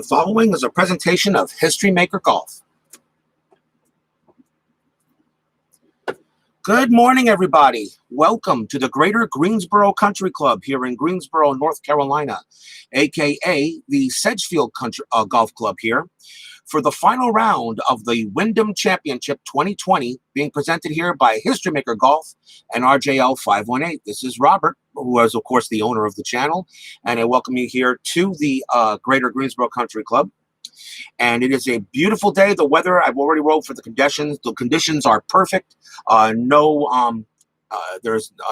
The following is a presentation of History Maker Golf. Good morning, everybody. Welcome to the Greater Greensboro Country Club here in Greensboro, North Carolina, aka the Sedgefield Golf Club here, for the final round of the Wyndham Championship 2020, being presented here by History Maker Golf and RJL 518. This is Robert, who is, of course, the owner of the channel, and I welcome you here to the Greater Greensboro Country Club. And it is a beautiful day. The weather, I've already wrote for the conditions. The conditions are perfect. There's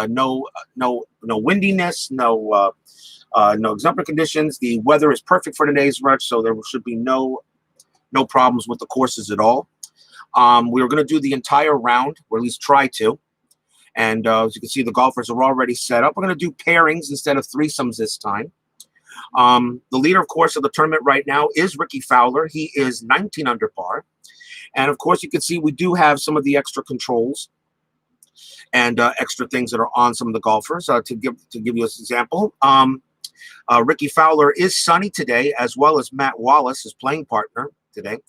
no windiness, no exemplary conditions. The weather is perfect for today's rush, so there should be no problems with the courses at all. We're going to do the entire round, or at least try to. And as you can see, the golfers are already set up. We're going to do pairings instead of threesomes this time. The leader, of course, of the tournament right now is Ricky Fowler. He is 19 under par. And, of course, you can see we do have some of the extra controls and extra things that are on some of the golfers. To give you an example, Ricky Fowler is sunny today, as well as Matt Wallace, his playing partner today.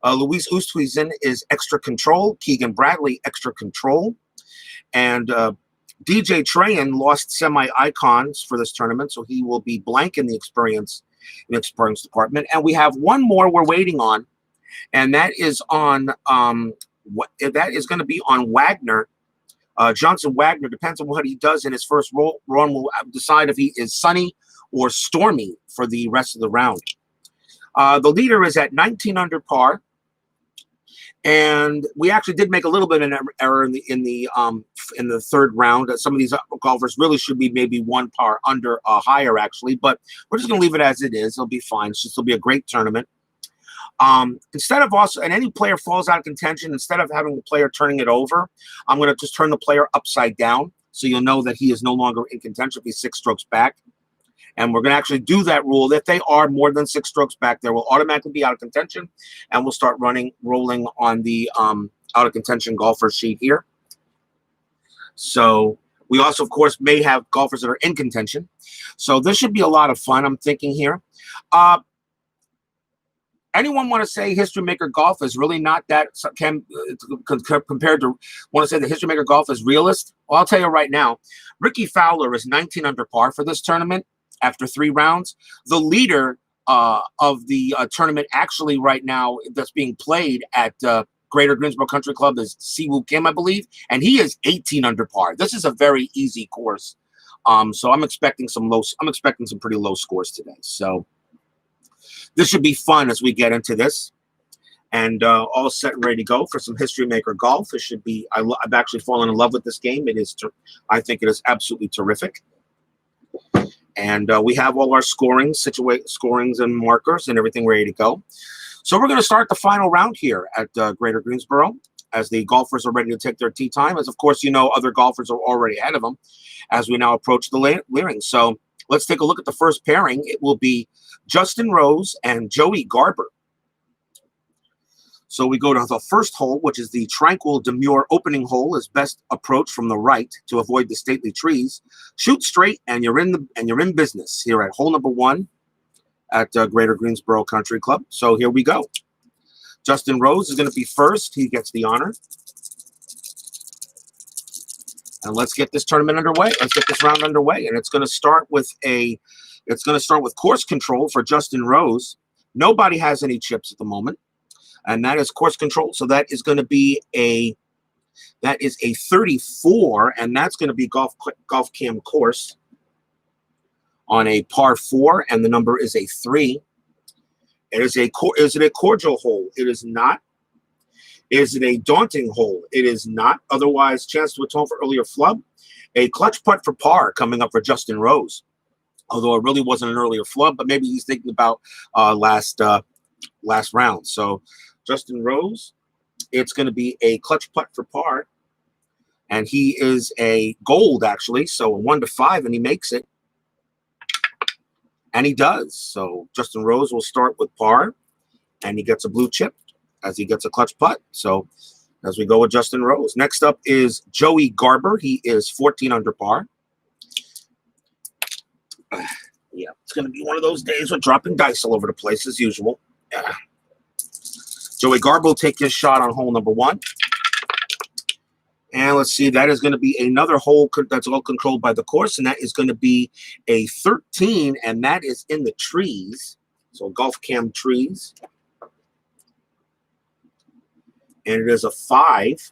Luis Oosthuizen is extra control. Keegan Bradley, extra control. And DJ Trahan lost semi-icons for this tournament, so he will be blank in the experience department. And we have one more we're waiting on, and that is on that is going to be on Wagner. Johnson Wagner, depends on what he does in his first run, will decide if he is sunny or stormy for the rest of the round. The leader is at 19 under par. And we actually did make a little bit of an error in the third round. Some of these golfers really should be maybe one par under higher, actually. But we're just going to leave it as it is. It'll be fine. It'll be a great tournament. Instead of and any player falls out of contention, instead of having the player turning it over, I'm going to just turn the player upside down, so you'll know that he is no longer in contention if he's 6 strokes back. And we're going to actually do that rule. If they are more than 6 strokes back, they will automatically be out of contention, and we'll start rolling on the out of contention golfer sheet here. So we also, of course, may have golfers that are in contention. So this should be a lot of fun, I'm thinking here. Anyone want to say History Maker Golf is really not that compared to want to say that History Maker Golf is realist? Well, I'll tell you right now, Ricky Fowler is 19 under par for this tournament after 3 rounds. The leader of the tournament actually right now that's being played at Greater Greensboro Country Club is Siwoo Kim, I believe, and he is 18 under par. This is a very easy course. So I'm expecting some pretty low scores today. So this should be fun as we get into this. And all set and ready to go for some History Maker Golf. It should be. I've actually fallen in love with this game. It is. I think it is absolutely terrific. And we have all our scorings and markers and everything ready to go. So we're going to start the final round here at Greater Greensboro as the golfers are ready to take their tee time. As, of course, you know, other golfers are already ahead of them as we now approach the leering. So let's take a look at the first pairing. It will be Justin Rose and Joey Garber. So we go to the first hole, which is the tranquil, demure opening hole, is best approach from the right to avoid the stately trees. Shoot straight, and you're in business here at hole number 1 at Greater Greensboro Country Club. So here we go. Justin Rose is going to be first. He gets the honor. And let's get this tournament underway. Let's get this round underway. And it's going to start with course control for Justin Rose. Nobody has any chips at the moment. And that is course control. So that is going to be a 34, and that's going to be golf cam course on a par 4, and the number is a 3. Is it a cordial hole? It is not. Is it a daunting hole? It is not. Otherwise, chance to atone for earlier flub. A clutch putt for par coming up for Justin Rose. Although it really wasn't an earlier flub, but maybe he's thinking about last round. So Justin Rose, it's going to be a clutch putt for par, and he is a gold actually, so a 1 to 5, and he makes it, and he does. So Justin Rose will start with par, and he gets a blue chip as he gets a clutch putt. So as we go with Justin Rose, next up is Joey Garber. He is 14 under par. Yeah, it's going to be one of those days with dropping dice all over the place as usual. Yeah. Joey Garber will take his shot on hole number 1. And let's see, that is going to be another hole that's all controlled by the course, and that is going to be a 13, and that is in the trees. So golf cam trees. And it is a 5.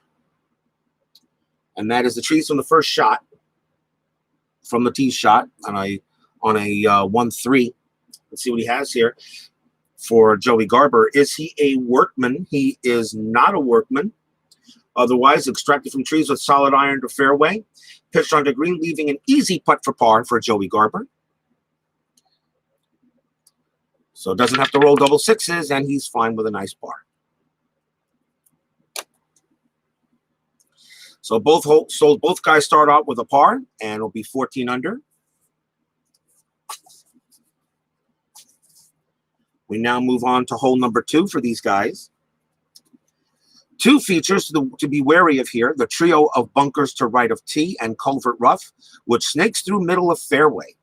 And that is the trees from the first shot, from the tee shot on a 1-3. Let's see what he has here for Joey Garber. Is he a workman? He is not a workman. Otherwise, extracted from trees with solid iron to fairway. Pitched onto green, leaving an easy putt for par for Joey Garber. So doesn't have to roll double sixes, and he's fine with a nice par. So both guys start out with a par, and it'll be 14 under. We now move on to hole number 2 for these guys. 2 features to be wary of here: the trio of bunkers to right of tee and culvert rough, which snakes through middle of fairway.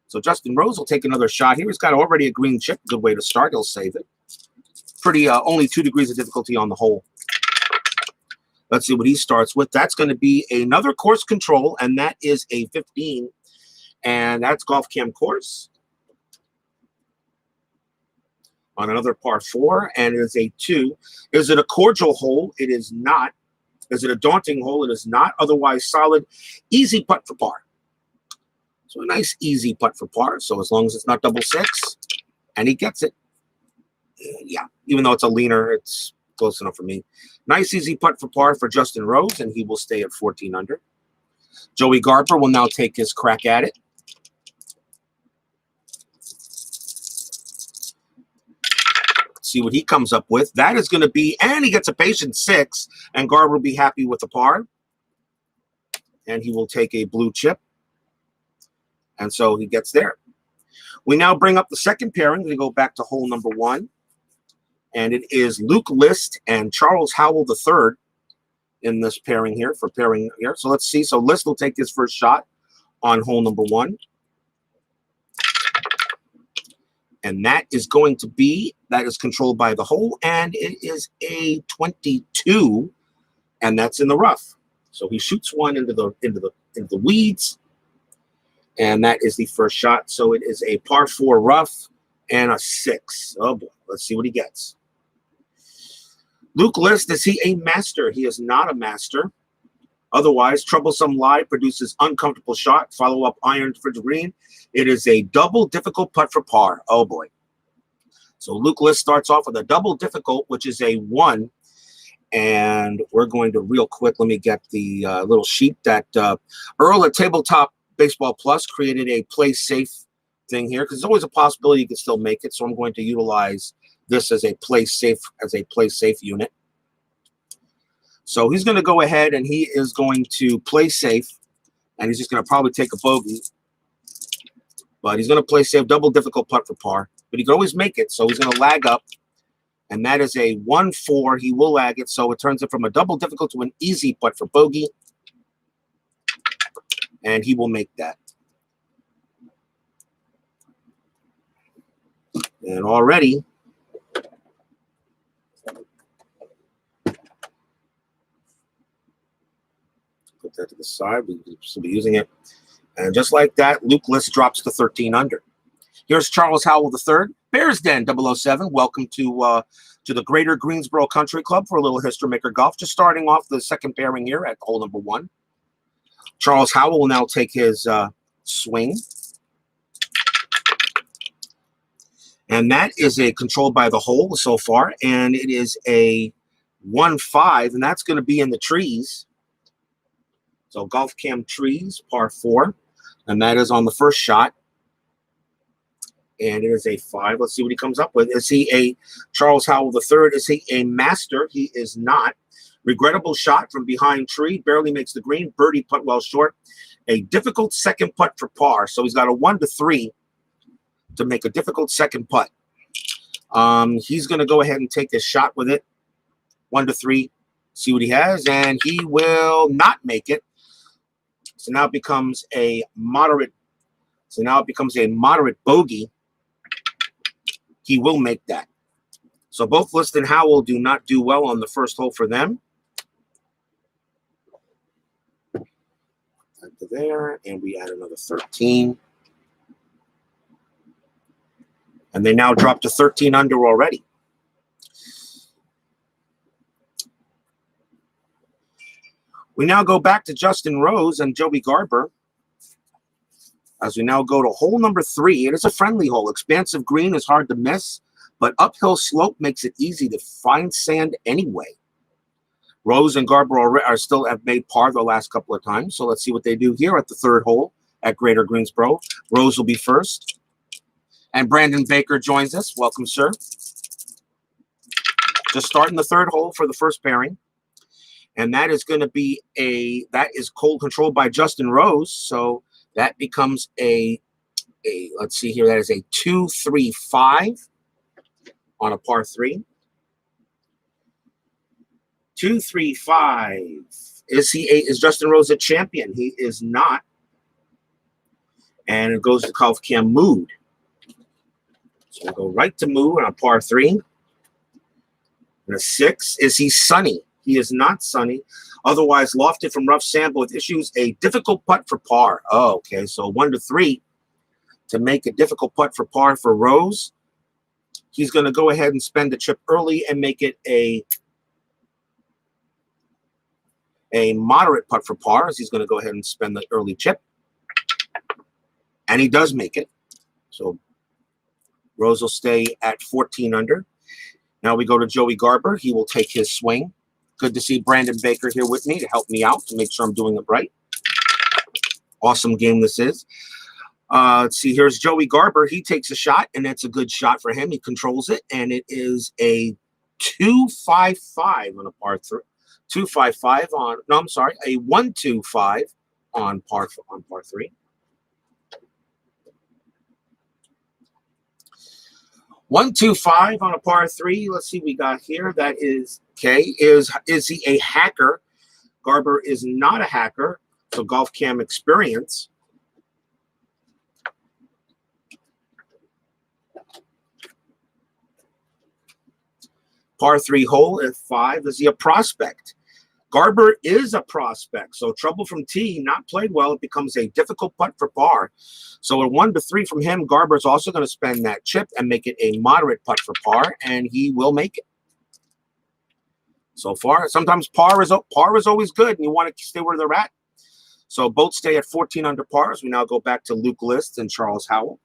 So Justin Rose will take another shot here. He's got already a green chip. Good way to start. He'll save it. Pretty only 2 degrees of difficulty on the hole. Let's see what he starts with. That's going to be another course control, and that is a 15. And that's golf cam course on another par 4, and it is a 2. Is it a cordial hole? It is not. Is it a daunting hole? It is not. Otherwise solid, easy putt for par. So a nice easy putt for par. So as long as it's not double six, and he gets it. Yeah, even though it's a leaner, it's close enough for me. Nice easy putt for par for Justin Rose, and he will stay at 14 under. Joey Garber will now take his crack at it. See what he comes up with. That is going to be, and he gets a patient 6, and Garber will be happy with the par. And he will take a blue chip. And so he gets there. We now bring up the second pairing. We go back to hole number 1. And it is Luke List and Charles Howell III in this pairing here, for pairing here. So let's see. So List will take his first shot on hole number 1. And that is going to be, that is controlled by the hole, and it is a 22, and that's in the rough. So he shoots one into the weeds, and that is the first shot. So it is a par 4 rough and a 6. Oh boy, let's see what he gets. Luke List, is he a master? He is not a master. Otherwise, troublesome lie produces uncomfortable shot. Follow up iron for the green. It is a double difficult putt for par. Oh boy. So Luke List starts off with a double difficult, which is a 1. And we're going to real quick, let me get the little sheet that Earl at Tabletop Baseball Plus created a play safe thing here, because there's always a possibility you can still make it. So I'm going to utilize this as a play safe unit. So he's going to go ahead and he is going to play safe, and he's just going to probably take a bogey. But he's going to play safe, double difficult putt for par. But he can always make it, so he's going to lag up. And that is a 1-4. He will lag it, so it turns it from a double difficult to an easy putt for bogey. And he will make that. And already, put that to the side. We'll be using it. And just like that, Luke List drops to 13 under. Here's Charles Howell III, Bears Den 007. Welcome to the Greater Greensboro Country Club for a little History Maker Golf. Just starting off the second pairing here at hole number 1. Charles Howell will now take his swing. And that is a controlled by the hole so far. And it is a 1-5, and that's going to be in the trees. So golf cam trees, par 4. And that is on the first shot. And it is a 5. Let's see what he comes up with. Is he a Charles Howell III? Is he a master? He is not. Regrettable shot from behind tree. Barely makes the green. Birdie putt well short. A difficult second putt for par. So he's got a 1-3 to make a difficult second putt. He's going to go ahead and take his shot with it. 1-3. See what he has. And he will not make it. So now it becomes a moderate So now it becomes a moderate bogey. He will make that. So both List and Howell do not do well on the first hole for them. Back to there, and we add another 13. And they now drop to 13 under already. We now go back to Justin Rose and Joey Garber. As we now go to hole number 3. It is a friendly hole. Expansive green is hard to miss, but uphill slope makes it easy to find sand anyway. Rose and Garber are still have made par the last couple of times, so let's see what they do here at the 3rd hole at Greater Greensboro. Rose will be first. And Brandon Baker joins us. Welcome, sir. Just starting the 3rd hole for the first pairing. And that is going to be that is controlled by Justin Rose, so that becomes let's see here, that is a 2-3-5 on a par 3. 2-3-5. Is Justin Rose a champion? He is not. And it goes to Golf Cam Mood. So we'll go right to Mood on a par 3. And a 6. Is he sunny? He is not sunny. Otherwise, lofted from rough sand with issues, a difficult putt for par. Oh, okay. So 1 to 3 to make a difficult putt for par for Rose. He's going to go ahead and spend the chip early and make it a moderate putt for par, as he's going to go ahead and spend the early chip. And he does make it. So Rose will stay at 14 under. Now we go to Joey Garber. He will take his swing. Good to see Brandon Baker here with me to help me out to make sure I'm doing it right. Awesome game this is. Let's see. Here's Joey Garber. He takes a shot, and it's a good shot for him. He controls it, and it is a 2-5-5 on a par 3. 2-5-5 on. No, I'm sorry. A 1-2-5 on par 3. 1-2-5 on a par 3. Let's see what we got here. That is okay. Is he a hacker? Garber is not a hacker. So Golf Cam experience. Par 3 hole at 5. Is he a prospect? Garber is a prospect. So trouble from tee, not played well. It becomes a difficult putt for par. So a 1 to 3 from him. Garber is also going to spend that chip and make it a moderate putt for par, and he will make it. So far, sometimes par is always good, and you want to stay where they're at. So both stay at 14 under par. As we now go back to Luke List and Charles Howell.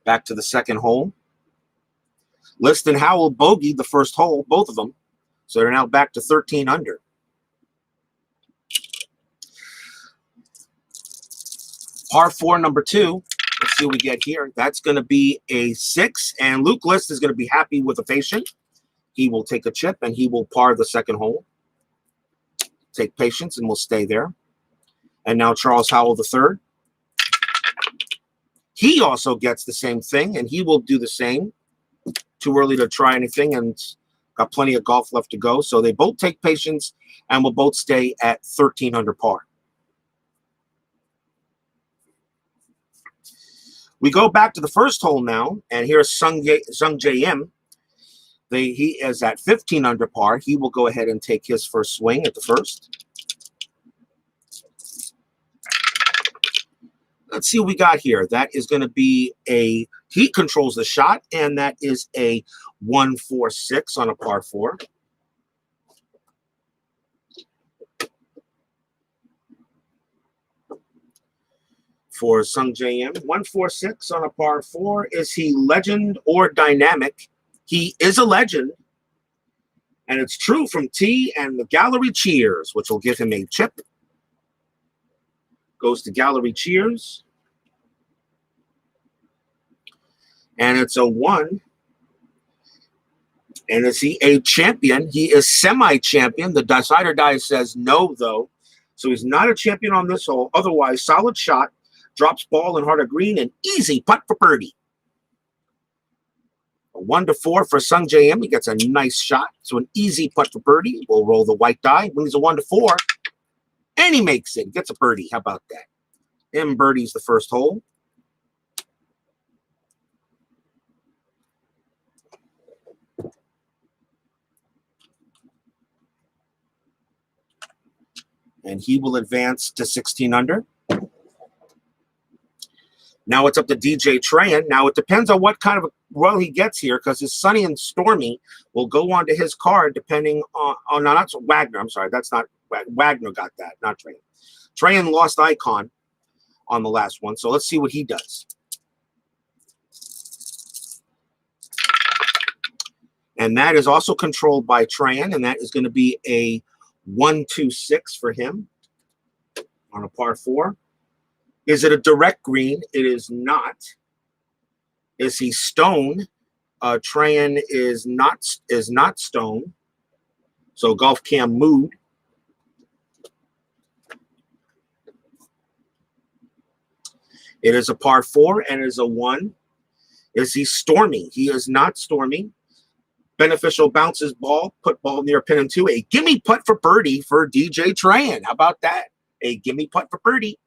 Back to the 2nd hole. List and Howell bogeyed the first hole, both of them. So they're now back to 13 under. Par 4, number 2. Let's see what we get here. That's going to be a 6. And Luke List is going to be happy with a patient. He will take a chip, and he will par the 2nd hole. Take patience, and we'll stay there. And now Charles Howell, the 3rd. He also gets the same thing, and he will do the same. Too early to try anything, and got plenty of golf left to go. So they both take patience and will both stay at 13 under par. We go back to the first hole now, and here's Sung Jae Im. He is at 15 under par. He will go ahead and take his first swing at the first. Let's see what we got here. That is going to be he controls the shot, and that is a 1-4-6 on a par 4. For Sung Jae Im, 1-4-6 on a par 4. Is he legend or dynamic? He is a legend, and it's true from tee, and the gallery cheers, which will give him a chip. Goes to gallery cheers. And it's a 1. And is he a champion? He is semi-champion. The decider die says no, though. So he's not a champion on this hole. Otherwise, solid shot. Drops ball in heart of green. And easy putt for birdie. A 1 to 4 for Sung Jae Im. He gets a nice shot. So an easy putt for birdie. We'll roll the white die. When he's a 1 to 4. And he makes it. Gets a birdie. How about that? And birdie's the first hole. And he will advance to 16 under. Now it's up to DJ Trahan. Now it depends on what kind of roll he gets here, because his Sunny and Stormy will go onto his card depending on no, not Wagner. I'm sorry, that's not Wagner got that, not Trahan. Trahan lost Icon on the last one, so let's see what he does. And that is also controlled by Trahan, and that is going to be a 1-2-6 for him on a par 4. Is it a direct green? It is not. Is he stone? Trahan is not stone. So golf cam mood. It is a par 4 and is a 1. Is he stormy? He is not stormy. Beneficial bounces ball, put ball near pin and 2. A gimme putt for birdie for DJ Trahan. How about that? A gimme putt for birdie.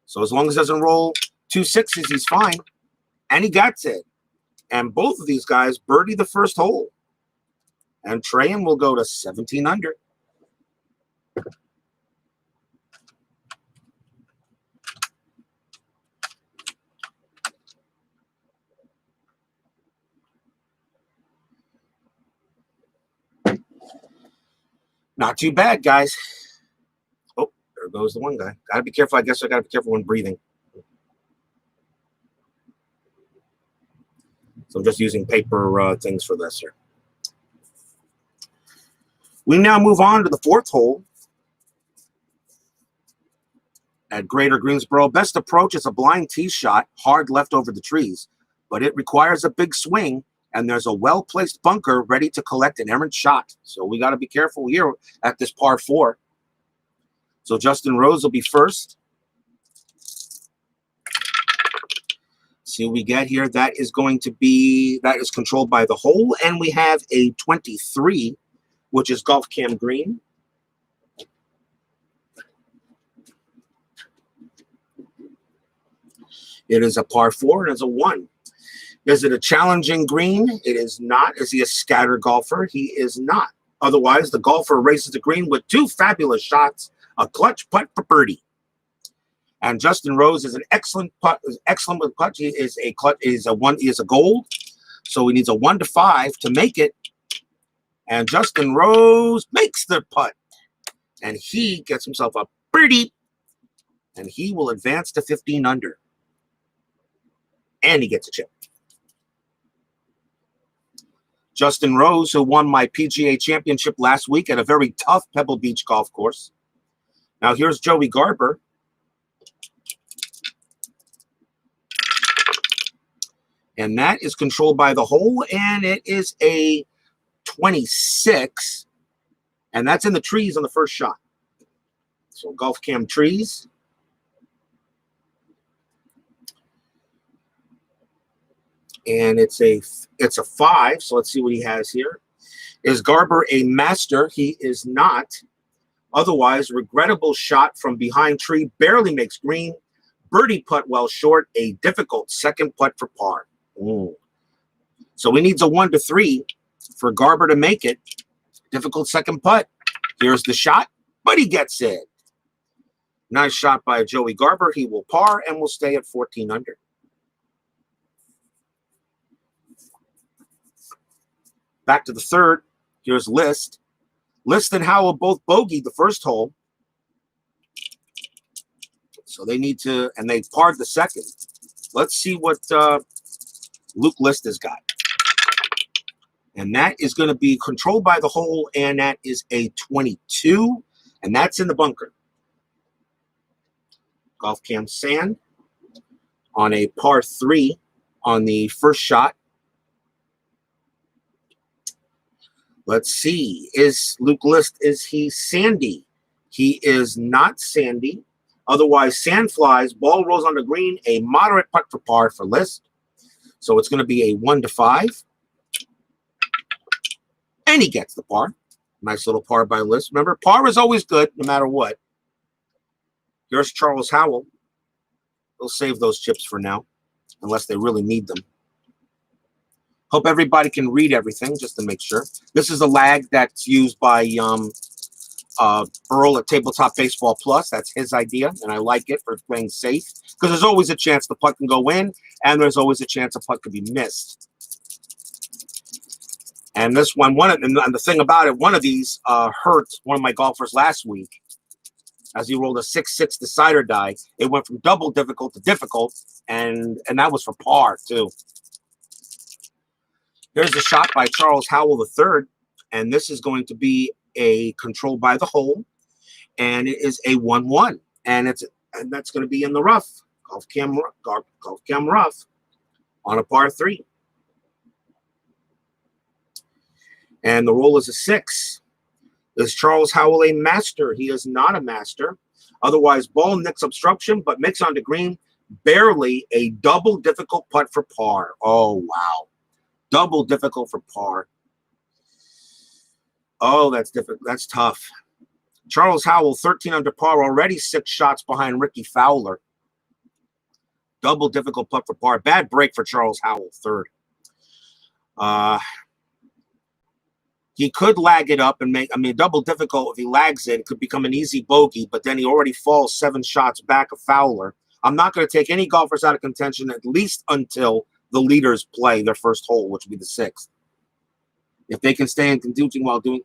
So as long as it doesn't roll 2 6s, he's fine. And he gets it. And both of these guys birdie the first hole. And Trahan will go to 17 under. Not too bad, guys. Oh, there goes the one guy. Gotta be careful. I guess I gotta be careful when breathing. So I'm just using paper things for this here. We now move on to the 4th hole at Greater Greensboro. Best approach is a blind tee shot, hard left over the trees, but it requires a big swing, and there's a well-placed bunker ready to collect an errant shot. So we got to be careful here at this par 4. So Justin Rose will be first. See what we get here. That is controlled by the hole, and we have a 23, which is golf cam green. It is a par 4 and it's a 1. Is it a challenging green? It is not. Is he a scatter golfer? He is not. Otherwise, the golfer races the green with 2 fabulous shots, a clutch putt for birdie. And Justin Rose is an excellent putt. Excellent with putt. He is a clutch. He is a gold. So he needs a 1 to 5 to make it. And Justin Rose makes the putt, and he gets himself a birdie, and he will advance to 15 under. And he gets a chip. Justin Rose, who won my PGA championship last week at a very tough Pebble Beach golf course. Now here's Joey Garber. And that is controlled by the hole, and it is a 26. And that's in the trees on the first shot. So golf cam trees. And it's a 5. So let's see what he has here. Is Garber a master? He is not. Otherwise, regrettable shot from behind tree, barely makes green. Birdie putt well short, a difficult second putt for par. Ooh. So he needs a 1 to 3 for Garber to make it. Difficult second putt. Here's the shot, but he gets it. Nice shot by Joey Garber. He will par and will stay at 14 under. Back to the 3rd. Here's List. List and Howell both bogeyed the first hole. So they need to, and they parred the second. Let's see what Luke List has got. And that is going to be controlled by the hole, and that is a 22, and that's in the bunker. Golf cam sand on a par 3 on the first shot. Let's see. Is Luke List, is he sandy? He is not sandy. Otherwise, sand flies, ball rolls on the green, a moderate putt for par for List. So it's going to be a 1 to 5. And he gets the par. Nice little par by List. Remember, par is always good no matter what. Here's Charles Howell. They'll save those chips for now, unless they really need them. Hope everybody can read everything just to make sure. This is a lag that's used by Earl at Tabletop Baseball Plus. That's his idea, and I like it for playing safe because there's always a chance the putt can go in, and there's always a chance a putt could be missed. And this one, and the thing about it, one of these hurt one of my golfers last week as he rolled a 6-6 decider die. It went from double difficult to difficult, and that was for par too. Here's a shot by Charles Howell III, and this is going to be a control by the hole, and it is a 1-1, and that's going to be in the rough, golf cam rough, on a par 3. And the roll is a 6. Is Charles Howell a master? He is not a master. Otherwise, ball nicks obstruction, but makes onto green. Barely a double difficult putt for par. Oh, wow. Double difficult for par. Oh, that's difficult. That's tough. Charles Howell, 13 under par, already 6 shots behind Ricky Fowler. Double difficult putt for par. Bad break for Charles Howell, third. He could lag it up and double difficult. If he lags it, it could become an easy bogey, but then he already falls 7 shots back of Fowler. I'm not going to take any golfers out of contention at least until the leaders play their first hole, which will be the 6th. If they can stay in contention while doing,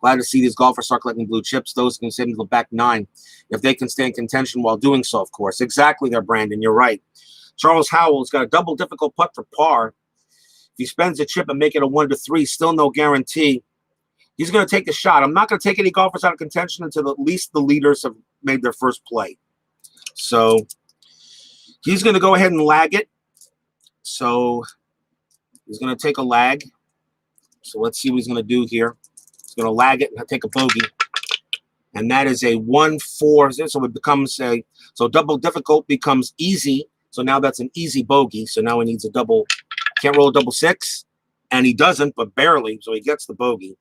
glad to see these golfers start collecting blue chips. Those can send to the back 9. If they can stay in contention while doing so, of course. Exactly there, Brandon. You're right. Charles Howell's got a double difficult putt for par. If he spends a chip and make it a 1-3, still no guarantee. He's going to take a shot. I'm not going to take any golfers out of contention until at least the leaders have made their first play. So he's going to go ahead and lag it. So he's going to take a lag. So let's see what he's going to do here. He's going to lag it and take a bogey. And that is a 1-4. So it becomes so double difficult becomes easy. So now that's an easy bogey. So now he needs a double. Can't roll a double 6. And he doesn't, but barely. So he gets the bogey.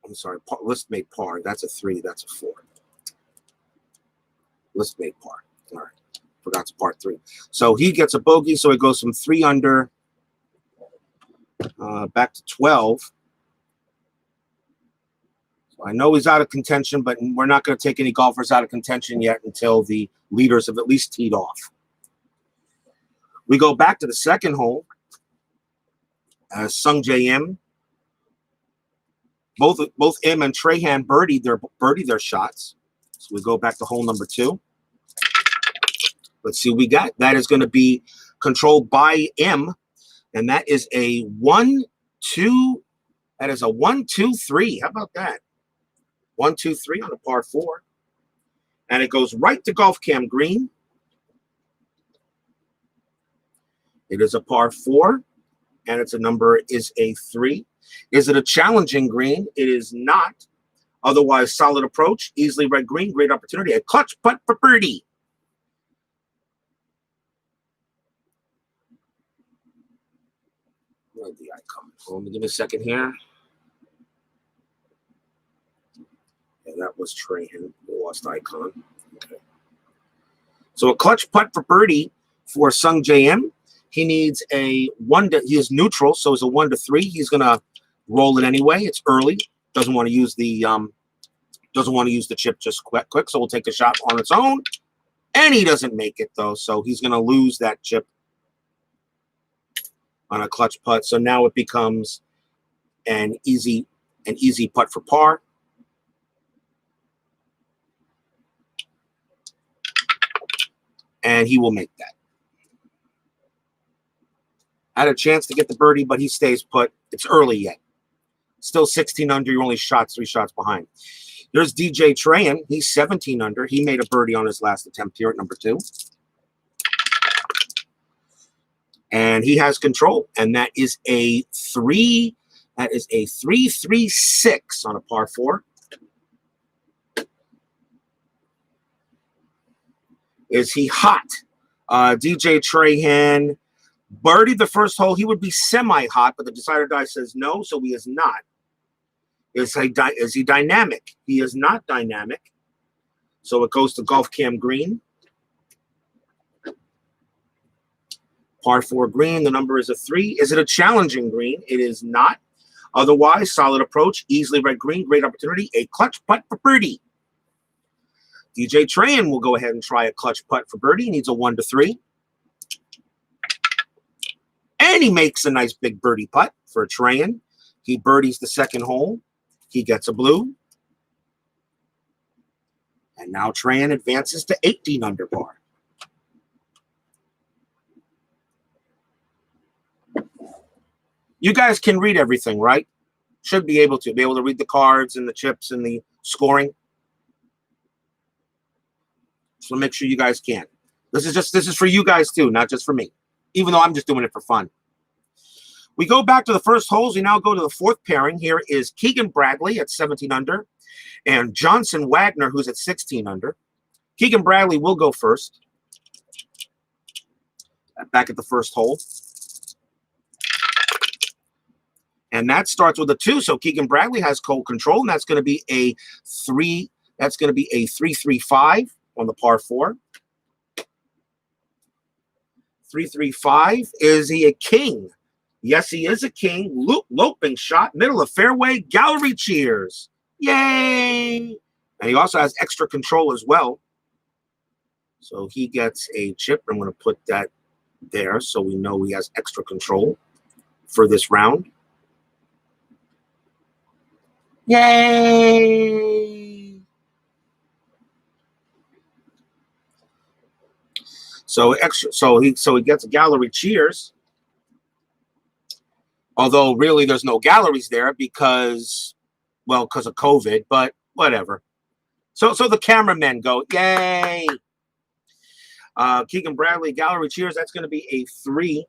I'm sorry, list made par. That's a 3. That's a 4. List made par. All right. Forgot to par 3. So he gets a bogey. So it goes from 3 under back to 12. So I know he's out of contention, but we're not going to take any golfers out of contention yet until the leaders have at least teed off. We go back to the second hole. Sung J M. Both M and Trahan birdied their shots. So we go back to hole number 2. Let's see what we got. That is going to be controlled by M, and that is a 1-2. That is a 1-2-3. How about that? 1-2-3 on a par 4, and it goes right to golf cam green. It is a par 4, and its number is a 3. Is it a challenging green? It is not. Otherwise, solid approach, easily red green, great opportunity. A clutch putt for birdie. Where's the icon? Hold on, give me a second here. Yeah, that was Trahan. Lost icon. Okay. So a clutch putt for birdie for Sung JM. He needs a 1 to. He is neutral, so it's a 1-3. He's gonna roll it anyway. It's early. Doesn't want to use the chip just quick. So we'll take a shot on its own, and he doesn't make it though. So he's gonna lose that chip on a clutch putt. So now it becomes an easy putt for par. And he will make that. Had a chance to get the birdie, but he stays put. It's early yet. Still 16 under. You're only 3 shots behind. There's DJ Trahan. He's 17 under. He made a birdie on his last attempt here at number 2. And he has control. And that is a 3. That is a 3-3-6 on a par 4. Is he hot? DJ Trahan Birdied the first hole. He would be semi-hot, but the decider die says no, so he is not. Is he dynamic? He is not dynamic. So it goes to Golf Cam Green. Par 4 green. The number is a 3. Is it a challenging green? It is not. Otherwise, solid approach, easily read green, great opportunity, a clutch putt for birdie. DJ Trahan will go ahead and try a clutch putt for birdie. He needs a 1 to 3. And he makes a nice big birdie putt for Trahan. He birdies the second hole. He gets a blue. And now Trahan advances to 18 under par. You guys can read everything, right? Should be able to read the cards and the chips and the scoring. So make sure you guys can. This is for you guys too, not just for me. Even though I'm just doing it for fun. We go back to the first holes. We now go to the fourth pairing. Here is Keegan Bradley at 17 under and Johnson Wagner, who's at 16 under. Keegan Bradley will go first. Back at the first hole. And that starts with a 2. So Keegan Bradley has cold control, and that's going to be a 3. That's going to be a 3-3-5 on the par 4. 3-3-5. Is he a king? Yes, he is a king. Loping shot, middle of fairway, gallery cheers. Yay! And he also has extra control as well. So he gets a chip. I'm going to put that there so we know he has extra control for this round. Yay! So he gets a gallery cheers. Although really there's no galleries there because of COVID, but whatever. So the cameramen go, yay! Keegan Bradley, gallery cheers. That's going to be a 3.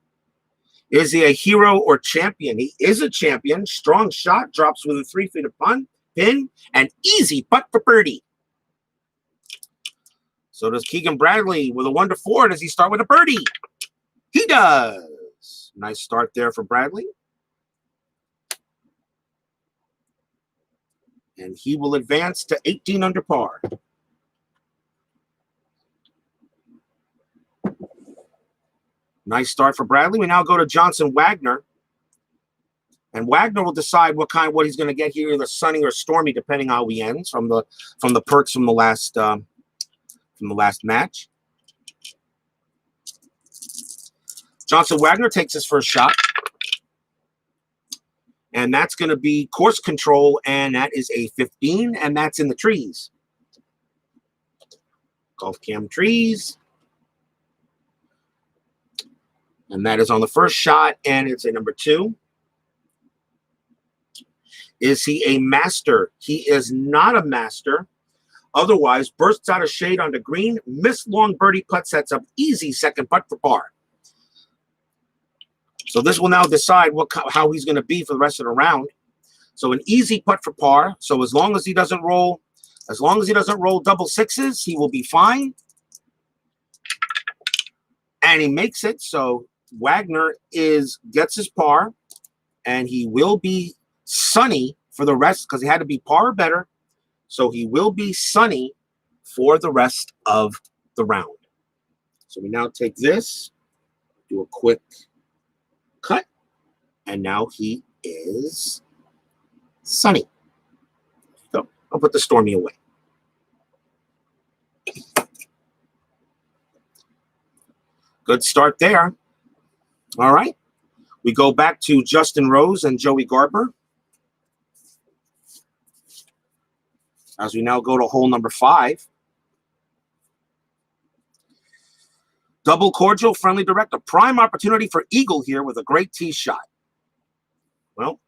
Is he a hero or champion? He is a champion. Strong shot, drops within 3 feet of pin, and easy putt for birdie. So does Keegan Bradley with a 1 to 4. Does he start with a birdie? He does. Nice start there for Bradley. And he will advance to 18 under par. Nice start for Bradley. We now go to Johnson Wagner. And Wagner will decide what he's going to get here, either sunny or stormy, depending how he ends from the perks from the last match. Johnson Wagner takes his first shot. And that's going to be course control, and that is a 15, and that's in the trees. Golf Cam trees. And that is on the first shot, and it's a number 2. Is he a master? He is not a master. Otherwise, bursts out of shade onto green, missed long birdie putt, sets up easy second putt for par. So this will now decide how he's going to be for the rest of the round. So an easy putt for par. So as long as he doesn't roll double sixes, he will be fine. And he makes it. So Wagner gets his par, and he will be sunny for the rest because he had to be par or better. So he will be sunny for the rest of the round. So we now take this, do a quick cut, and now he is sunny. So I'll put the stormy away. Good start there. All right. We go back to Justin Rose and Joey Garber. As we now go to hole number 5. Double cordial, friendly direct, a prime opportunity for eagle here with a great tee shot. Well,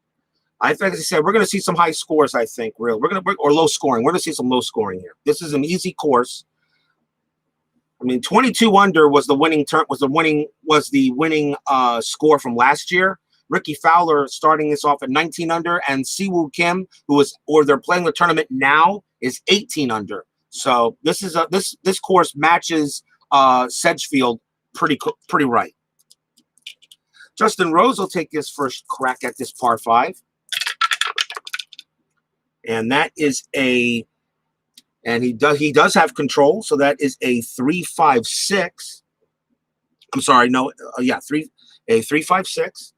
I think, as I said, we're going to see some high scores, I think, or low scoring. We're going to see some low scoring here. This is an easy course. I mean, 22 under was the winning score from last year. Ricky Fowler starting this off at 19 under, and Siwoo Kim, they're playing the tournament now, is 18 under. So this is this course matches Sedgefield pretty right. Justin Rose will take his first crack at this par 5. And that is a, and he does have control, so that is a 3-5-6. I'm sorry, no, yeah, 3-5-6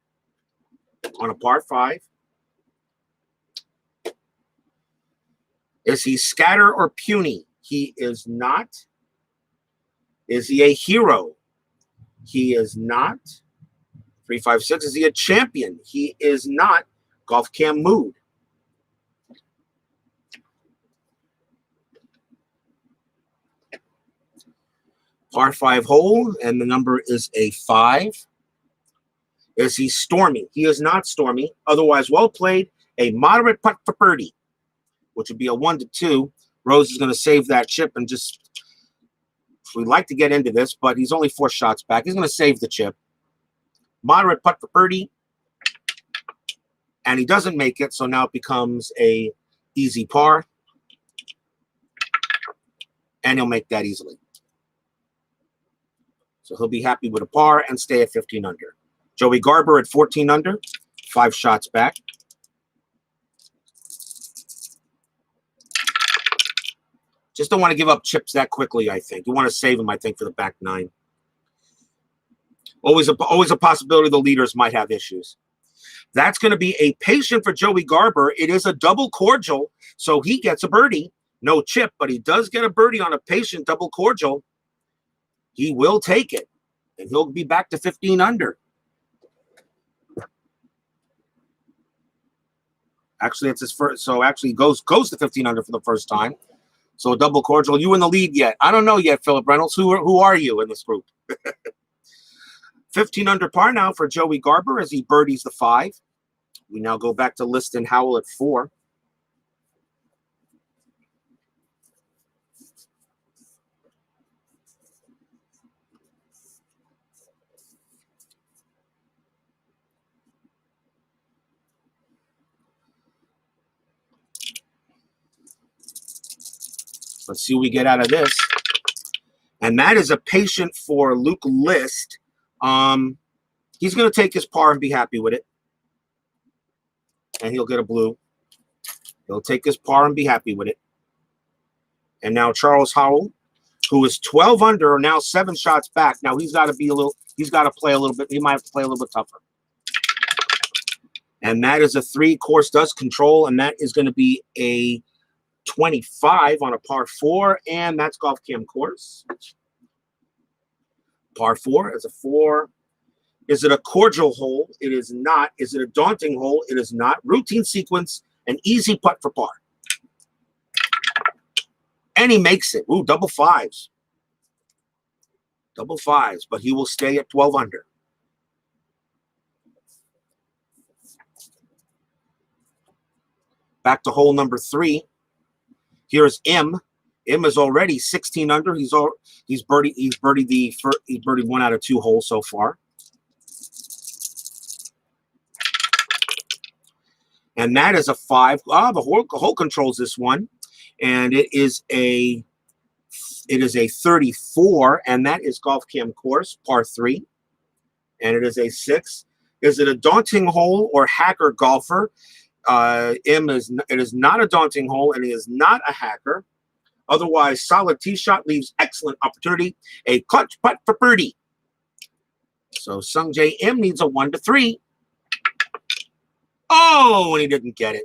on a par 5. Is he scatter or puny? He is not. Is he a hero? He is not. 3-5-6. Is he a champion? He is not. Golf Cam Mood. Par 5 hole, and the number is a 5. Is he stormy? He is not stormy. Otherwise, well played. A moderate putt for birdie, which would be a 1-2. Rose is going to save that chip and just, we'd like to get into this, but he's only 4 shots back. He's going to save the chip. Moderate putt for birdie. And he doesn't make it, so now it becomes a easy par. And he'll make that easily. So he'll be happy with a par and stay at 15 under. Joey Garber at 14 under, 5 shots back. Just don't want to give up chips that quickly, I think. You want to save them, I think, for the back 9. Always a possibility the leaders might have issues. That's going to be a patient for Joey Garber. It is a double cordial, so he gets a birdie. No chip, but he does get a birdie on a patient double cordial. He will take it, and he'll be back to 15 under. Actually, it's his first, so actually goes to 15 under for the first time. So a double cordial. You in the lead yet? I don't know yet, Philip Reynolds. Who are you in this group? 15 under par now for Joey Garber as he birdies the 5. We now go back to Liston Howell at 4. Let's see what we get out of this. And that is a patient for Luke List. He's going to take his par and be happy with it. And he'll get a blue. He'll take his par and be happy with it. And now Charles Howell, who is 12 under, now 7 shots back. Now he's got to play a little bit. He might have to play a little bit tougher. And that is a 3. Course does control, and that is going to be a 25 on a par 4, and that's Golf Cam course. Par 4 is a 4. Is it a cordial hole? It is not. Is it a daunting hole? It is not. Routine sequence, an easy putt for par. And he makes it. Ooh, double 5s. Double 5s, but he will stay at 12 under. Back to hole number 3. Here's M. M is already 16 under. He's birdied 1 out of 2 holes so far. And that is a 5. The hole controls this one, and it is a 34, and that is Golf Cam course, par 3, and it is a 6. Is it a daunting hole or hacker golfer? It is not a daunting hole, and he is not a hacker. Otherwise, solid tee shot leaves excellent opportunity. A clutch putt for birdie. So Sung Jae M needs a 1-3. Oh, and he didn't get it.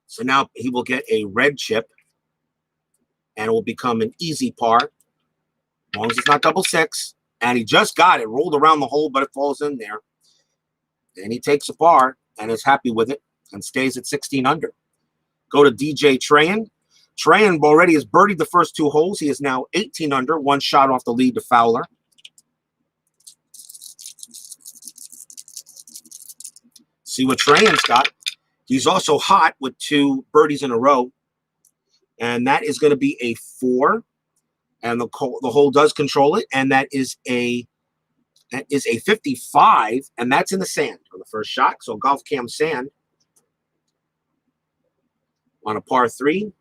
So now he will get a red chip, and it will become an easy par, as long as it's not double 6. And he just got it, rolled around the hole, but it falls in there. And he takes a par and is happy with it and stays at 16 under. Go to DJ Trayan. Trayan already has birdied the first 2 holes. He is now 18 under, 1 shot off the lead to Fowler. See what Trayan's got. He's also hot with 2 birdies in a row. And that is going to be a 4. And the hole does control it. And that is a 55. And that's in the sand on the first shot. So Golf Cam sand on a par 3.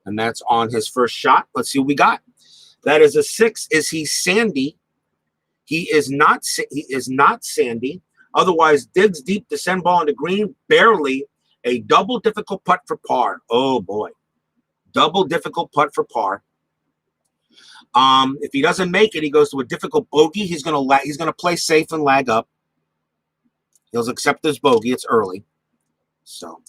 And that's on his first shot. Let's see what we got. That is a 6. Is he sandy? He is not Sandy. Otherwise, digs deep to send ball into green. Barely. A double difficult putt for par. Oh boy. Double difficult putt for par. If he doesn't make it, he goes to a difficult bogey. He's gonna play safe and lag up. He'll accept this bogey. It's early. So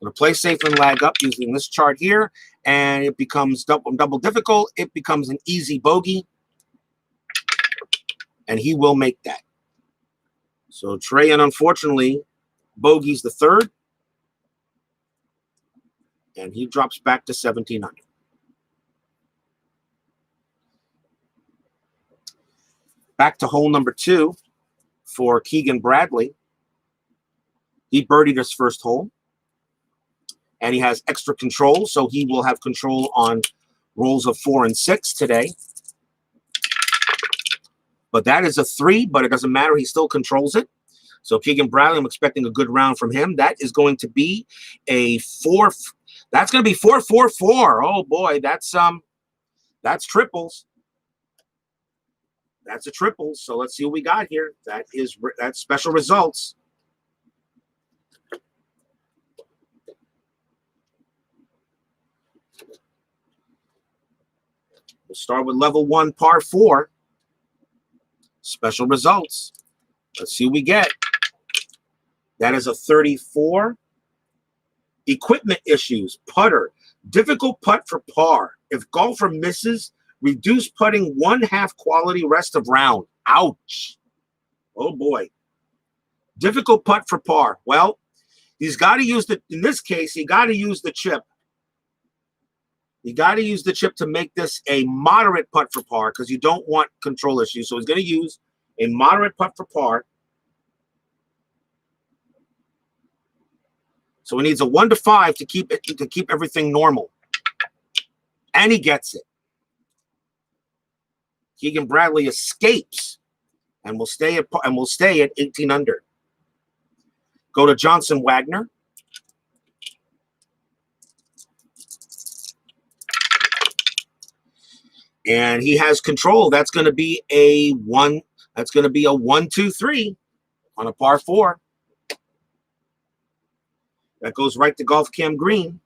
I'm gonna play safe and lag up using this chart here, and it becomes double difficult. It becomes an easy bogey, and he will make that. So Trey, and unfortunately, bogey's the third, and he drops back to 17 under. Back to hole number 2 for Keegan Bradley. He birdied his first hole, and he has extra control, so he will have control on rolls of 4 and 6 today. But that is a 3, but it doesn't matter. He still controls it. So Keegan Bradley, I'm expecting a good round from him. That is going to be a 4. That's going to be 4-4-4. Oh boy, that's triples. That's a triple. So let's see what we got here. That's special results. We'll start with level 1, par 4. Special results. Let's see what we get. That is a 34. Equipment issues. Putter. Difficult putt for par. If golfer misses, reduce putting 1/2 quality rest of round. Ouch. Oh boy. Difficult putt for par. Well, he's got to use in this case, he got to use the chip. You got to use the chip to make this a moderate putt for par because you don't want control issues. So he's going to use a moderate putt for par. So he needs a 1 to 5 to keep everything normal. And he gets it. Keegan Bradley escapes and will stay at 18 under. Go to Johnson Wagner. And he has control. That's going to be a 1. That's going to be a 1-2-3 on a par 4. That goes right to Golf Cam Green.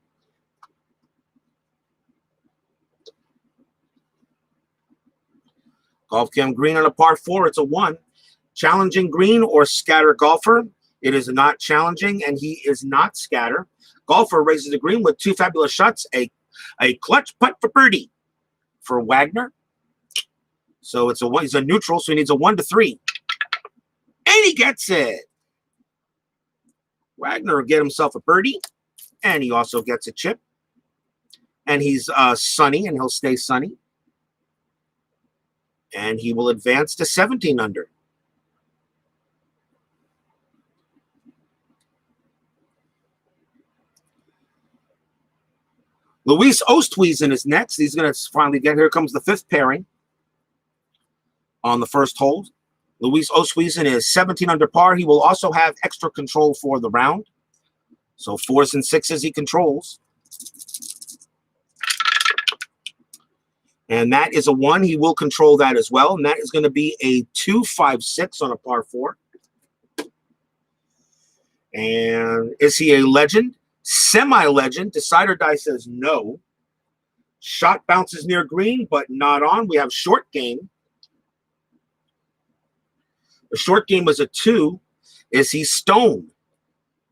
Golf Cam Green on a par 4. It's a 1. Challenging green or scatter golfer. It is not challenging, and he is not scatter. Golfer raises the green with 2 fabulous shots. A clutch putt for birdie for Wagner. So it's a 1. He's a neutral, so he needs a 1 to 3. And he gets it. Wagner will get himself a birdie, and he also gets a chip. And he's sunny, and he'll stay sunny. And he will advance to 17 under. Luis Oosthuizen is next. He's going to finally get here. Comes the 5th pairing on the first hole. Luis Oosthuizen is 17 under par. He will also have extra control for the round. So 4s and 6s he controls. And that is a 1. He will control that as well. And that is going to be a 2-5-6 on a par 4. And is he a legend? Semi-legend. Decider die says no. Shot bounces near green, but not on. We have short game. The short game was a 2. Is he stone?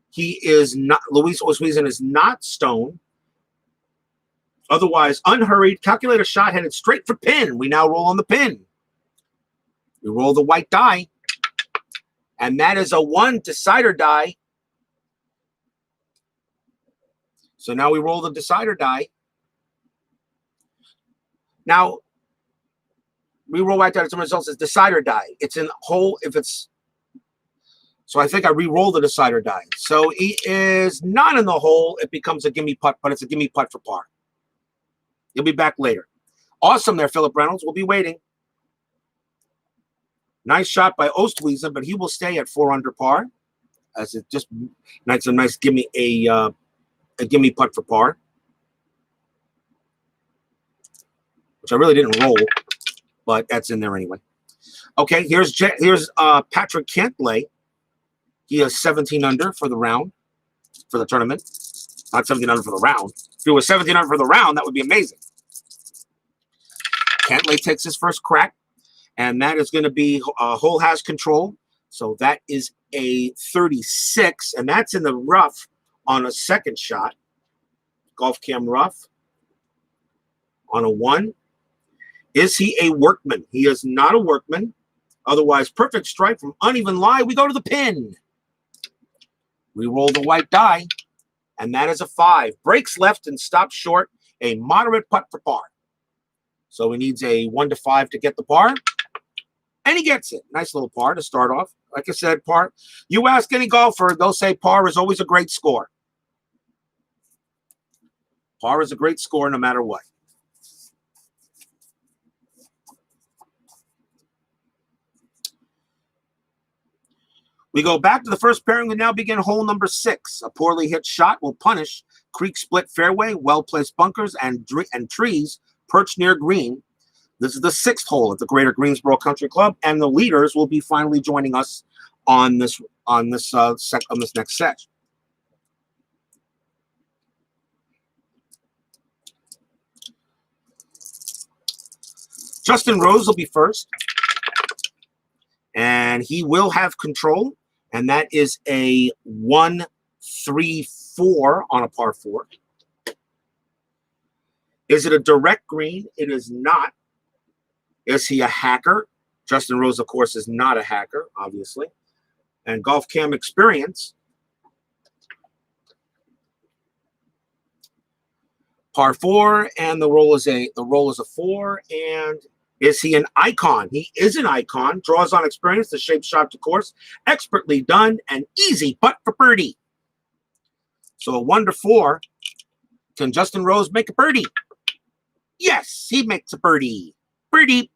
He is not. Luis Oosthuizen is not stone. Otherwise, unhurried, calculate a shot headed straight for pin. We now roll on the pin. We roll the white die. And that is a 1 decider die. So now we roll the decider die. Now, we roll white die. Some results as decider die. It's in hole if it's. So I think I re-roll the decider die. So he is not in the hole. It becomes a gimme putt, but it's a gimme putt for par. He'll be back later. Awesome there, Philip Reynolds. We'll be waiting. Nice shot by Oosthuizen, but he will stay at 4 under par. As it just nice a nice gimme a gimme putt for par. Which I really didn't roll, but that's in there anyway. Okay, here's Patrick Cantlay. He is 17 under for the round, for the tournament. Not 17 under for the round. If it was 17 under for the round, that would be amazing. Cantlay takes his first crack, and that is going to be hole has control. So that is a 36, and that's in the rough on a second shot. Golf cam rough on a 1. Is he a workman? He is not a workman. Otherwise, perfect strike from uneven lie. We go to the pin. We roll the white die, and that is a 5. Breaks left and stops short. A moderate putt for par. So he needs a 1 to 5 to get the par, and he gets it. Nice little par to start off. Like I said, par. You ask any golfer, they'll say par is always a great score. Par is a great score no matter what. We go back to the first pairing. We now begin hole number 6. A poorly hit shot will punish creek split fairway, well-placed bunkers, and trees perched near green. This is the 6th hole at the Greater Greensboro Country Club, and the leaders will be finally joining us on this next set. Justin Rose will be first, and he will have control, and that is a 1-3-4 on a par 4. Is it a direct green? It is not. Is he a hacker? Justin Rose, of course, is not a hacker, obviously. And Golf Cam experience. Par 4, and the roll is a 4. And is he an icon? He is an icon. Draws on experience, the shape shot to course, expertly done, and easy putt for birdie. So a 1 to 4. Can Justin Rose make a birdie? Yes, he makes a birdie. Birdie.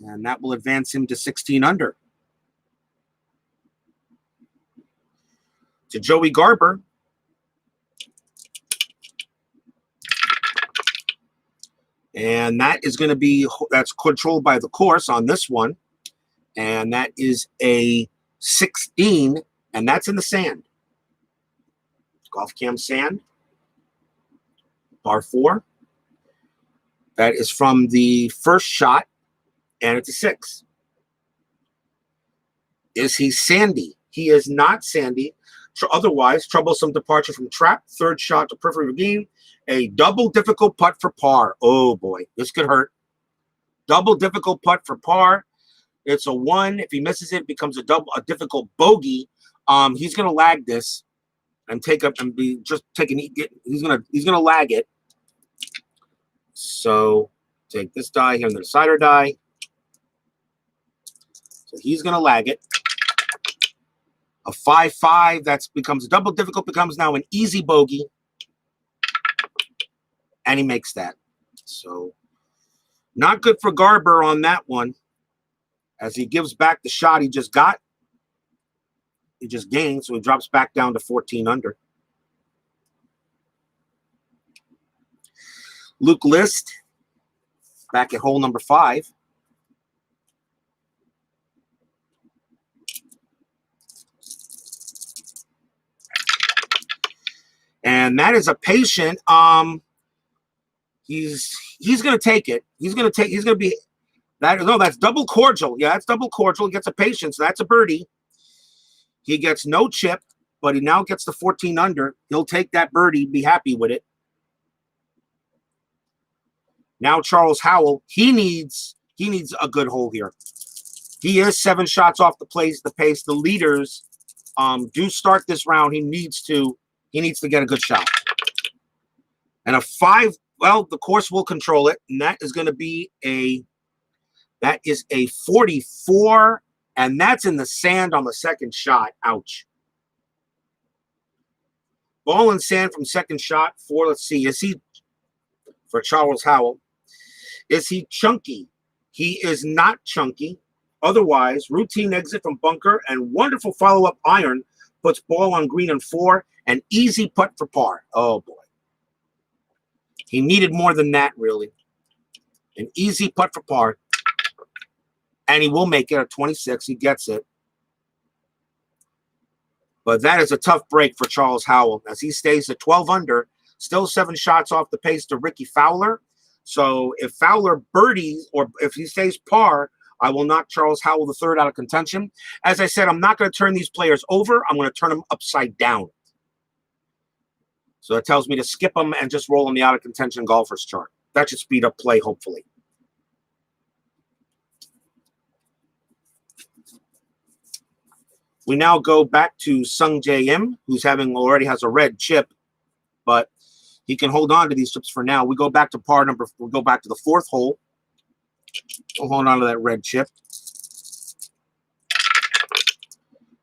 And that will advance him to 16 under. To Joey Garber. And that is going to be, that's controlled by the course on this one. And that is a 16, and that's in the sand. Golf Cam sand. Par 4. That is from the first shot, and it's a 6. Is he sandy? He is not sandy. Otherwise, troublesome departure from trap. Third shot to periphery game. A double difficult putt for par. Oh, boy. This could hurt. Double difficult putt for par. It's a 1. If he misses it, it becomes a difficult bogey. He's going to lag this and take up and be just taking. He's gonna lag it. So take this die here and the decider die. So he's gonna lag it. A 5-5 that becomes double difficult, becomes now an easy bogey, and he makes that. So not good for Garber on that one, as he gives back the shot he just got. He just gained, so he drops back down to 14 under. Luke List back at hole number 5. And that is a patient. He's going to take it. He's going to be that. No, that's double cordial. Yeah, that's double cordial. He gets a patient, so that's a birdie. He gets no chip, but he now gets the 14 under. He'll take that birdie, be happy with it. Now Charles Howell, he needs a good hole here. He is 7 shots off the pace. The leaders do start this round. He needs to get a good shot. And a 5, well, the course will control it, and that is going to be a 44, and that's in the sand on the second shot. Ouch. Ball and sand from second shot for, let's see, is he, for Charles Howell, is he chunky? He is not chunky. Otherwise, routine exit from bunker and wonderful follow-up iron puts ball on green and 4, and easy putt for par. Oh, boy. He needed more than that, really. An easy putt for par. And he will make it at 26. He gets it. But that is a tough break for Charles Howell as he stays at 12 under, still 7 shots off the pace to Ricky Fowler. So if Fowler birdies or if he stays par, I will knock Charles Howell III out of contention. As I said, I'm not going to turn these players over. I'm going to turn them upside down. So that tells me to skip them and just roll on the out of contention golfers chart. That should speed up play, hopefully. We now go back to Sung Jae Im, who's already has a red chip, but he can hold on to these chips for now. We go back to we'll go back to the 4th hole. We'll hold on to that red chip.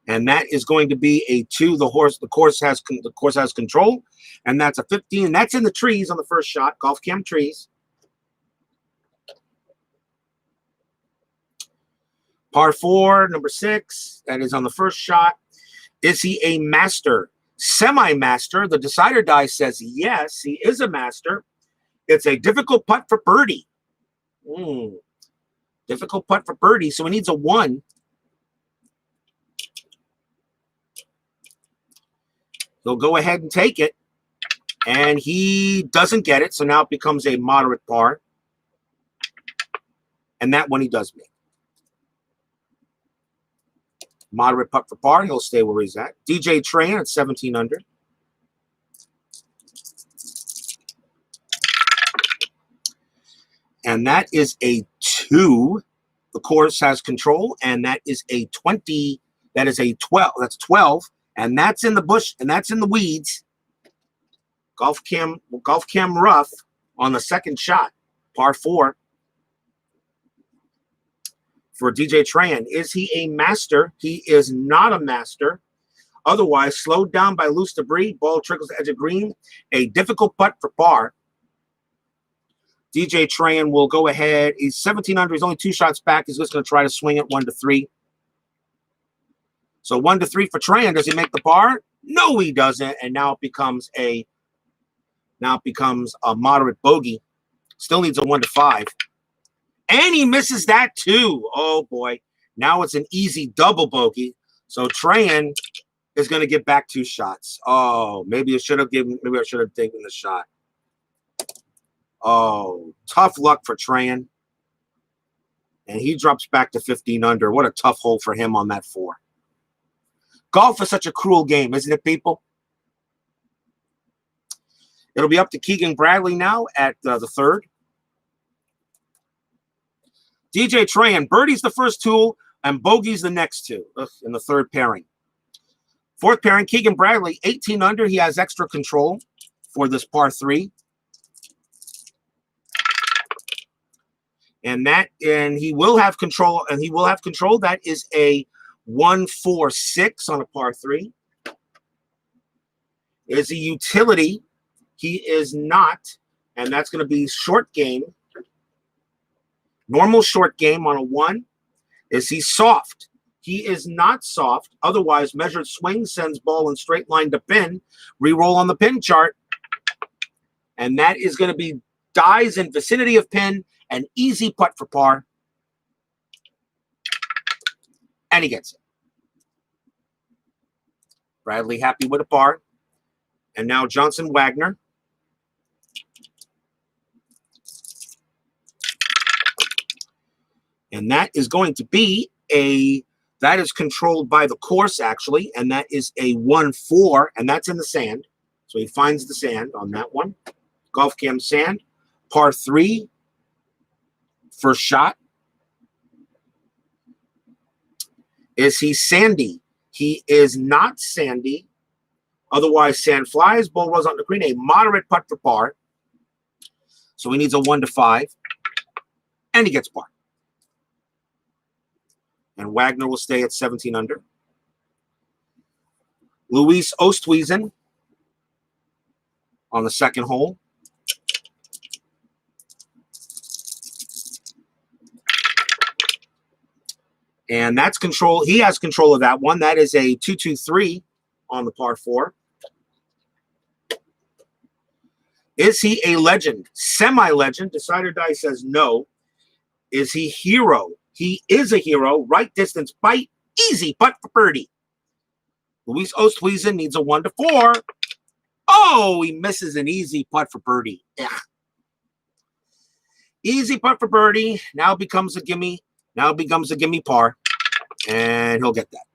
And that is going to be a 2. The course has control, and that's a 15. That's in the trees on the first shot, golf cam trees. Par 4, number 6. That is on the first shot. Is he a master? Semi-master. The decider die says yes, he is a master. It's a difficult putt for birdie. Difficult putt for birdie, so he needs a 1. He'll go ahead and take it. And he doesn't get it, so now it becomes a moderate par. And that one he does make. Moderate putt for par. He'll stay where he's at. DJ Tran at 17 under. And that is a 2. The course has control, and that is a 20. That is a 12. That's 12. And that's in the bush, and that's in the weeds. Golf cam rough on the second shot. Par 4. For DJ Tran. Is he a master? He is not a master. Otherwise, slowed down by loose debris. Ball trickles the edge of green. A difficult putt for par. DJ Tran will go ahead. He's 17 under. He's only 2 shots back. He's just going to try to swing it 1 to 3. So 1 to 3 for Tran. Does he make the par? No, he doesn't. And now it becomes a moderate bogey. Still needs a 1 to 5. And he misses that too. Oh boy. Now it's an easy double bogey. So Tran is going to get back 2 shots. Oh, maybe I should have taken the shot. Oh, tough luck for Tran. And he drops back to 15 under. What a tough hole for him on that 4. Golf is such a cruel game, isn't it, people? It'll be up to Keegan Bradley now at the 3rd. DJ Tran, birdie's the first tool, and bogey's the next 2 in the 3rd pairing. 4th pairing, Keegan Bradley, 18 under. He has extra control for this par 3. And he will have control, That is a 1-4-6 on a par 3. Is he utility? He is not, and that's going to be short game. Normal short game on a 1. Is he soft? He is not soft. Otherwise, measured swing sends ball in straight line to pin. Reroll on the pin chart. And that is going to be dies in vicinity of pin. An easy putt for par. And he gets it. Bradley happy with a par. And now Johnson Wagner. And that is going to be that is controlled by the course, actually. And that is a 1-4, and that's in the sand. So he finds the sand on that one. Golf cam sand. Par 3. First shot. Is he sandy? He is not sandy. Otherwise, sand flies. Ball rolls on the green. A moderate putt for par. So he needs a 1 to 5. And he gets par. And Wagner will stay at 17 under. Luis Oosthuizen on the 2nd hole. And that's control. He has control of that one. That is a 2-2-3 on the par 4. Is he a legend? Semi-legend. Decider die says no. Is he hero? He is a hero. Right distance bite. Easy putt for birdie. Luis Oosthuizen needs a 1 to 4. Oh, he misses an easy putt for birdie. Yeah. Easy putt for birdie. Now becomes a gimme. Now becomes a gimme par. And he'll get that.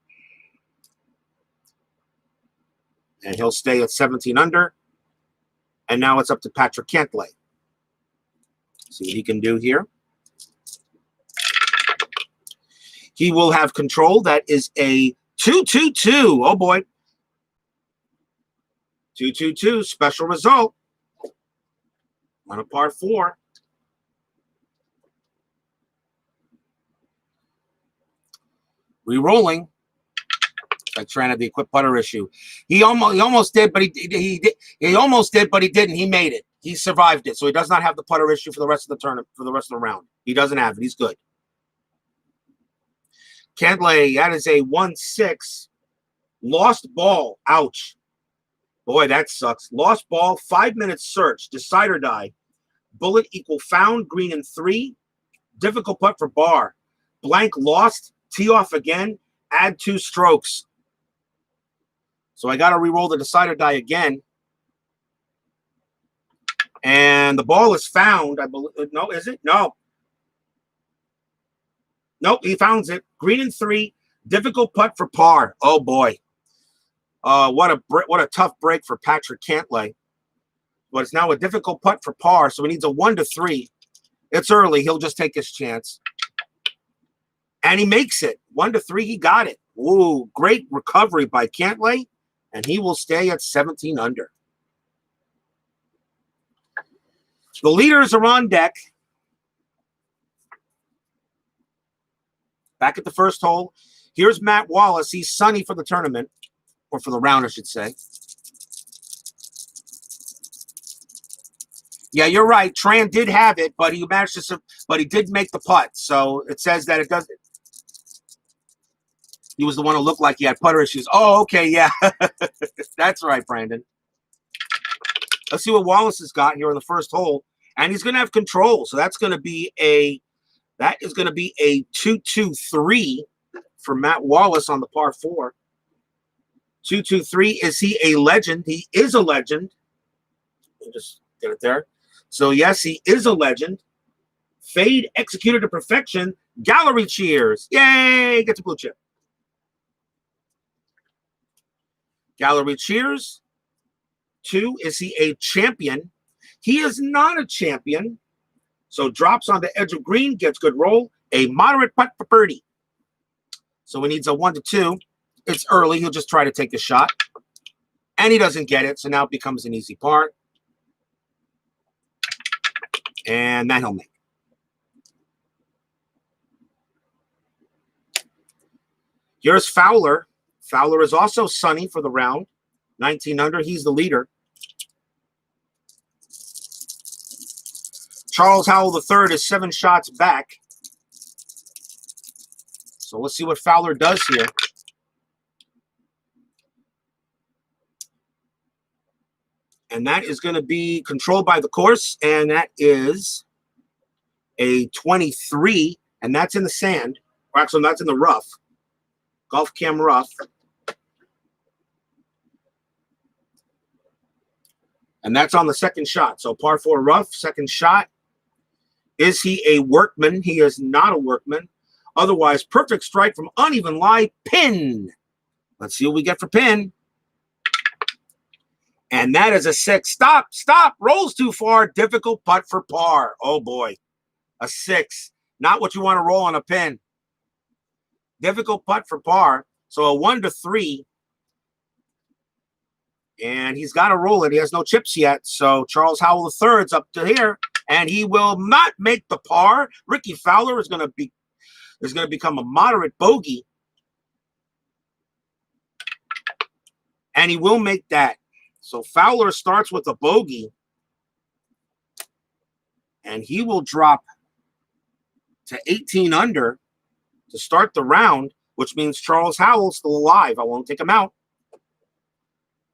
And he'll stay at 17 under. And now it's up to Patrick Cantlay. See what he can do here. He will have control. That is a 2-2-2. Oh, boy. 2-2-2. Special result. On a par 4. Re-rolling. Like trying to the equipped putter issue. He almost did, but he almost did, but he didn't. He made it. He survived it. So he does not have the putter issue for the rest of the tournament, for the rest of the round. He doesn't have it. He's good. Cantlay, that is a 1-6. Lost ball. Ouch. Boy, that sucks. Lost ball, 5-minute search. Decide or die. Bullet equal found. Green in 3. Difficult putt for bar. Blank lost. Tee off again. Add 2 strokes. So I got to re-roll the decide or die again. And the ball is found. I believe. No, is it? No. Nope, he founds it. Green in 3. Difficult putt for par. Oh, boy. What a tough break for Patrick Cantlay. But it's now a difficult putt for par, so he needs a 1 to 3. It's early. He'll just take his chance. And he makes it. 1 to 3, he got it. Ooh, great recovery by Cantlay. And he will stay at 17 under. The leaders are on deck. Back at the first hole. Here's Matt Wallace. He's sunny for the tournament. Or for the round, I should say. Yeah, you're right. Tran did have it, but he managed to, but he did make the putt. So it says that it doesn't. He was the one who looked like he had putter issues. Oh, okay, yeah. That's right, Brandon. Let's see what Wallace has got here in the first hole. And he's going to have control. So that's going to be a 2-2-3 for Matt Wallace on the par 4. 2-2-3. Is he a legend? He is a legend. We'll just get it there. So, yes, he is a legend. Fade executed to perfection. Gallery cheers. Yay! Gets a blue chip. Gallery cheers. 2, is he a champion? He is not a champion. So drops on the edge of green, gets good roll. A moderate putt for birdie. So he needs a 1 to 2. It's early. He'll just try to take a shot. And he doesn't get it. So now it becomes an easy par. And that he'll make. Here's Fowler. Fowler is also sunny for the round. 19 under. He's the leader. Charles Howell III is 7 shots back. So let's see what Fowler does here. And that is going to be controlled by the course. And that is a 23. And that's in the sand. Or actually, that's in the rough. Golf cam rough. And that's on the second shot. So par 4 rough, second shot. Is he a workman? He is not a workman. Otherwise, perfect strike from uneven lie. Pin. Let's see what we get for pin. And that is a 6. Stop. Rolls too far. Difficult putt for par. Oh, boy. A 6. Not what you want to roll on a pin. Difficult putt for par. So a 1 to 3. And he's got to roll it. He has no chips yet. So Charles Howell III is up to here. And he will not make the par. Ricky Fowler is going to become a moderate bogey. And he will make that. So Fowler starts with a bogey. And he will drop to 18 under to start the round, which means Charles Howell's still alive. I won't take him out.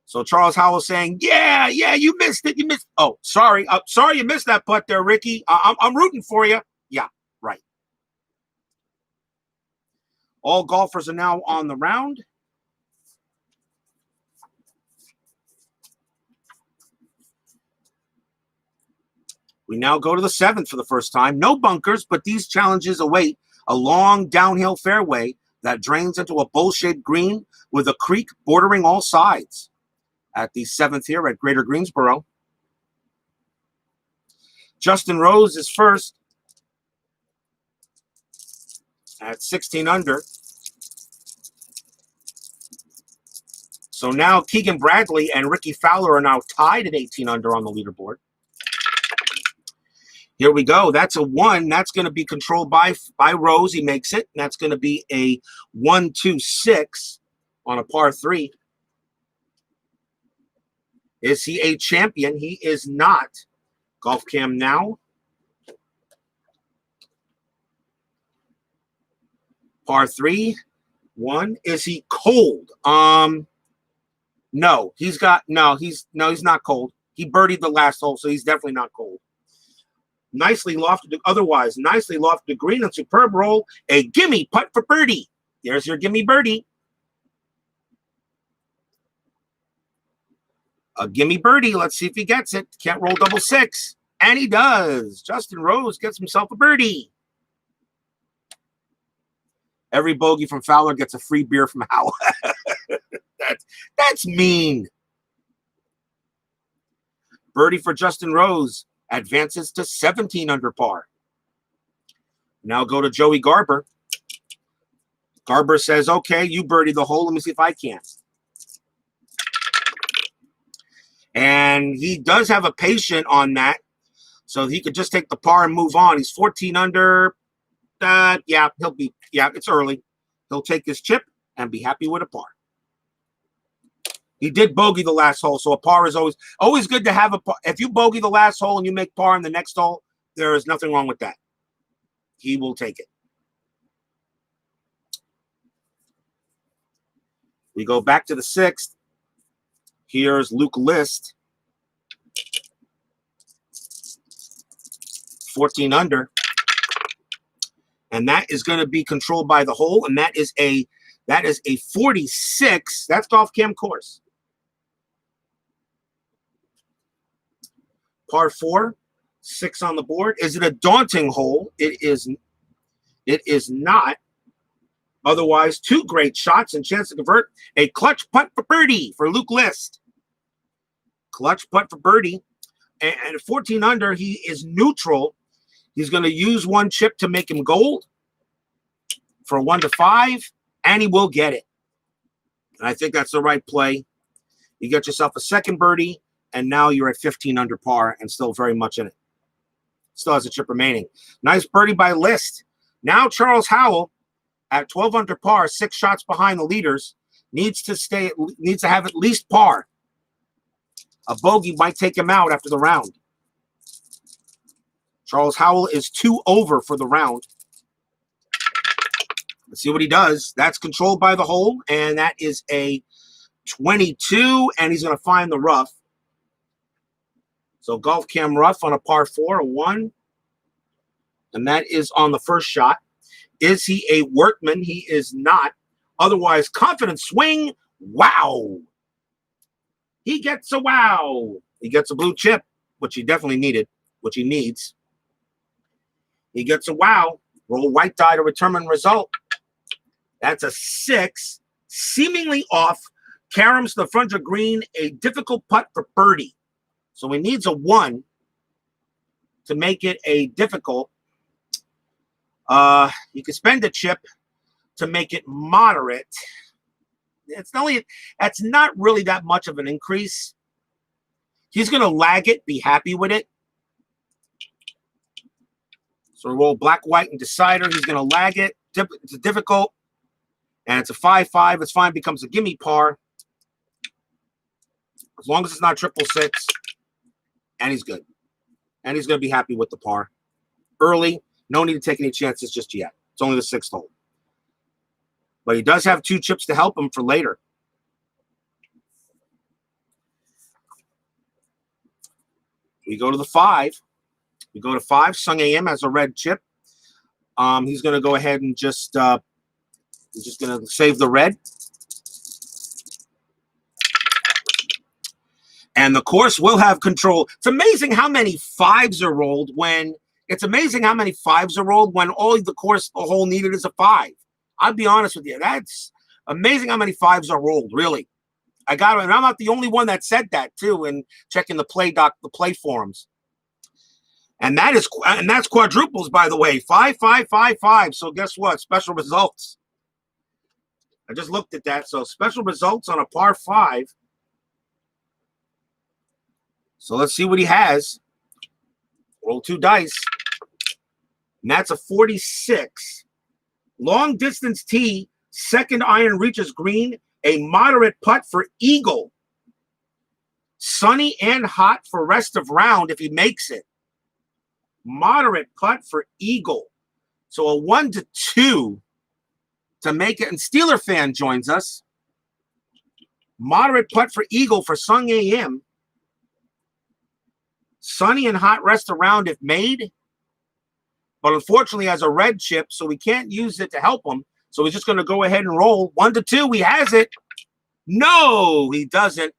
So Charles Howell saying, yeah, you missed it. You missed. Oh, sorry. Sorry you missed that putt there, Ricky. I'm rooting for you. Yeah, right. All golfers are now on the round. We now go to the 7th for the first time. No bunkers, but these challenges await a long downhill fairway that drains into a bowl-shaped green with a creek bordering all sides. At the 7th here at Greater Greensboro. Justin Rose is first at 16 under. So now Keegan Bradley and Ricky Fowler are now tied at 18 under on the leaderboard. Here we go. That's a 1. That's going to be controlled by Rose. He makes it. That's going to be a 1-2-6 on a par 3. Is he a champion? He is not. Golf cam now. Par 3, 1. Is he cold? No. He's not cold. He birdied the last hole, so he's definitely not cold. Nicely lofted, nicely lofted green and superb roll. A gimme putt for birdie. There's your gimme birdie. A gimme birdie. Let's see if he gets it. Can't roll double 6. And he does. Justin Rose gets himself a birdie. Every bogey from Fowler gets a free beer from Howell. That's mean. Birdie for Justin Rose. Advances to 17 under par. Now go to Joey Garber. Garber says, okay, you birdie the hole. Let me see if I can. And he does have a patient on that. So he could just take the par and move on. He's 14 under. It's early. He'll take his chip and be happy with a par. He did bogey the last hole, so a par is always good to have a par. If you bogey the last hole and you make par in the next hole, there is nothing wrong with that. He will take it. We go back to the 6th. Here's Luke List. 14 under. And that is going to be controlled by the hole, and that is a 46. That's golf cam course. Par 4, 6 on the board. Is it a daunting hole? It is not. Otherwise, 2 great shots and chance to convert. A clutch putt for birdie for Luke List. Clutch putt for birdie. And at 14 under, he is neutral. He's going to use 1 chip to make him gold for 1-5, and he will get it. And I think that's the right play. You get yourself a second birdie, and now you're at 15 under par and still very much in it. Still has a chip remaining. Nice birdie by List. Now Charles Howell at 12 under par, 6 shots behind the leaders, needs to have at least par. A bogey might take him out after the round. Charles Howell is 2 over for the round. Let's see what he does. That's controlled by the hole, and that is a 22, and he's going to find the rough. So golf cam rough on a par 4, a 1. And that is on the first shot. Is he a workman? He is not. Otherwise, confident swing. Wow. He gets a wow. He gets a blue chip, which he definitely needed, which he needs. He gets a wow. Roll white die to determine result. That's a 6. Seemingly off. Caroms to the front of green. A difficult putt for birdie. So he needs a 1 to make it a difficult. You can spend a chip to make it moderate. That's not really that much of an increase. He's going to lag it, be happy with it. So we roll black, white, and decider. He's going to lag it. It's difficult. And it's a 5-5. It's fine. Becomes a gimme par. As long as it's not 666. And he's good. And he's going to be happy with the par. Early. No need to take any chances just yet. It's only the 6th hole. But he does have 2 chips to help him for later. We go to the 5. We go to 5. Sung AM has a red chip. He's going to go ahead and just he's just going to save the red. And the course will have control. It's amazing how many 5s are rolled when all the hole needed is a 5. I'll be honest with you. That's amazing how many 5s are rolled, really. And I'm not the only one that said that too in checking the play forums. And that's quadruples, by the way. 5, 5, 5, 5. So guess what? Special results. I just looked at that. So special results on a par 5. So let's see what he has. Roll 2 dice. And that's a 46. Long distance tee. Second iron reaches green. A moderate putt for eagle. Sunny and hot for rest of round if he makes it. Moderate putt for eagle. So a 1-2 to make it. And Steeler fan joins us. Moderate putt for eagle for Sung AM. Sunny and hot rest around if made. But unfortunately has a red chip, so we can't use it to help him. So he's just going to go ahead and roll. 1-2. He has it. No, he doesn't.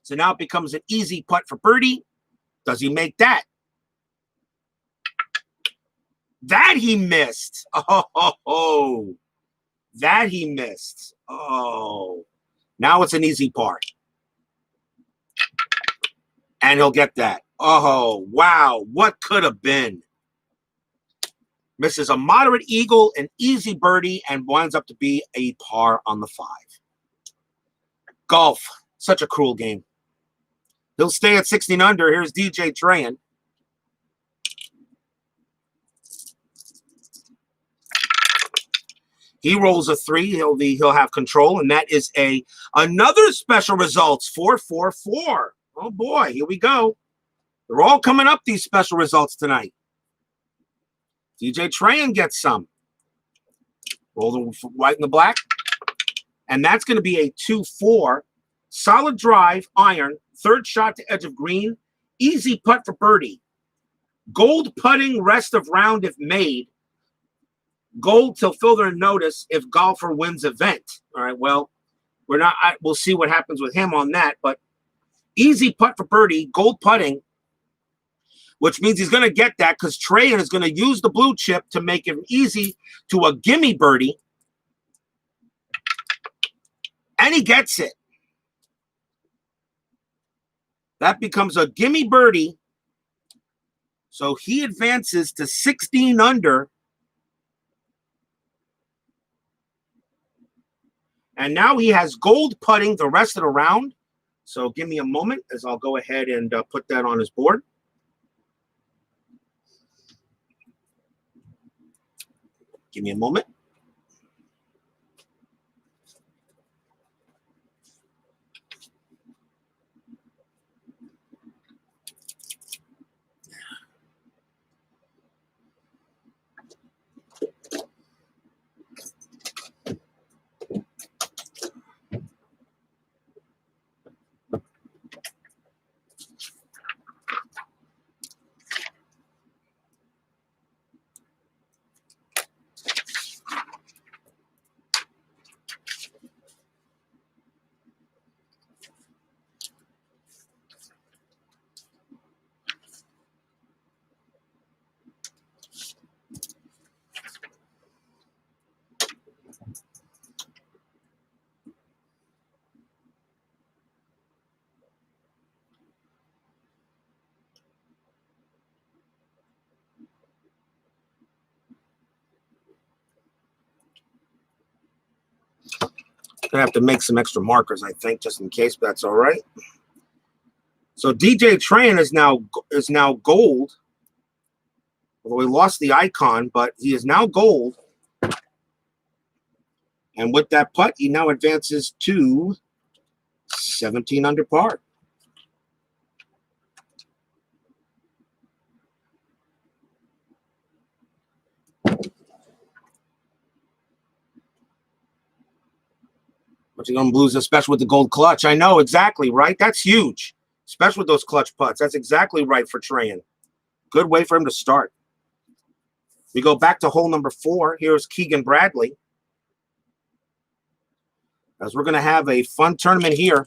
So now it becomes an easy putt for birdie. Does he make that? That he missed. Oh. That he missed. Oh. Now it's an easy par. And he'll get that. Oh, wow. What could have been? Misses a moderate eagle, an easy birdie, and winds up to be a par on the 5. Golf. Such a cruel game. He'll stay at 16 under. Here's DJ Trahan. He rolls a 3. He'll have control, and that is another special results. 4-4-4. Oh boy, here we go. They're all coming up, these special results tonight. DJ Trahan gets some. Roll the white and the black. And that's going to be a 2-4. Solid drive, iron. Third shot to edge of green. Easy putt for birdie. Gold putting rest of round if made. Gold till further notice if golfer wins event. All right, well, we'll see what happens with him on that. But easy putt for birdie. Gold putting. Which means he's going to get that because Trahan is going to use the blue chip to make it easy to a gimme birdie. And he gets it. That becomes a gimme birdie. So he advances to 16 under. And now he has gold putting the rest of the round. So give me a moment as I'll go ahead and put that on his board. Give me a moment. Gonna have to make some extra markers, I think, just in case, but that's all right. So DJ Trahan is now gold. Although he lost the icon, but he is now gold. And with that putt, he now advances to 17 under par. But you're going to lose, especially with the gold clutch. I know, exactly, right? That's huge. especially with those clutch putts. That's exactly right for Trahan. Good way for him to start. We go back to hole number 4. Here's Keegan Bradley. As we're going to have a fun tournament here.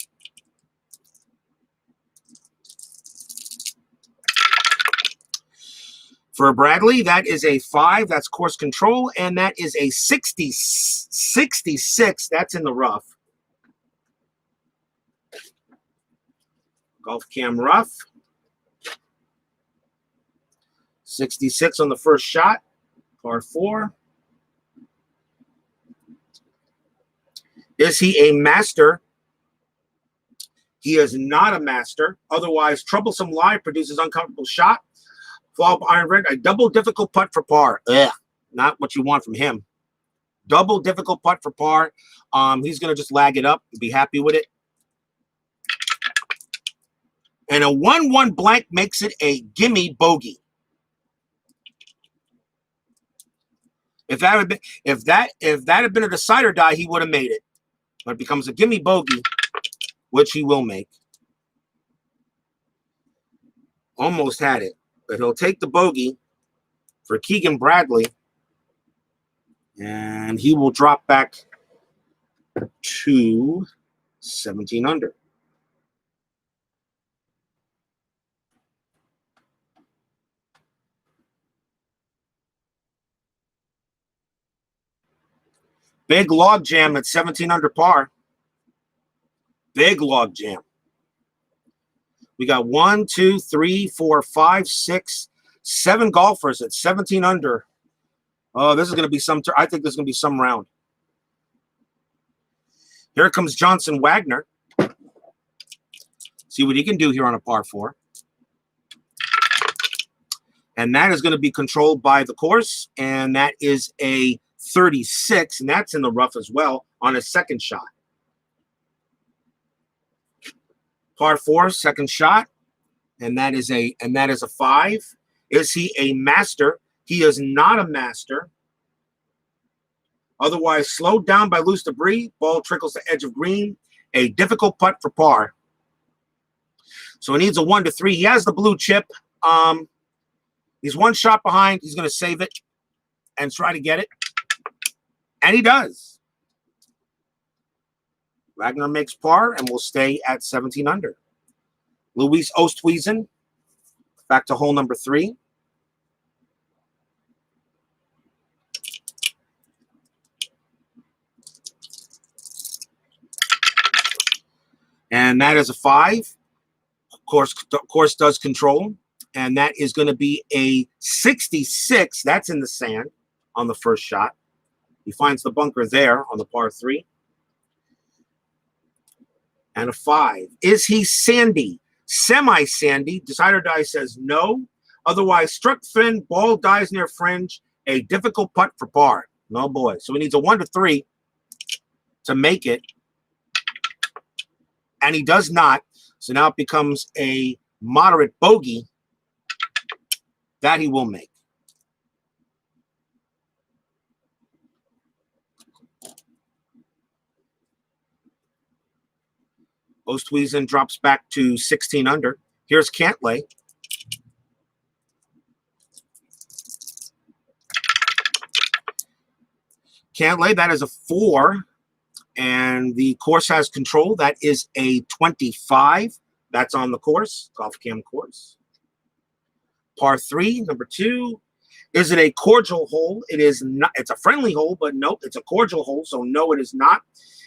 For Bradley, that is a 5. That's course control. And that is a 66. That's in the rough. Golf cam rough. 66 on the first shot. Par 4. Is he a master? He is not a master. Otherwise, troublesome lie produces uncomfortable shot. Follow up iron red. A double difficult putt for par. Ugh, not what you want from him. Double difficult putt for par. He's going to just lag it up and be happy with it. And a 1-1 blank makes it a gimme bogey. If that had been a decide or die, he would have made it. But it becomes a gimme bogey, which he will make. Almost had it. But he'll take the bogey for Keegan Bradley. And he will drop back to 17 under. Big log jam at 17 under par. Big log jam. We got 1, 2, 3, 4, 5, 6, 7 golfers at 17 under. Oh, this is going to be some. I think this is going to be some round. Here comes Johnson Wagner. See what he can do here on a par 4. And that is going to be controlled by the course. And that is a 36. And that's in the rough as well on his second shot. Par 4, second shot. And that is a 5. Is he a master? He is not a master. Otherwise, slowed down by loose debris. Ball trickles the edge of green. A difficult putt for par. So he needs a 1 to 3. He has the blue chip. He's one shot behind. He's going to save it and try to get it. And he does. Wagner makes par and will stay at 17 under. Luis Oosthuizen back to hole number 3. And that is a 5. Course does control. And that is going to be a 66. That's in the sand on the first shot. He finds the bunker there on the par 3. And a 5. Is he sandy? Semi-sandy. Decide or die says no. Otherwise, struck thin. Ball dies near fringe. A difficult putt for par. No boy. So he needs a 1 to 3 to make it. And he does not. So now it becomes a moderate bogey that he will make. Oosthuizen drops back to 16 under. Here's Cantlay. Cantlay, that is a 4. And the course has control. That is a 25. That's on the course, golf cam course. Par 3, number 2. Is it a cordial hole? It is not. It's a friendly hole, but nope, it's a cordial hole. So no, it is not.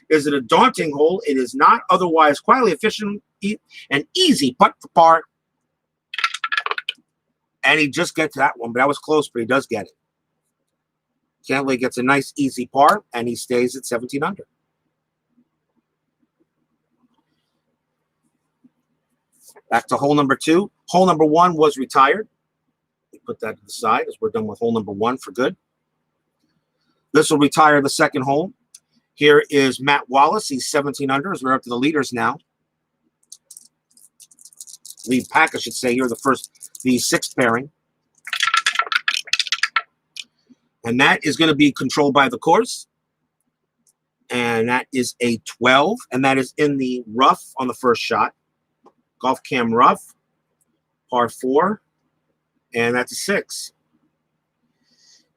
Is it a daunting hole? It is not. Otherwise, quietly efficient and easy putt for par. And he just gets that one, but that was close, but he does get it. Cantlay gets a nice easy par, and he stays at 17 under. Back to hole number 2. Hole number 1 was retired. We put that to the side as we're done with hole number 1 for good. This will retire the second hole. Here is Matt Wallace. He's 17 under as we're up to the leaders now. Lead pack, I should say, here, the 6th pairing. And that is going to be controlled by the course. And that is a 12. And that is in the rough on the first shot. Golf Cam rough, par 4, and that's a 6.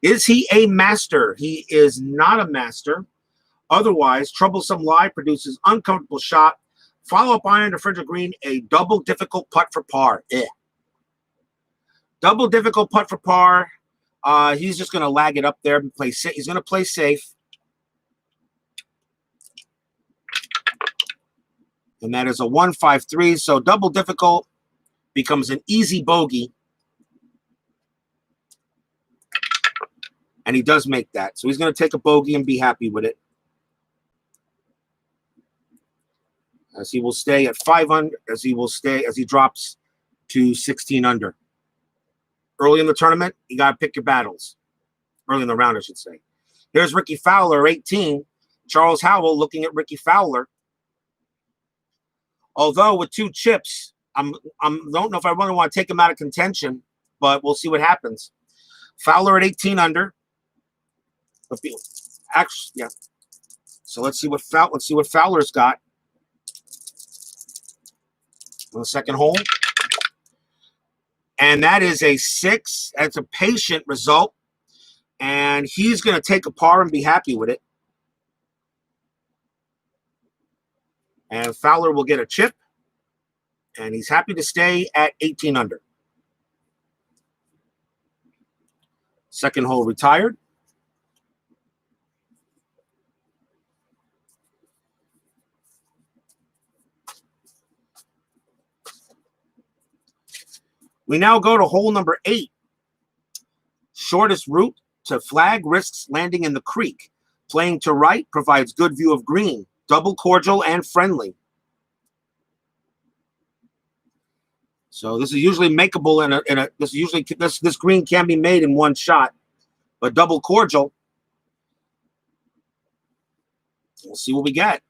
Is he a master? He is not a master. Otherwise, troublesome lie produces uncomfortable shot. Follow up iron to Frederick Green, a double difficult putt for par. Double difficult putt for par. He's just going to lag it up there and play safe. He's going to play safe. And that is a 153. So double difficult becomes an easy bogey. And he does make that. So he's going to take a bogey and be happy with it. As he will stay at 5 under, as he drops to 16 under. Early in the tournament, you got to pick your battles. Early in the round, I should say. Here's Ricky Fowler, 18. Charles Howell looking at Ricky Fowler. Although with 2 chips, I don't know if I really want to take him out of contention, but we'll see what happens. Fowler at 18 under. Actually, yeah. So let's see what Fowler's got on the second hole. And that is a 6. That's a patient result. And he's going to take a par and be happy with it. And Fowler will get a chip. And he's happy to stay at 18 under. Second hole retired. We now go to hole number 8. Shortest route to flag risks landing in the creek. Playing to right provides good view of green. Double cordial and friendly. So this is usually makeable this green can be made in one shot, but double cordial. We'll see what we get.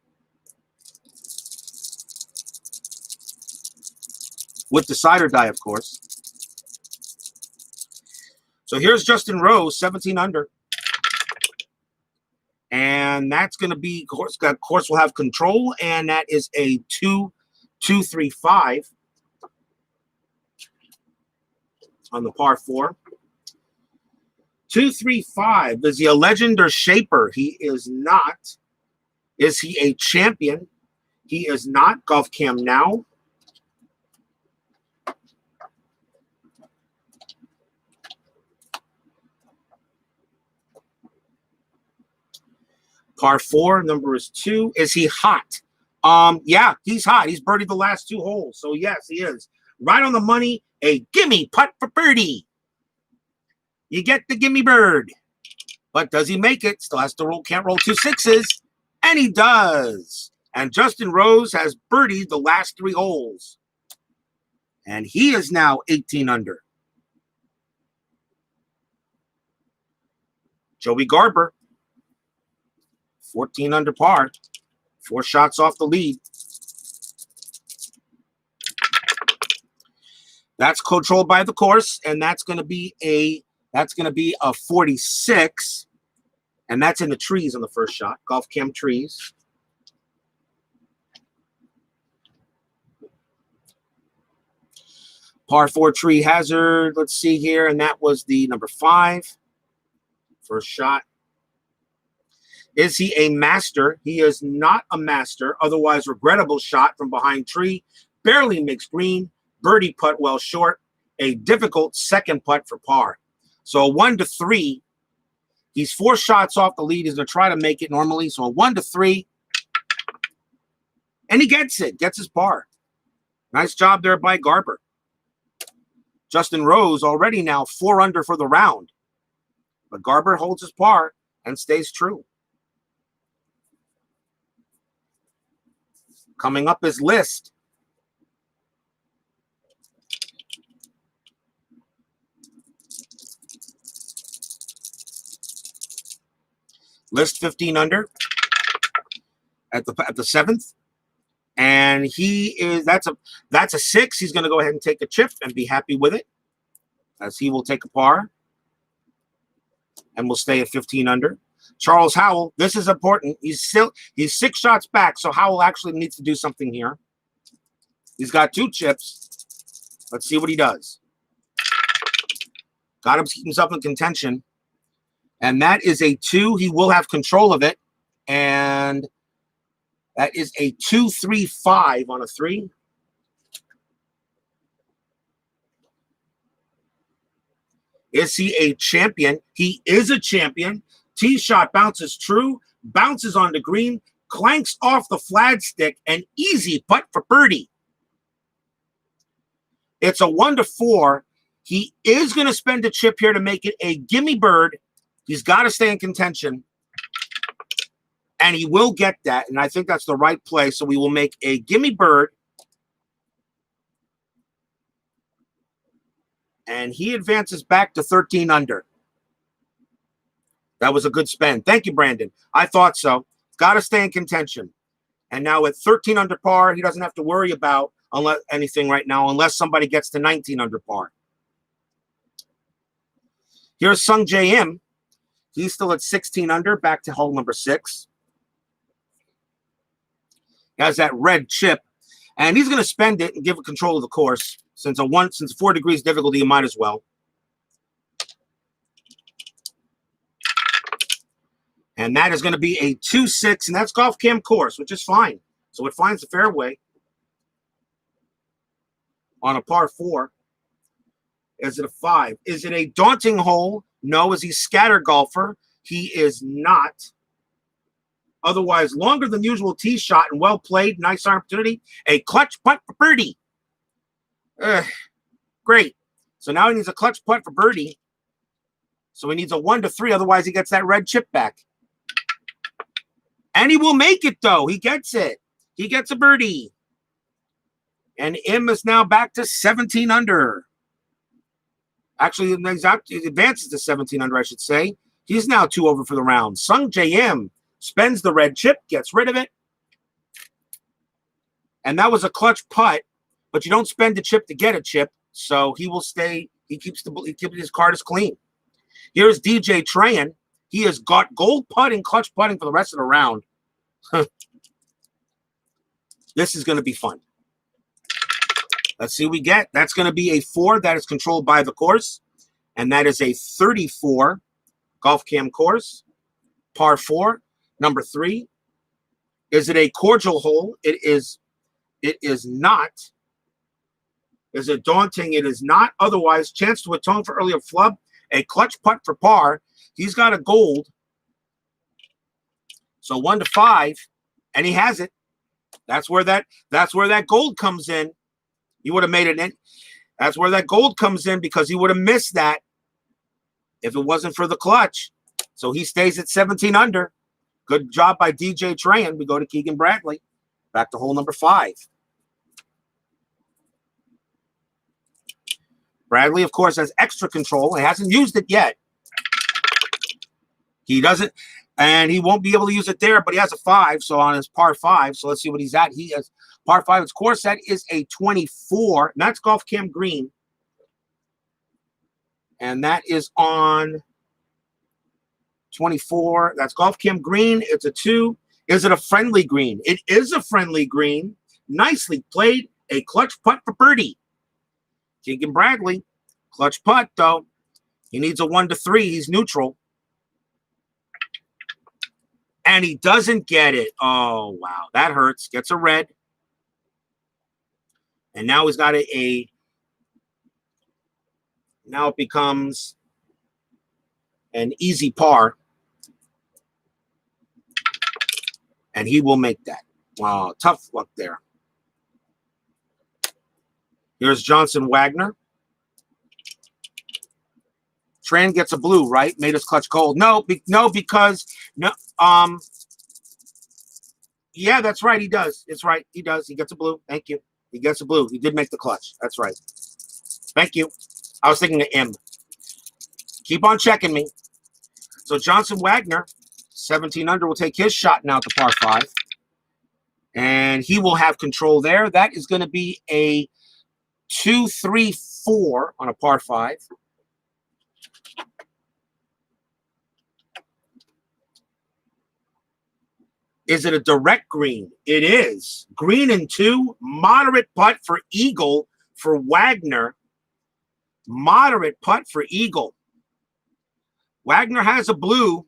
With the cider die, of course. So here's Justin Rose, 17 under. And that's going to be, of course, will have control, and that is a 2-2-3-5 on the par 4. 2-3-5. Is he a legend or shaper? He is not. Is he a champion? He is not. Golf Cam now. Par 4, number is 2. Is he hot? Yeah, he's hot. He's birdied the last 2 holes. So, yes, he is. Right on the money, a gimme putt for birdie. You get the gimme bird. But does he make it? Still has to roll, can't roll 2 6s. And he does. And Justin Rose has birdied the last 3 holes. And he is now 18 under. Joey Garber. 14 under par, 4 shots off the lead. That's controlled by the course, and that's going to be a 46, and that's in the trees on the first shot. Golf Cam trees. Par 4 tree hazard. Let's see here, and that was the number 5. First shot. Is he a master? He is not a master. Otherwise, regrettable shot from behind tree. Barely makes green. Birdie putt well short. A difficult second putt for par. So a 1-3. He's 4 shots off the lead. He's going to try to make it normally. So a 1-3. And he gets it. Gets his par. Nice job there by Garber. Justin Rose already now 4 under for the round. But Garber holds his par and stays true. Coming up is List. List 15 under at the 7th. And he is that's a 6. He's going to go ahead and take a chip and be happy with it. As he will take a par. And will stay at 15 under. Charles Howell, this is important. He's 6 shots back, so Howell actually needs to do something here. He's got 2 chips. Let's see what he does. Got him to keep himself in contention. And that is a 2. He will have control of it. And that is a 2-3-5 on a 3. Is he a champion? He is a champion. Tee shot bounces true, bounces on the green, clanks off the flag stick, and easy putt for birdie. It's a 1-4. He is going to spend a chip here to make it a gimme bird. He's got to stay in contention. And he will get that. And I think that's the right play. So we will make a gimme bird. And he advances back to 13 under. That was a good spend. Thank you, Brandon. I thought so. Got to stay in contention. And now at 13 under par, he doesn't have to worry about anything right now unless somebody gets to 19 under par. Here's Sung Jae Im. He's still at 16 under, back to hole number 6. He has that red chip, and he's going to spend it and give it control of the course. Since 4 degrees difficulty, you might as well. And that is going to be a 2-6, and that's golf cam course, which is fine. So it finds the fairway on a par 4. Is it a 5? Is it a daunting hole? No. Is he scatter golfer? He is not. Otherwise, longer than usual tee shot and well played. Nice opportunity. A clutch putt for birdie. Great. So now he needs a clutch putt for birdie. So he needs a 1-3. Otherwise, he gets that red chip back. And he will make it, though. He gets it. He gets a birdie. And Im is now back to 17 under. Actually, it advances to 17 under, I should say. He's now 2 over for the round. Sung Jae Im spends the red chip, gets rid of it. And that was a clutch putt, but you don't spend the chip to get a chip. So he will stay. He keeps his card as clean. Here's DJ Trayan. He has got gold putting, clutch putting for the rest of the round. This is going to be fun. Let's see what we get. That's going to be a 4 that is controlled by the course. And that is a 34 golf cam course. Par 4, number 3. Is it a cordial hole? It is not. Is it daunting? It is not. Otherwise, chance to atone for earlier flub. A clutch putt for par. He's got a gold. So 1-5. And he has it. That's where that gold comes in. He would have made it in. That's where that gold comes in because he would have missed that if it wasn't for the clutch. So he stays at 17 under. Good job by DJ Trayan. We go to Keegan Bradley. Back to hole number 5. Bradley, of course, has extra control. He hasn't used it yet. He doesn't, and he won't be able to use it there, but he has a 5, so on his par 5. So let's see what he's at. He has par 5. His course set is a 24. And that's golf cam green. And that is on 24. That's golf cam green. It's a 2. Is it a friendly green? It is a friendly green. Nicely played. A clutch putt for birdie. Keegan Bradley. Clutch putt, though. He needs a 1-3. He's neutral. And he doesn't get it. Oh, wow. That hurts. Gets a red. And now he's got now it becomes an easy par. And he will make that. Wow, tough luck there. Here's Johnson Wagner. Tran gets a blue, right? Made his clutch cold. No, because yeah, that's right. He does. It's right. He does. He gets a blue. Thank you. He gets a blue. He did make the clutch. That's right. Thank you. I was thinking of M. Keep on checking me. So Johnson Wagner, 17 under, will take his shot now to par 5. And he will have control there. That is going to be a 2-3-4 on a par 5. Is it a direct green? It is. Green and 2. Moderate putt for eagle for Wagner. Moderate putt for eagle. Wagner has a blue.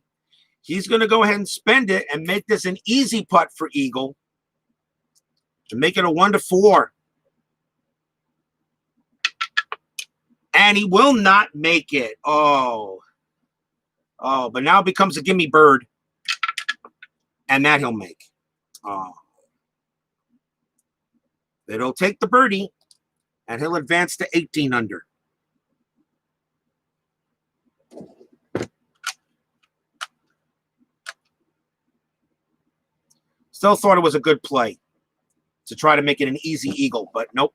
He's going to go ahead and spend it and make this an easy putt for eagle to make it a 1-4. And he will not make it. Oh, but now it becomes a gimme bird. And that he'll make. Oh. It'll take the birdie, and he'll advance to 18 under. Still thought it was a good play to try to make it an easy eagle, but nope.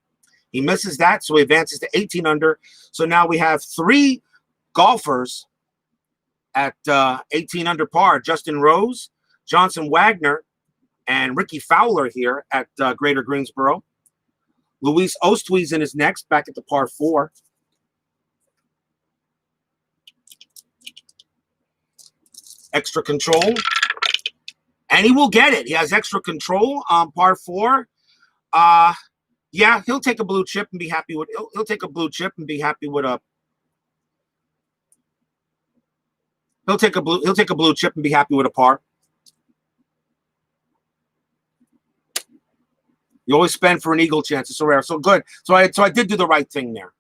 He misses that, so he advances to 18 under. So now we have 3 golfers at 18 under par. Justin Rose, Johnson Wagner, and Ricky Fowler here at Greater Greensboro. Luis Oosthuizen is next, back at the par 4. Extra control. And he will get it. He has extra control on par 4. Yeah, he'll take a blue chip and be happy with. He'll take a blue chip and be happy with a. He'll take a blue chip and be happy with a par. You always spend for an eagle chance. It's so rare, so good. So I did do the right thing there.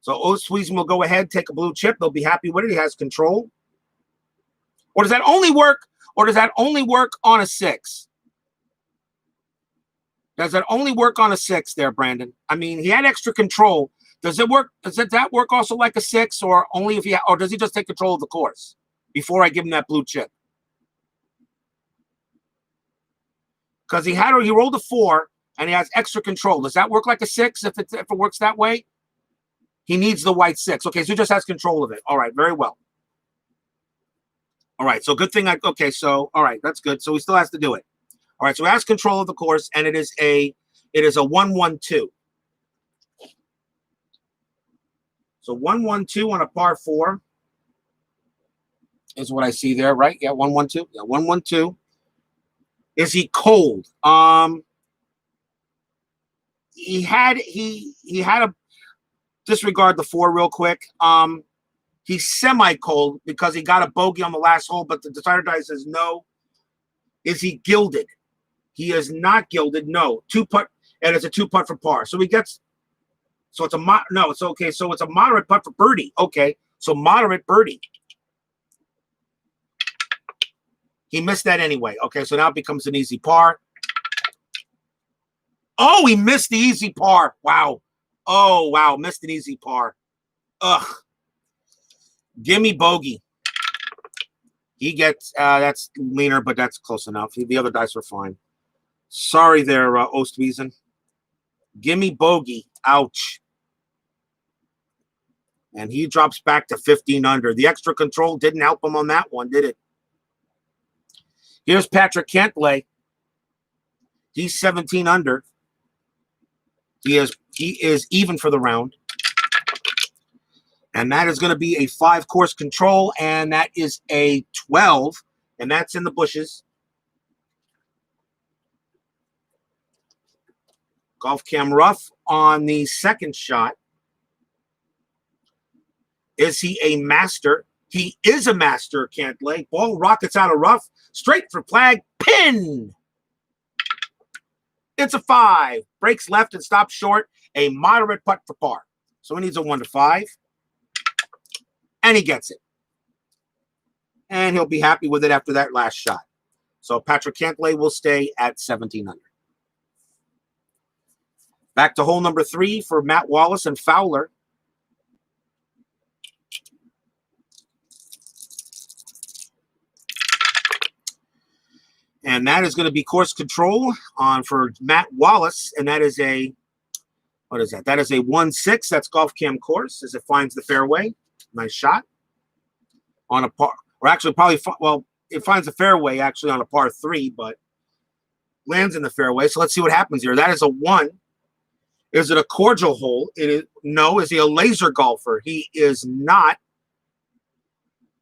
So Oosthuizen will go ahead, take a blue chip. They'll be happy with it. He has control. Or does that only work? Or does that only work on a 6? Does that only work on a 6 there, Brandon? I mean, he had extra control. Does it work? Does that work also like a 6, or only if or does he just take control of the course before I give him that blue chip? Because he rolled a 4 and he has extra control. Does that work like a 6 if it works that way? He needs the white 6. Okay, so he just has control of it. All right, very well. All right, so good thing all right, that's good. So he still has to do it. All right, so he has control of the course, and it is a 1-1-2. So 1-1-2 on a par 4 is what I see there, right? Yeah, 1-1-2. Yeah, 1-1-2. Is he cold? He had a disregard the 4 real quick. He's semi-cold because he got a bogey on the last hole, but the decider die says no. Is he gilded? He is not gilded. No. 2-putt, and it's a 2-putt for par. So he gets. So it's it's okay. So it's a moderate putt for birdie. Okay, so moderate birdie. He missed that anyway. Okay, so now it becomes an easy par. Oh, he missed the easy par. Wow. Oh, wow, missed an easy par. Ugh. Gimme bogey. He gets, that's leaner, but that's close enough. The other dice are fine. Sorry there, Oosthuizen. Gimme bogey. Ouch. And he drops back to 15 under. The extra control didn't help him on that one, did it? Here's Patrick Cantlay. He's 17 under. He is even for the round. And that is going to be a 5-course control, and that is a 12, and that's in the bushes. Golf cam rough on the second shot. Is he a master? He is a master, Cantlay. Ball rockets out of rough. Straight for flag. Pin! It's a 5. Breaks left and stops short. A moderate putt for par. So he needs a 1-5. And he gets it. And he'll be happy with it after that last shot. So Patrick Cantlay will stay at 17 under. Back to hole number 3 for Matt Wallace and Fowler. And that is going to be course control on for Matt Wallace. And that is what is that? That is a 1-6. That's golf cam course as it finds the fairway. Nice shot on a par, or actually it finds the fairway actually on a par 3, but lands in the fairway. So let's see what happens here. That is a 1. Is it a cordial hole? It is no. Is he a laser golfer? He is not.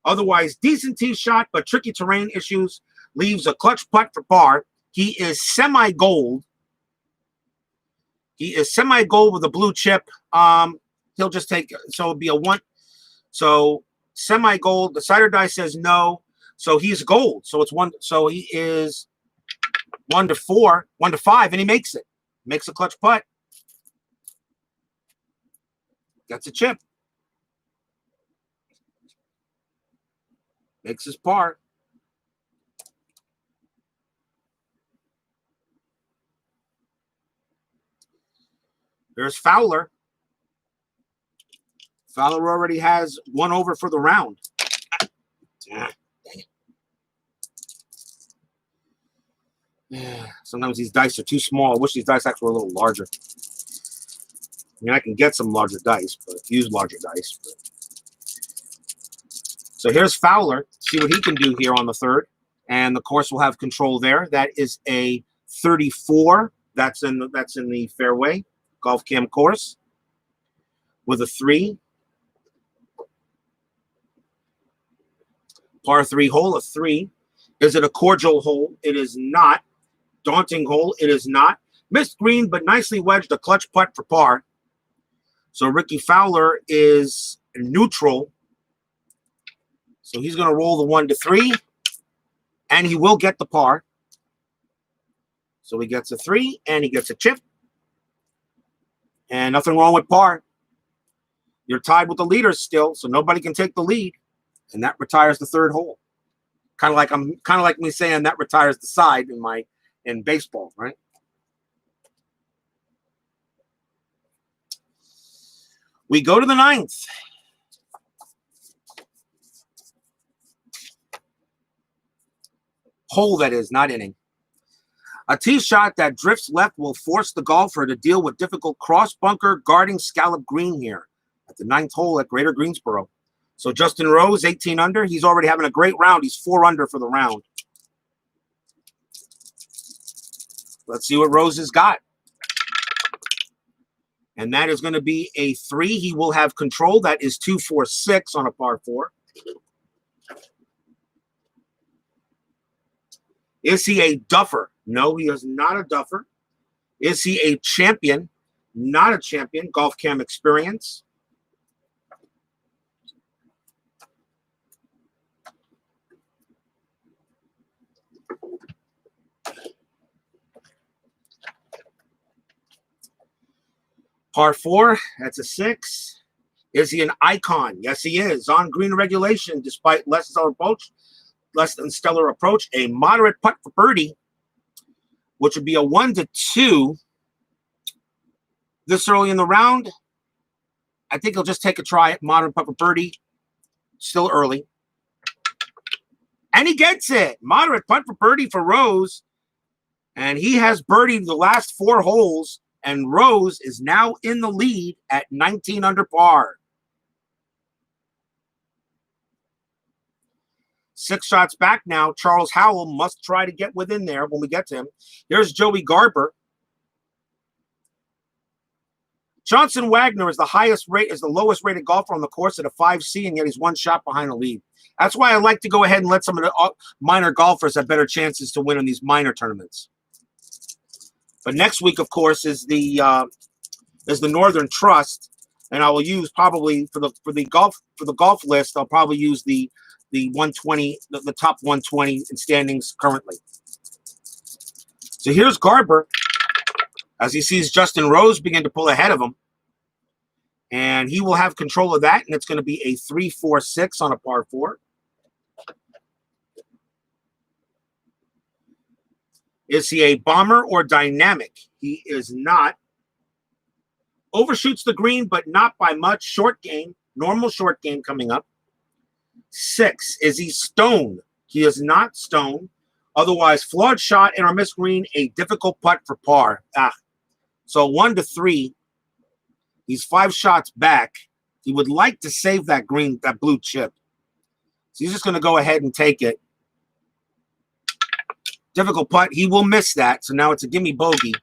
Otherwise, decent tee shot, but tricky terrain issues. leaves a clutch putt for par. He is semi-gold. He is semi-gold with a blue chip. He'll just take, so it'll be a 1. So semi-gold. The cider die says no. So he's gold. So it's 1. So he is 1 to 4, 1 to 5, and he makes it. Makes a clutch putt. Gets a chip. Makes his par. There's Fowler. Fowler already has 1 over for the round. Dang it. Sometimes these dice are too small. I wish these dice actually were a little larger. I mean, I can get some larger dice, but use larger dice. But. So here's Fowler. See what he can do here on the 3rd. And the course will have control there. That is a 34. That's in the fairway. Golf Cam course. With a 3. Par 3 hole, a 3. Is it a cordial hole? It is not. Daunting hole? It is not. Missed green, but nicely wedged, a clutch putt for par. So Ricky Fowler is neutral. So he's going to roll the 1 to 3, and he will get the par. So he gets a 3, and he gets a chip. And nothing wrong with par. You're tied with the leaders still, so nobody can take the lead, and that retires the 3rd hole. Kind of like me saying that retires the side in baseball, right? We go to the 9th. Hole, that is, not inning. A tee shot that drifts left will force the golfer to deal with difficult cross bunker guarding scallop green here at the 9th hole at Greater Greensboro. So Justin Rose, 18 under. He's already having a great round. He's 4 under for the round. Let's see what Rose has got. And that is going to be a 3. He will have control. That is 2, 4, 6 on a par 4. Is he a duffer? No, he is not a duffer. Is he a champion? Not a champion. Golf Cam experience. Par 4, that's a 6. Is he an icon? Yes, he is. On green regulation, despite less than stellar approach, a moderate putt for birdie, which would be a 1 to 2. This early in the round, I think he'll just take a try at moderate putt for birdie. Still early. And he gets it. Moderate putt for birdie for Rose. And he has birdied the last 4 holes. And Rose is now in the lead at 19 under par. 6 shots back now. Charles Howell must try to get within there when we get to him. Here's Joey Garber. Johnson Wagner is the lowest rated golfer on the course at a 5C, and yet he's 1 shot behind the lead. That's why I like to go ahead and let some of the minor golfers have better chances to win in these minor tournaments. But next week, of course, is the Northern Trust, and I will use probably for the golf list. I'll probably use the 120, the top 120 in standings currently. So here's Garber as he sees Justin Rose begin to pull ahead of him, and he will have control of that, and it's going to be a 3, 4, 6 on a par 4. Is he a bomber or dynamic? He is not. Overshoots the green, but not by much. Short game, normal short game coming up. 6. Is he stone? He is not stone. Otherwise, flawed shot and our missed green, a difficult putt for par. So 1 to 3. He's 5 shots back. He would like to save that blue chip. So he's just going to go ahead and take it. Difficult putt. He will miss that. So now it's a gimme bogey.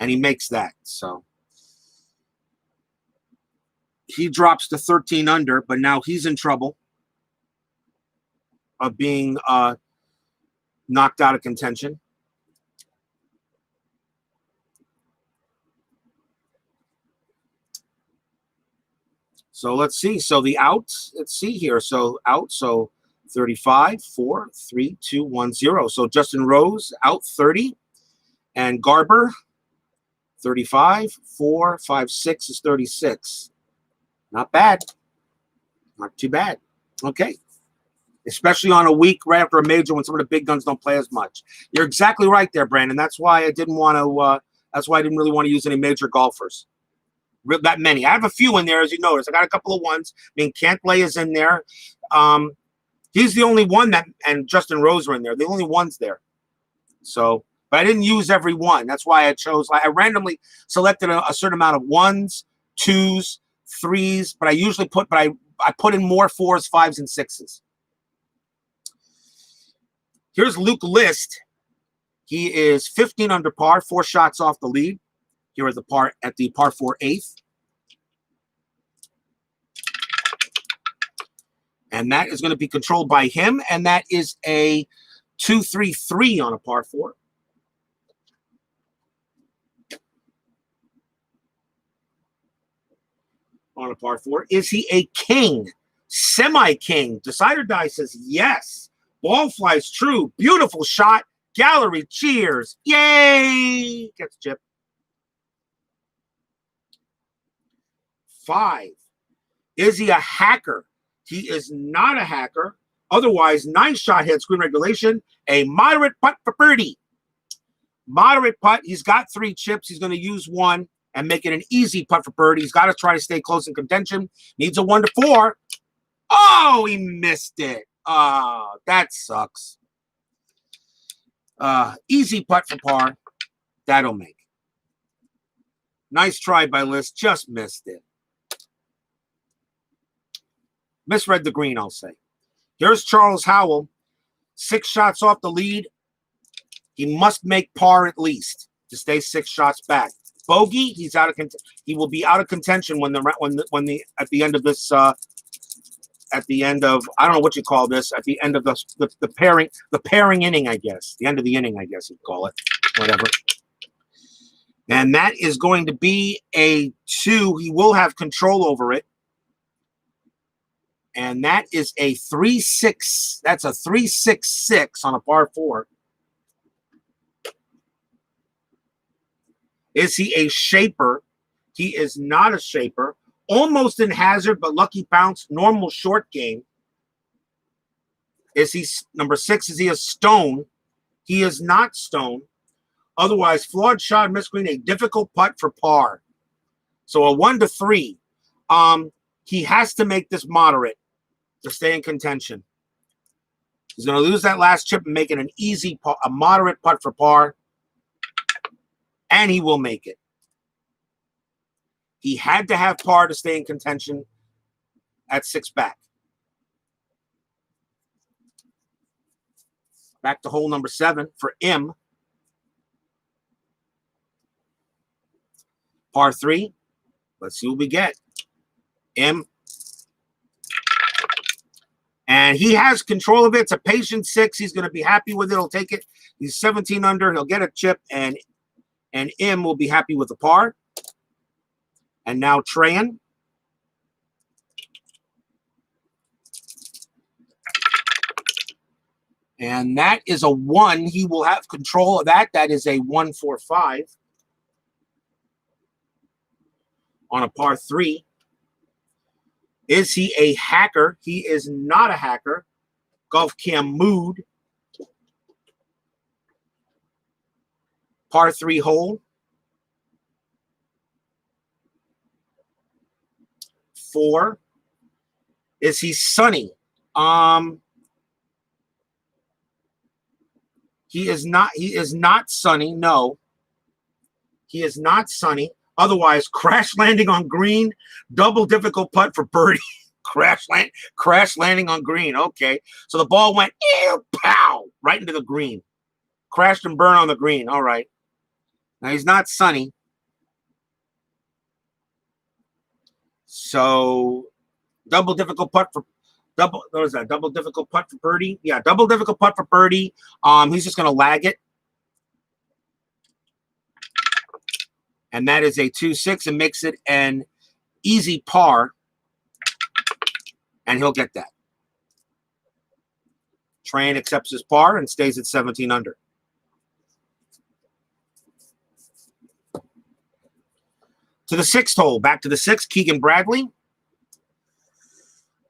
And he makes that. So he drops to 13 under, but now he's in trouble of being knocked out of contention. So let's see. So the outs, let's see here. So out, so 35, 4, 3, 2, 1, 0. So Justin Rose out 30. And Garber, 35, 4, 5, 6 is 36. Not bad. Not too bad. Okay. Especially on a week right after a major when some of the big guns don't play as much. You're exactly right there, Brandon. That's why I didn't want to. That's why I didn't really want to use any major golfers. That many. I have a few in there, as you notice. I got a couple of ones. I mean, Cantlay is in there. He's the only one that, and Justin Rose are in there. The only ones there. So, but I didn't use every one. That's why I chose. I randomly selected a certain amount of 1s, 2s, 3s. But I usually put. But I put in more 4s, 5s, and 6s. Here's Luke List. He is 15 under par, 4 shots off the lead. Here at the par 4 8th. And that is going to be controlled by him. And that is a 2-3-3 on a par 4. On a par 4. Is he a king? Semi-king? Decider Die says yes. Ball flies true. Beautiful shot. Gallery cheers. Yay! Gets chipped. 5. Is he a hacker? He is not a hacker. Otherwise, 9-shot hits, green regulation, a moderate putt for birdie. Moderate putt. He's got 3 chips. He's going to use 1 and make it an easy putt for birdie. He's got to try to stay close in contention. Needs a 1 to 4. Oh, he missed it. Oh, that sucks. Easy putt for par. That'll make. Nice try by List. Just missed it. Misread the green, I'll say. Here's Charles Howell. 6 shots off the lead. He must make par at least to stay 6 shots back. Bogey, he's out of he will be out of contention when the at the end of this at the end of, I don't know what you call this, at the end of the pairing inning, I guess. The end of the inning, I guess you'd call it. Whatever. And that is going to be a 2. He will have control over it. And that is a 3-6. That's a 3-6-6 on a par 4. Is he a shaper? He is not a shaper. Almost in hazard, but lucky bounce, normal short game. Is he number 6? Is he a stone? He is not stone. Otherwise, flawed shot, miss green, a difficult putt for par. So a 1 to 3. He has to make this moderate to stay in contention. He's going to lose that last chip and make it an easy, a moderate putt for par. And he will make it. He had to have par to stay in contention at 6 back. Back to hole number 7 for M. Par 3. Let's see what we get. M. And he has control of it. It's a patient 6. He's going to be happy with it. He'll take it. He's 17 under. He'll get a chip. And M will be happy with the par. And now Tran. And that is a 1. He will have control of that. That is a 1-4-5 on a par 3. Is he a hacker? He is not a hacker. Golf Cam Mood. Par 3 hole. 4. Is he sunny? He is not sunny. No. He is not sunny. Otherwise, crash landing on green, double difficult putt for birdie. crash landing on green. Okay. So the ball went ew, pow right into the green. Crashed and burned on the green. All right. Now he's not sunny. So double difficult putt Double, what is that? Double difficult putt for birdie? Yeah, double difficult putt for birdie. He's just going to lag it. And that is a 2-6 and makes it an easy par. And he'll get that. Train accepts his par and stays at 17 under. To the 6th hole. Back to the 6th. Keegan Bradley.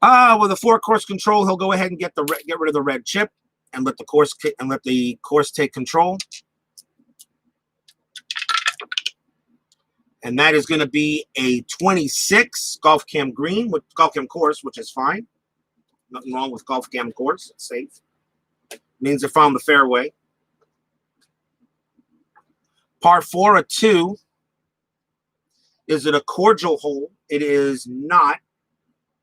With a 4-course control, he'll go ahead and get rid of the red chip and let the course take control. And that is going to be a 26 golf cam green with golf cam course, which is fine. Nothing wrong with golf cam course. It's safe. Means they found the fairway. Par 4, a 2. Is it a cordial hole? It is not.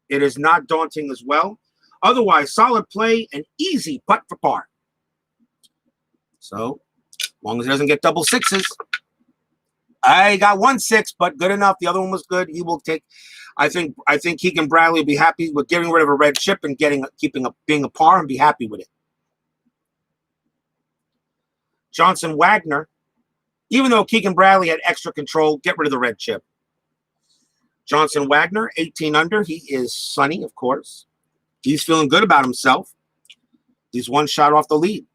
It is not daunting as well. Otherwise, solid play and easy putt for par. So, as long as he doesn't get double sixes. I got 1 6, but good enough. The other one was good. He will take. I think Keegan Bradley will be happy with getting rid of a red chip and being a par and be happy with it. Johnson Wagner, even though Keegan Bradley had extra control, get rid of the red chip. Johnson Wagner, 18 under. He is sunny, of course. He's feeling good about himself. He's 1 shot off the lead.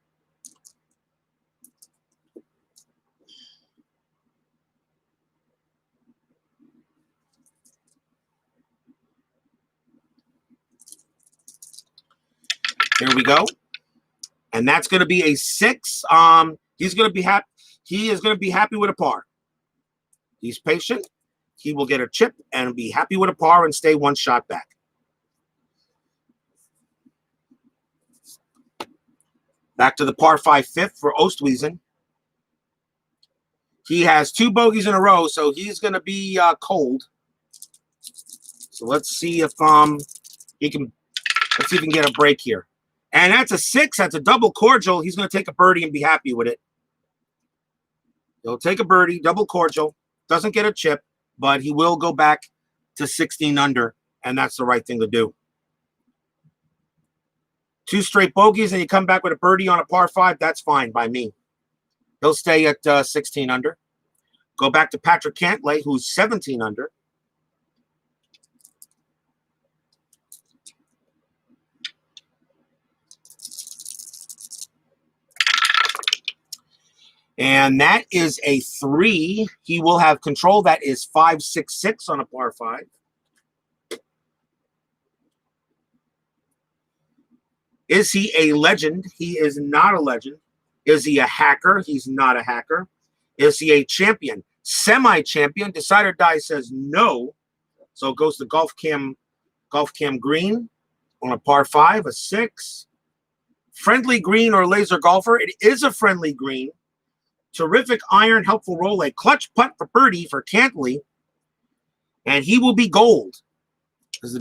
Here we go. And that's going to be a 6. He's going to be happy. He is going to be happy with a par. He's patient. He will get a chip and be happy with a par and stay 1 shot back. Back to the par 5 fifth for Oosthuizen. He has 2 bogeys in a row, so he's going to be cold. So let's see if he can get a break here. And that's a 6. That's a double cordial. He's going to take a birdie and be happy with it. He'll take a birdie, double cordial. Doesn't get a chip, but he will go back to 16 under, and that's the right thing to do. 2 straight bogeys, and you come back with a birdie on a par 5. That's fine by me. He'll stay at 16 under. Go back to Patrick Cantlay, who's 17 under. And that is a 3. He will have control. That is 5-6-6 on a par 5. Is he a legend? He is not a legend. Is he a hacker? He's not a hacker. Is he a champion? Semi-champion. Decide or Die says no. So it goes to golf cam green on a par 5, a 6. Friendly green or laser golfer. It is a friendly green. Terrific iron, helpful roll, a clutch putt for birdie for Cantley, and he will be gold. As the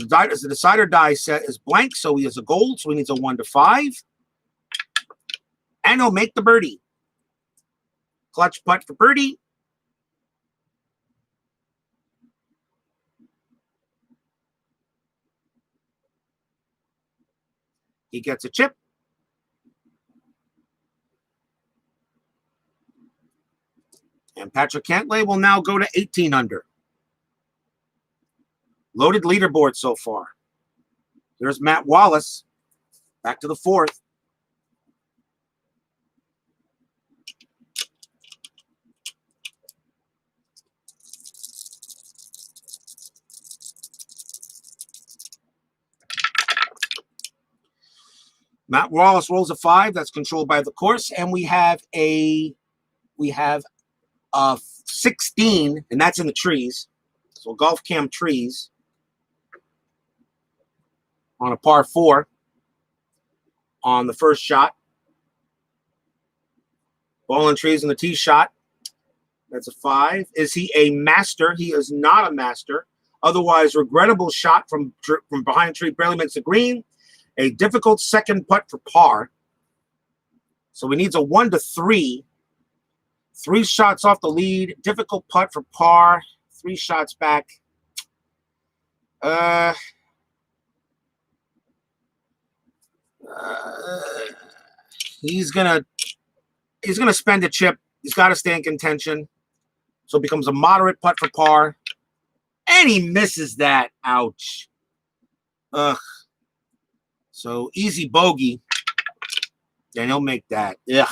Decide or Die set is blank, so he is a gold, so he needs a 1 to 5, and he'll make the birdie. Clutch putt for birdie. He gets a chip. And Patrick Cantlay will now go to 18 under. Loaded leaderboard so far. There's Matt Wallace. Back to the 4th. Matt Wallace rolls a 5. That's controlled by the course. And we have a 16, and that's in the trees. So golf cam trees on a par 4 on the first shot. Ball and trees in the tee shot. That's a 5. Is he a master? He is not a master. Otherwise, regrettable shot from behind tree barely makes the green. A difficult second putt for par. So he needs a 1 to 3. 3 shots off the lead. Difficult putt for par. 3 shots back. He's gonna spend a chip. He's got to stay in contention. So it becomes a moderate putt for par. And he misses that. Ouch. Ugh. So easy bogey. And he'll make that. Ugh.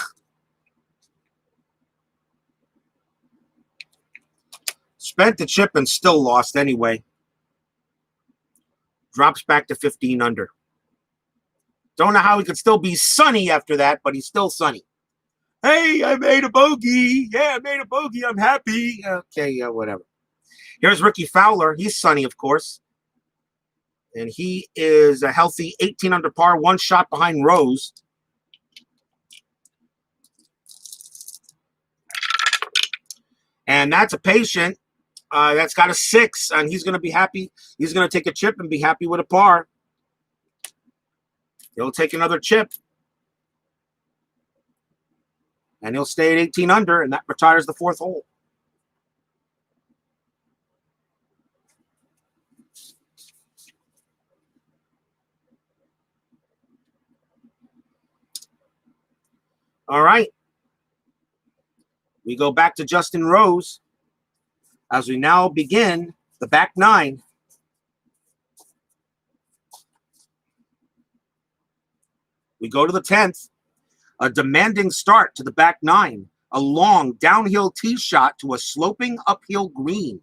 Spent the chip and still lost anyway. Drops back to 15 under. Don't know how he could still be sunny after that, but he's still sunny. Hey, I made a bogey. Yeah, I made a bogey. I'm happy. Okay, yeah, whatever. Here's Ricky Fowler. He's sunny, of course. And he is a healthy 18 under par, one shot behind Rose. And that's a patient. That's got a 6, and he's going to be happy. He's going to take a chip and be happy with a par. He'll take another chip. And he'll stay at 18 under, and that retires the 4th hole. All right. We go back to Justin Rose as we now begin the back 9. We go to the 10th. A demanding start to the back 9. A long downhill tee shot to a sloping uphill green.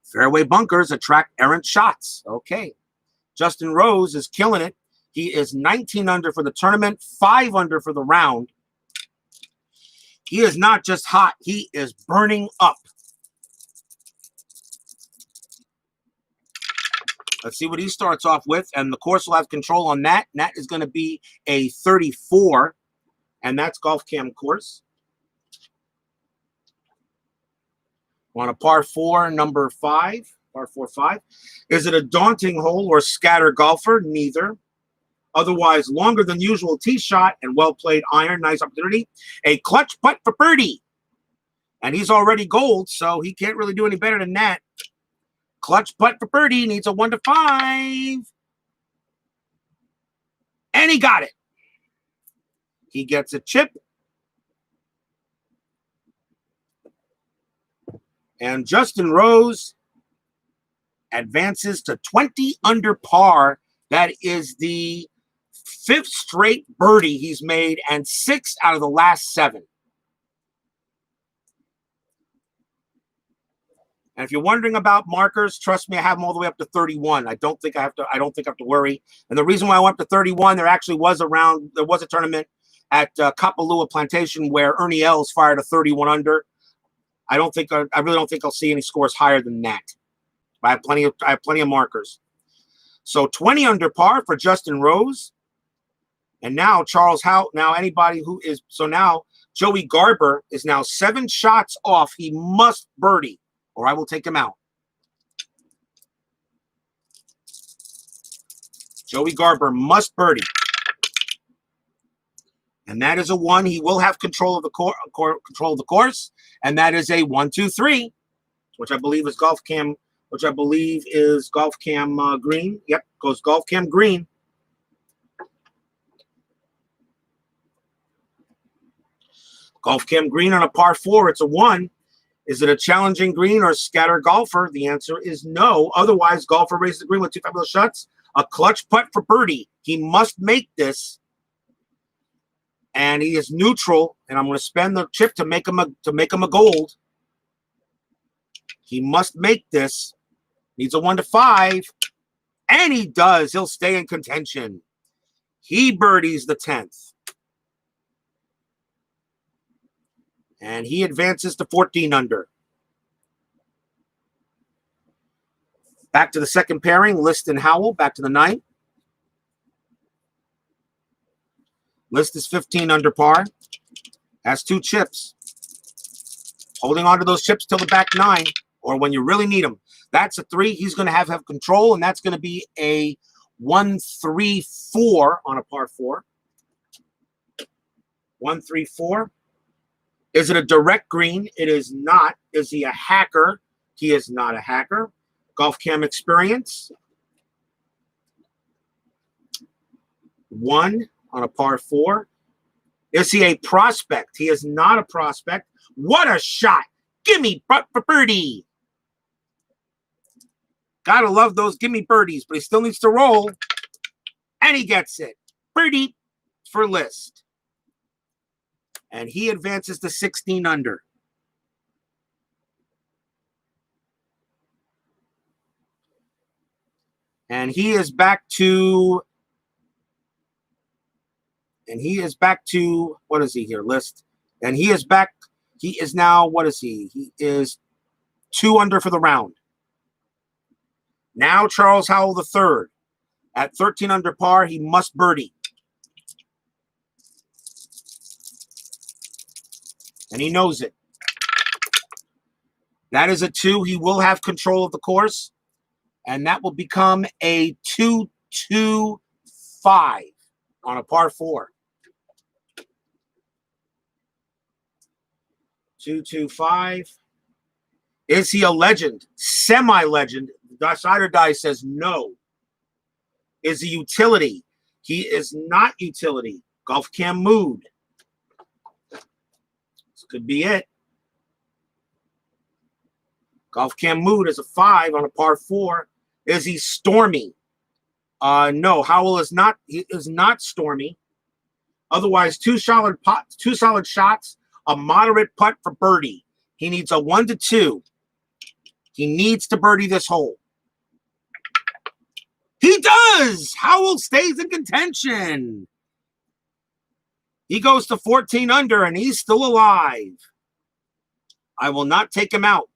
Fairway bunkers attract errant shots. Okay. Justin Rose is killing it. He is 19 under for the tournament, 5 under for the round. He is not just hot. He is burning up. Let's see what he starts off with, and the course will have control on that. And that is going to be a 34, and that's Golf Cam course. On a par 4, number 5, par 4-5. Is it a daunting hole or scatter golfer? Neither. Otherwise, longer than usual tee shot and well-played iron. Nice opportunity. A clutch putt for birdie. And he's already gold, so he can't really do any better than that. Clutch putt for birdie, needs a 1 to 5. And he got it. He gets a chip. And Justin Rose advances to 20 under par. That is the 5th straight birdie he's made and 6 out of the last 7. And if you're wondering about markers, trust me, I have them all the way up to 31. I don't think I have to worry. And the reason why I went up to 31, there was a tournament at Kapalua Plantation where Ernie Els fired a 31 under. I really don't think I'll see any scores higher than that. I have plenty of markers. So 20 under par for Justin Rose. And now now Joey Garber is now 7 shots off. He must birdie, or I will take him out. Joey Garber must birdie. And that is a 1. He will have control of the course. And that is a 1-2-3, which I believe is Golf Cam green. Yep, goes Golf Cam green. Golf Cam green on a par 4. It's a 1. Is it a challenging green or scatter golfer? The answer is no. Otherwise, golfer raises the green with 2 fabulous shots. A clutch putt for birdie. He must make this. And he is neutral. And I'm going to spend the chip to make him a gold. He must make this. Needs a 1 to 5. And he does. He'll stay in contention. He birdies the 10th. And he advances to 14 under. Back to the second pairing, List and Howell. Back to the 9th. List is 15 under par. Has 2 chips. Holding on to those chips till the back 9, or when you really need them. That's a 3. He's going to have control, and that's going to be a 1-3-4 on a par 4. 1-3-4. Is it a direct green? It is not. Is he a hacker? He is not a hacker. Golf Cam experience. 1. on a par 4. Is he a prospect? He is not a prospect. What a shot. Gimme for birdie. Gotta love those gimme birdies, but he still needs to roll. And he gets it. Birdie for List. And he advances to 16 under. And he is back to, what is he here? List. And he is back, he is now, what is he? He is 2 under for the round. Now Charles Howell III. At 13 under par, he must birdie. And he knows it. That is a 2. He will have control of the course. And that will become a 2-2-5 on a par 4. 2-2-5. Is he a legend? Semi-legend. Decider Die says no. Is he utility? He is not utility. Golf Cam Mood. This could be it. Golf Cam Mood is a 5 on a par 4. Is he stormy? No, Howell is not. He is not stormy. Otherwise, two solid shots, a moderate putt for birdie. He needs a 1-2. He needs to birdie this hole. He does! Howell stays in contention. He goes to 14 under, and he's still alive. I will not take him out.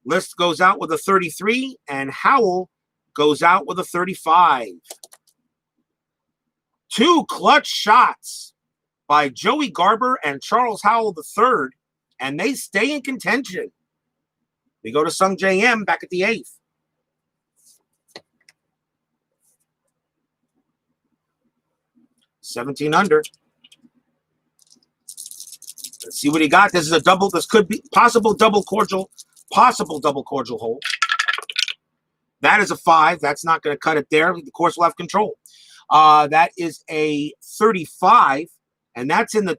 List goes out with a 33, and Howell goes out with a 35. 2 clutch shots by Joey Garber and Charles Howell III, and they stay in contention. We go to Sung J M back at the 8th. $17 under. Let's see what he got. This is a double. This could be possible double cordial hole. That is a 5. That's not going to cut it there. The course will have control. That is a 35, and that's in the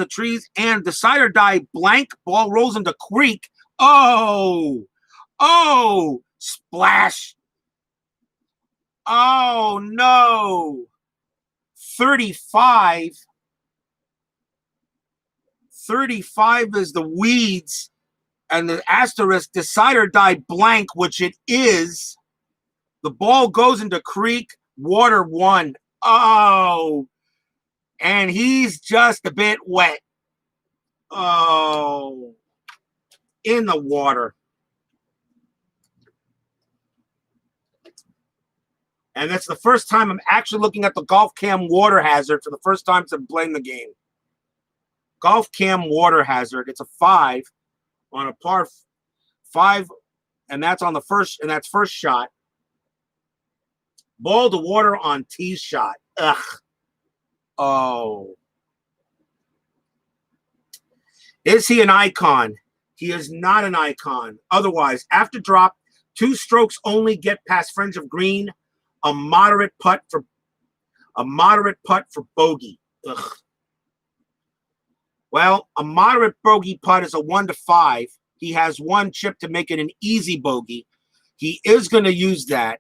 trees. And Decider Die blank. Ball rolls into creek. Oh, splash. Oh no. 35 is the weeds, and the asterisk Decider Die blank, which it is. The ball goes into creek, water 1. Oh, and he's just a bit wet. Oh, in the water. And that's the first time I'm actually looking at the Golf Cam water hazard for the first time since I'm playing the game. Golf Cam water hazard. It's a 5 on a par 5, and that's on the first, and that's first shot. Ball to water on tee shot. Ugh. Oh. Is he an icon? He is not an icon. Otherwise, after drop, 2 strokes only get past fringe of green. A moderate putt for bogey. Ugh. Well, a moderate bogey putt is a 1-5. He has 1 chip to make it an easy bogey. He is going to use that.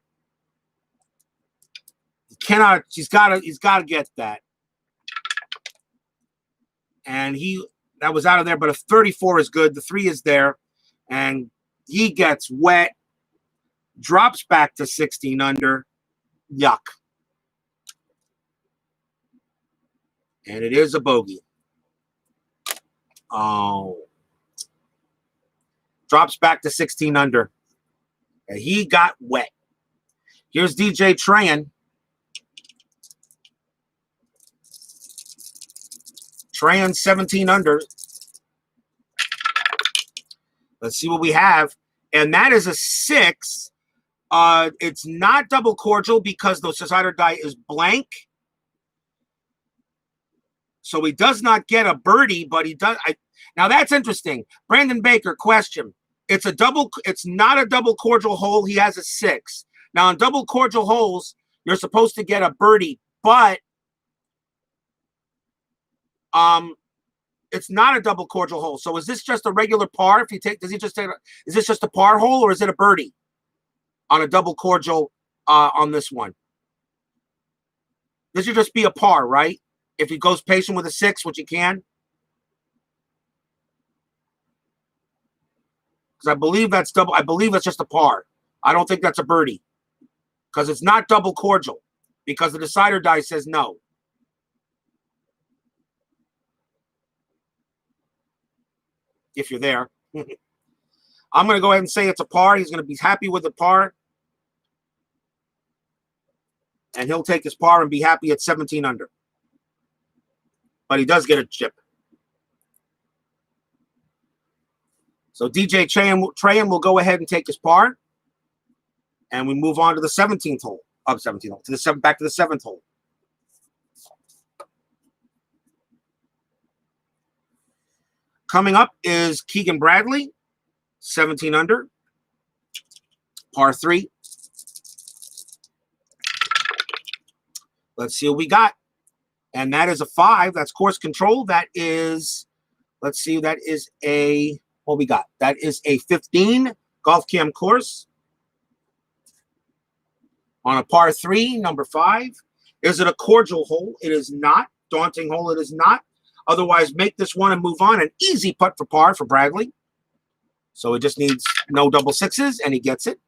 He's got to get that. And that was out of there, but a 34 is good. The 3 is there, and he gets wet, drops back to 16 under. Yuck. And it is a bogey. Oh. Drops back to 16 under. And he got wet. Here's DJ Tran. Tran 17 under. Let's see what we have. And that is a 6. It's not double cordial because the Decider Die is blank. So he does not get a birdie, but he does. Now that's interesting. Brandon Baker, question. It's not a double cordial hole. He has a 6. Now in double cordial holes, you're supposed to get a birdie, but It's not a double cordial hole. So is this just a regular par? If you take, does he just take? Is this just a par hole or is it a birdie on a double cordial on this one? This should just be a par, right? If he goes patient with a 6, which he can. Because I believe that's double. I believe it's just a par. I don't think that's a birdie. Because it's not double cordial. Because the decider die says no. If you're there. I'm going to go ahead and say it's a par. He's going to be happy with the par. And he'll take his par and be happy at 17 under. But he does get a chip. So DJ Trahan will go ahead and take his par. And we move on to the 17th hole. Up 17th hole. Back to the 7th hole. Coming up is Keegan Bradley, 17 under, par 3. Let's see what we got. And that is a 5. That's course control. That is, let's see, that is a, what we got? That is a 15 golf cam course on a par 3, number 5. Is it a cordial hole? It is not. Daunting hole, it is not. Otherwise, make this one and move on. An easy putt for par for Bradley. So it just needs no double 6s, and he gets it.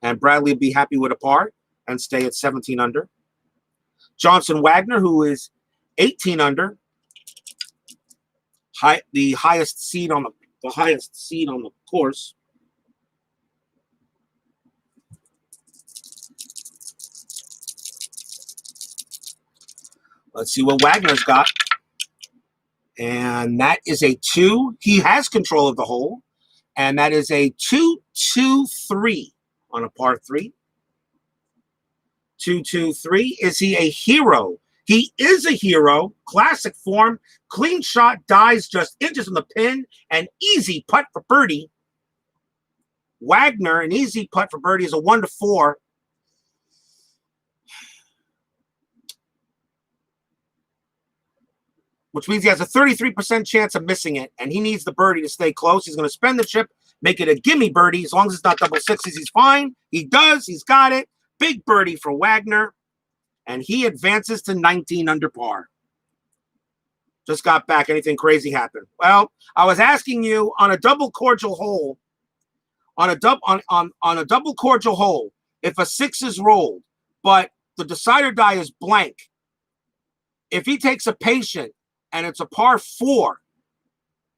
And Bradley will be happy with a par and stay at 17 under. Johnson Wagner, who is 18 under, the highest seed on the course. Let's see what Wagner's got. And that is a 2. He has control of the hole. And that is a 2-2-3 on a par 3. 2-2-3. Is he a hero? He is a hero. Classic form. Clean shot, dies just inches from the pin. An easy putt for birdie. Wagner, an easy putt for birdie is a 1-4. Which means he has a 33% chance of missing it, and he needs the birdie to stay close. He's going to spend the chip, make it a gimme birdie. As long as it's not double 6s, he's fine. He does. He's got it. Big birdie for Wagner, and he advances to 19 under par. Just got back. Anything crazy happened? Well, I was asking you on a double cordial hole, on a double cordial hole, if a 6 is rolled, but the decider die is blank, if he takes a patient and it's a par 4,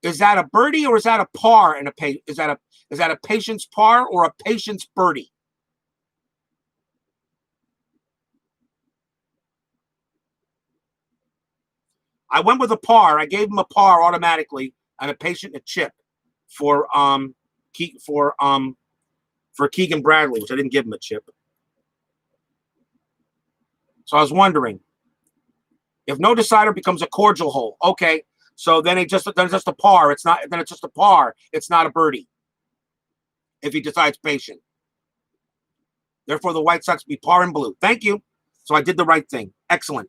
is that a birdie or is that a par? And is that a patient's par or a patient's birdie? I went with a par. I gave him a par automatically and a patient a chip for Keegan Bradley, which I didn't give him a chip. So I was wondering, if no decider becomes a cordial hole, okay, so then it's just a par. It's just a par. It's not a birdie. If he decides patient. Therefore, the White Sox be par and blue. Thank you. So I did the right thing. Excellent.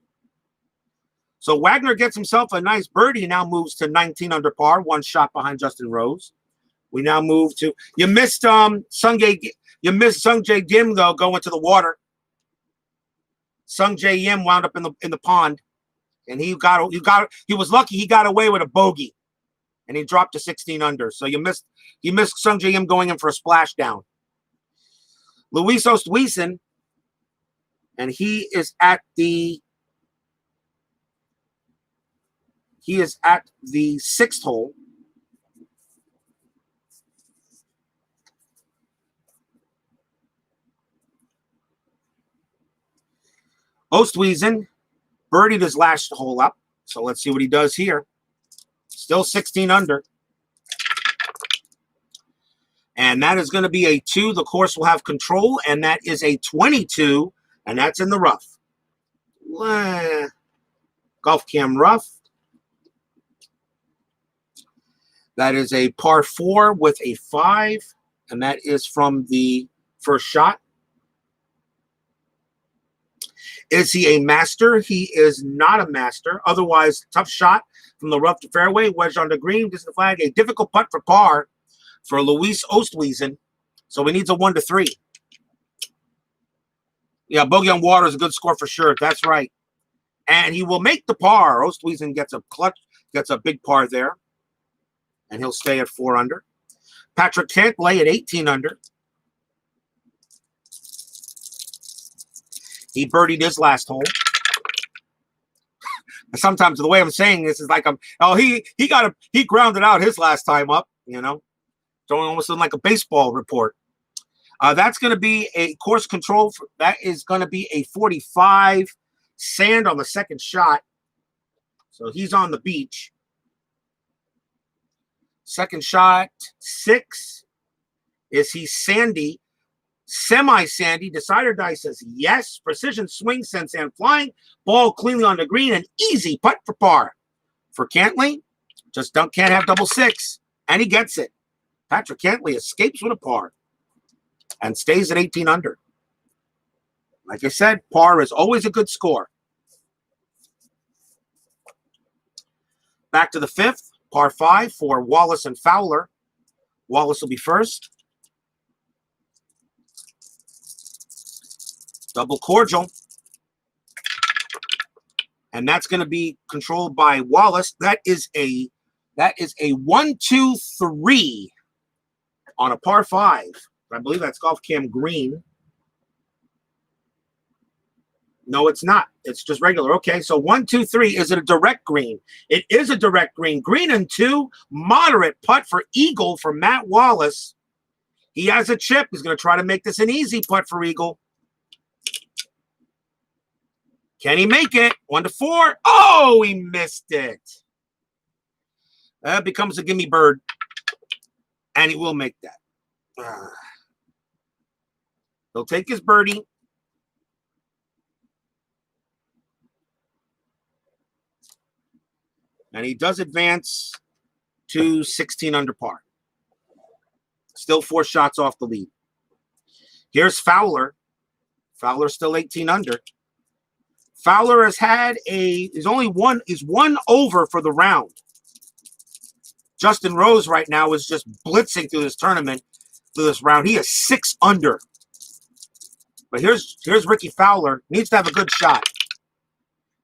So Wagner gets himself a nice birdie. Now moves to 19 under par, 1 shot behind Justin Rose. We now move to, you missed Sungjae Kim though going to the water. Sungjae Yim wound up in the pond, and he was lucky he got away with a bogey, and he dropped to 16 under. So you missed Sungjae Yim going in for a splashdown. Luis Osthuizen, and he is at the 6th hole. Osthuizen birdied his last hole up. So let's see what he does here. Still 16 under. And that is going to be a 2. The course will have control, and that is a 22, and that's in the rough. Golf cam rough. That is a par 4 with a 5, and that is from the first shot. Is he a master? He is not a master. Otherwise, tough shot from the rough to fairway, wedged on the green. This is the flag. A difficult putt for par for Luis Oosthuizen. So he needs a 1-3. Yeah, bogey on water is a good score for sure. That's right. And he will make the par. Oosthuizen gets a clutch, gets a big par there. And he'll stay at 4 under. Patrick Cantlay at 18 under. He birdied his last hole. Sometimes the way I'm saying this is like he grounded out his last time up, you know. So almost like a baseball report. That's going to be a course control. That is going to be a 45 sand on the second shot. So he's on the beach. Second shot, 6. Is he sandy? Semi-sandy. Decider die says yes. Precision swing sends sand flying. Ball cleanly on the green. An easy putt for par. For Cantlay, just can't have double 6. And he gets it. Patrick Cantlay escapes with a par. And stays at 18 under. Like I said, par is always a good score. Back to the 5th. Par 5 for Wallace and Fowler. Wallace will be first. Double cordial. And that's going to be controlled by Wallace. That is a 1-2-3 on a par 5. I believe that's Golf Cam Green. No, it's not. It's just regular. Okay, so 1-2-3. Is it a direct green? It is a direct green. Green and 2. Moderate putt for Eagle for Matt Wallace. He has a chip. He's going to try to make this an easy putt for Eagle. Can he make it? 1-4. Oh, he missed it. That becomes a gimme bird. And he will make that. He'll take his birdie. And he does advance to 16 under par. Still 4 shots off the lead. Here's Fowler. Fowler's still 18 under. Fowler has had is one over for the round. Justin Rose right now is just blitzing through this tournament, through this round. He is 6 under. But here's Ricky Fowler. Needs to have a good shot.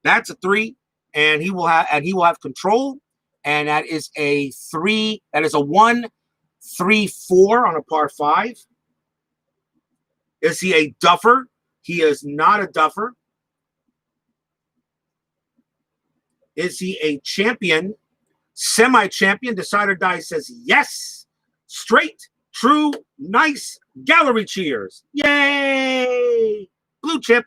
That's a 3. And he will have control, and that is a 3. That is a 1-3-4 on a par 5. Is he a duffer? He is not a duffer. Is he a champion? Semi-champion? Decider die says yes. Straight, true, nice. Gallery cheers. Yay! Blue chip.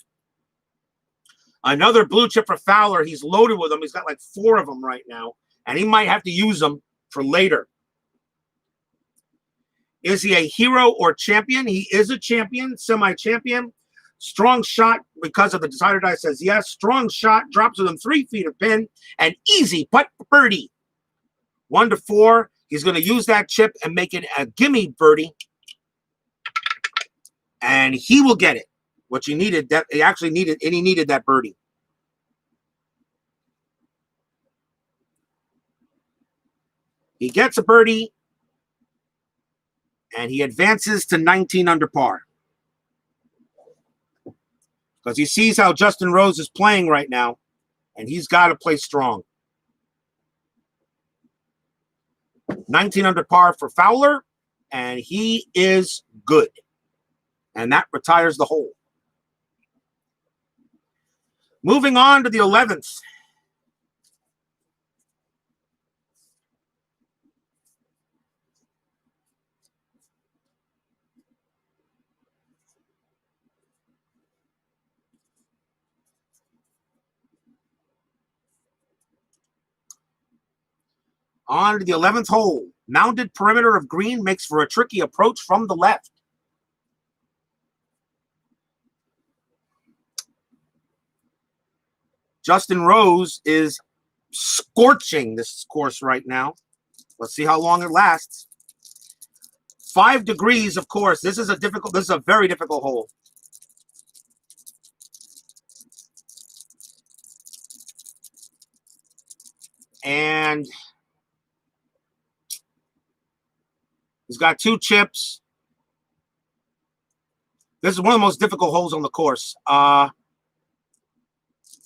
Another blue chip for Fowler. He's loaded with them. He's got like 4 of them right now. And he might have to use them for later. Is he a hero or champion? He is a champion, semi-champion. Strong shot because of the decider die says yes. Strong shot. Drops within 3 feet of pin. And easy putt for birdie. 1-4. He's going to use that chip and make it a gimme birdie. And he will get it. What you needed, that he actually needed, and he needed that birdie. He gets a birdie, and he advances to 19 under par. Because he sees how Justin Rose is playing right now, and he's got to play strong. 19 under par for Fowler, and he is good. And that retires the hole. Moving on to the 11th. On to the 11th hole. Mounded perimeter of green makes for a tricky approach from the left. Justin Rose is scorching this course right now. Let's see how long it lasts. 5 degrees, of course. This is a very difficult hole. And he's got 2 chips. This is one of the most difficult holes on the course.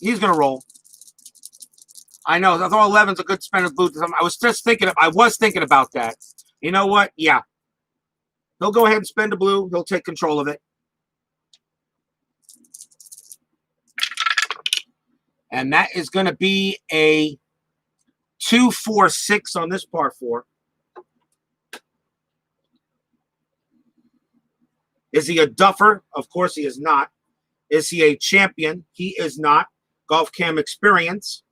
He's going to roll. I know. I thought 11's a good spin of blue. I was thinking about that. You know what? Yeah. He'll go ahead and spend a blue. He'll take control of it. And that is going to be a 2-4-6 on this par 4. Is he a duffer? Of course he is not. Is he a champion? He is not. Golf Cam experience.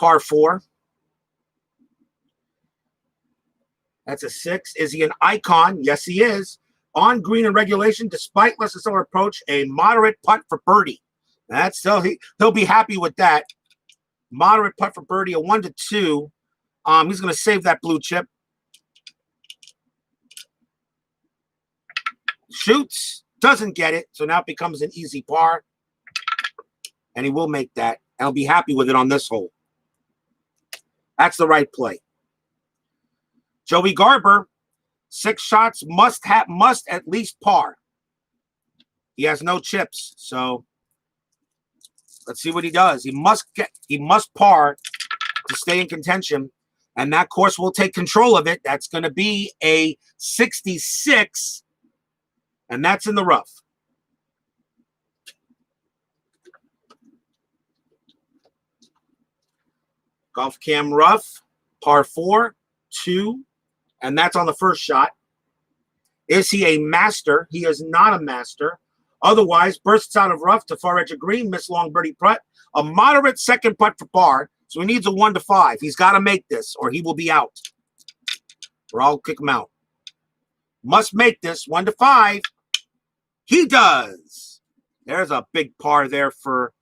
Par 4. That's a 6. Is he an icon? Yes, he is. On green and regulation, despite less than stellar approach, a moderate putt for birdie. That's still he'll be happy with that. Moderate putt for birdie, a 1-2. He's going to save that blue chip. Shoots, doesn't get it, so now it becomes an easy par. And he will make that. And he'll be happy with it on this hole. That's the right play. Joey Garber, 6 shots, must at least par. He has no chips, so let's see what he does. He must par to stay in contention, and that course will take control of it. That's going to be a 66, and that's in the rough. Golf Cam rough, par 4, 2, and that's on the first shot. Is he a master? He is not a master. Otherwise, bursts out of rough to far edge of green, miss long birdie putt, a moderate second putt for par. So he needs a 1-5. He's got to make this, or he will be out. Or I'll kick him out. Must make this 1-5. He does. There's a big par there for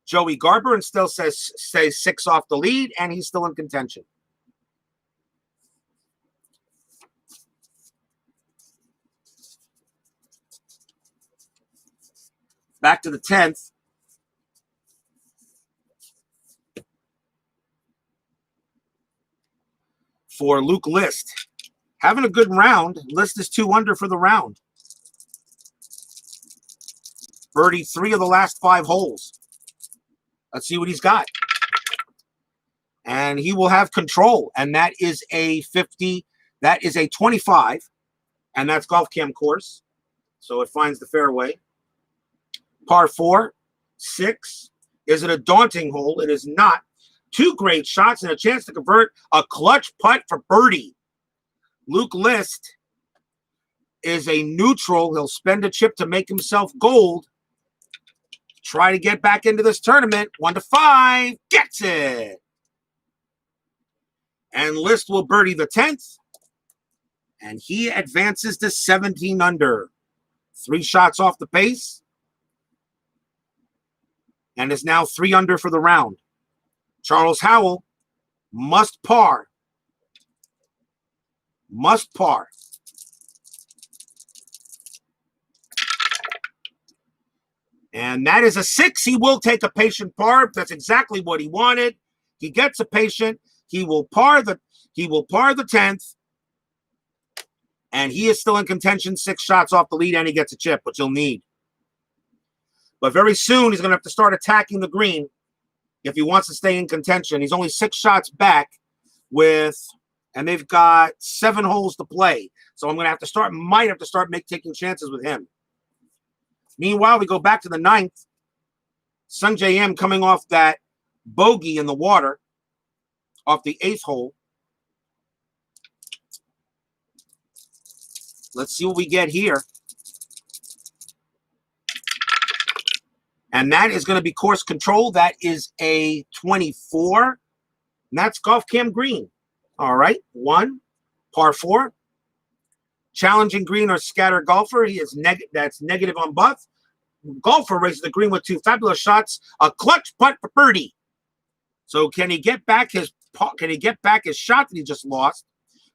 Joey Garber, and still stays 6 off the lead, and he's still in contention. Back to the 10th. For Luke List. Having a good round. List is 2 under for the round. Birdie 3 of the last 5 holes. Let's see what he's got. And he will have control. And that is a 50. That is a 25. And that's Golf Cam course. So it finds the fairway. Par 4, 6. Is it a daunting hole? It is not. 2 great shots and a chance to convert a clutch putt for birdie. Luke List is a neutral. He'll spend a chip to make himself gold. Try to get back into this tournament. 1-5. Gets it. And List will birdie the 10th. And he advances to 17 under. 3 shots off the pace. And is now 3 under for the round. Charles Howell must par. Must par. And that is a 6. He will take a patient par. That's exactly what he wanted. He gets a patient. He will par the 10th. And he is still in contention, 6 shots off the lead, and he gets a chip, which he'll need. But very soon he's going to have to start attacking the green if he wants to stay in contention. He's only 6 shots back and they've got 7 holes to play. So I'm going to have to start, taking chances with him. Meanwhile, we go back to the 9th. Sung J M coming off that bogey in the water off the 8th hole. Let's see what we get here. And that is going to be course control. That is a 24. And that's Golf Cam green. All right. 1, par 4. Challenging green or scatter golfer. He is that's negative on both. Golfer raises the green with 2 fabulous shots. A clutch putt for birdie. So can he get back his shot that he just lost?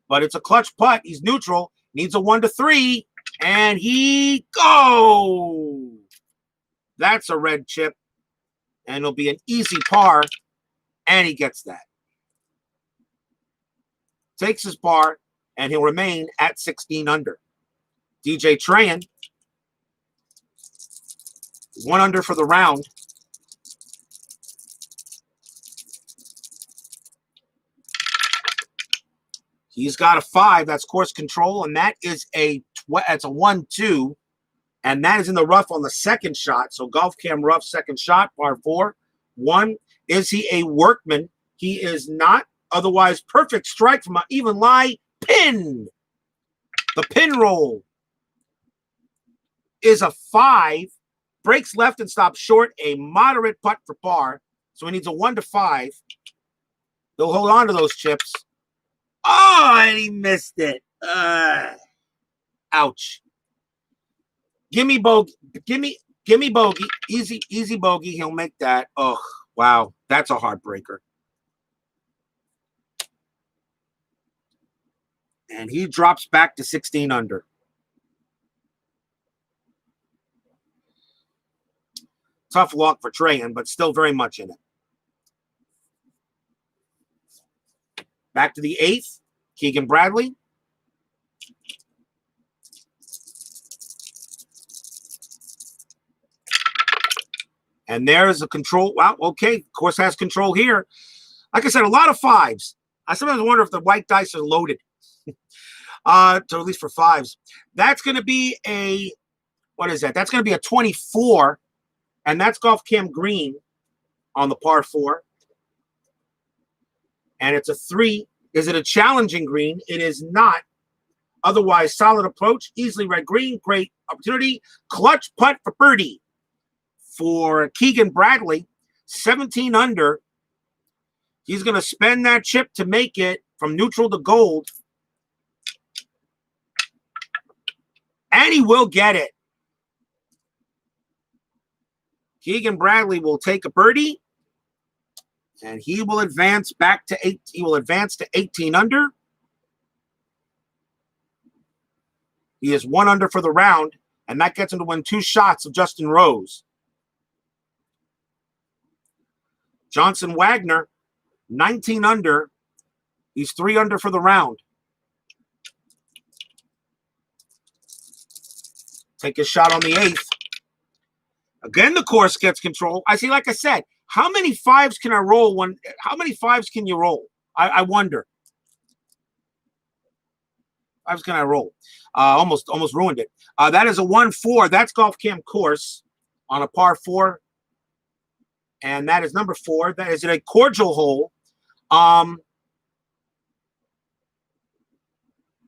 But it's a clutch putt. He's neutral. Needs a 1-3. And he goes. That's a red chip. And it'll be an easy par. And he gets that. Takes his par, and he'll remain at 16 under. DJ Trahan, 1 under for the round. He's got a 5. That's course control, and that is that's a 1-2, and that is in the rough on the second shot. So golf cam rough, second shot, par 4. 1. Is he a workman? He is not. Otherwise, perfect strike from an even lie. Pin. The pin roll is a 5. Breaks left and stops short. A moderate putt for par. So he needs a 1-5. He'll hold on to those chips. Oh, and he missed it. Ouch. Gimme bogey. Gimme bogey. Easy bogey. He'll make that. Oh, wow. That's a heartbreaker. And he drops back to 16 under. Tough luck for Trahan, but still very much in it. Back to the 8th, Keegan Bradley. And there's a control. Wow, okay. Course has control here. Like I said, a lot of 5s. I sometimes wonder if the white dice are loaded. So at least for 5s. That's going to be a, what is that? That's going to be a 24. And that's golf cam green on the par 4. And it's a 3. Is it a challenging green? It is not. Otherwise, solid approach, easily red green, great opportunity. Clutch putt for birdie for Keegan Bradley, 17 under. He's going to spend that chip to make it from neutral to gold. And he will get it. Keegan Bradley will take a birdie. And he will advance back to 8. He will advance to 18 under. He is 1 under for the round, and that gets him to win 2 shots of Justin Rose. Johnson Wagner, 19 under. He's 3 under for the round. Take a shot on the 8th. Again, the course gets control. I see, like I said, how many 5s can I roll how many 5s can you roll? I wonder. 5s can I roll? Almost ruined it. That is a 1-4. That's golf cam course on a par 4. And that is number 4. That is a cordial hole.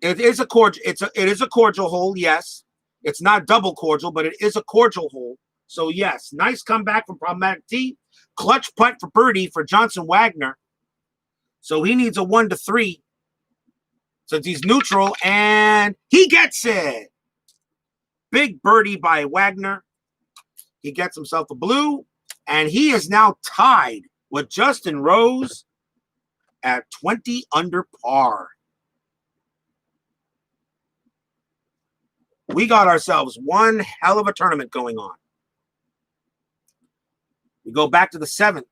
It is a cordial hole, yes. It's not double cordial, but it is a cordial hole. So yes, nice comeback from Problematic T. Clutch putt for birdie for Johnson Wagner. So he needs a 1-3. Since he's neutral, and he gets it. Big birdie by Wagner. He gets himself a blue, and he is now tied with Justin Rose at 20 under par. We got ourselves one hell of a tournament going on. We go back to the 7th.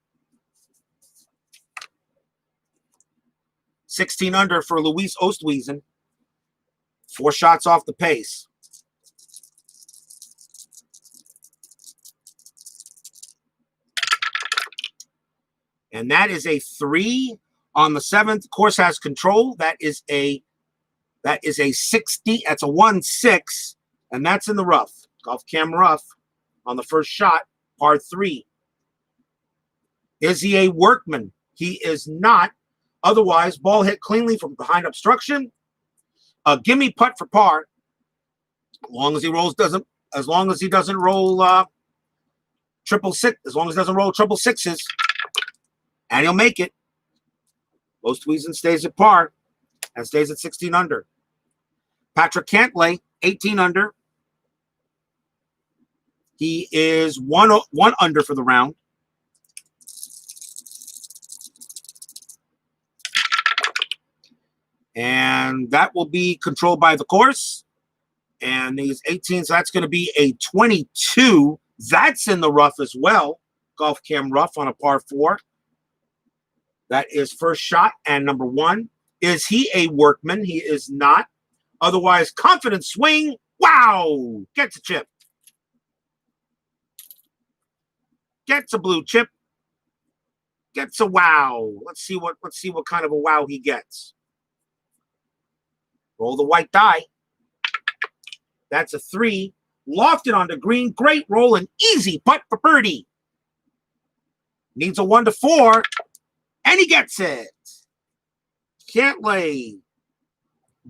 16 under for Luis Oosthuizen. 4 shots off the pace. And that is a 3 on the 7th. Course has control. That is a 60. That's a 1-6. And that's in the rough. Golf cam rough on the first shot, par 3. Is he a workman? He is not. Otherwise, ball hit cleanly from behind obstruction. A gimme putt for par. As long as he doesn't roll triple six, as long as he doesn't roll triple sixes, and he'll make it. Oosthuizen stays at par and stays at 16 under. Patrick Cantlay, 18 under. He is one under for the round. And that will be controlled by the course. And he's 18, so that's going to be a 22. That's in the rough as well. golf cam rough on a par 4. That is first shot and number 1. Is he a workman? He is not. Otherwise, confident swing. Wow! Gets a chip. Gets a blue chip. Gets a wow. Let's see what kind of a wow he gets. Roll the white die. That's a 3. Lofted onto green. Great roll and easy putt for birdie. Needs a 1 to 4. And he gets it. Can't lay.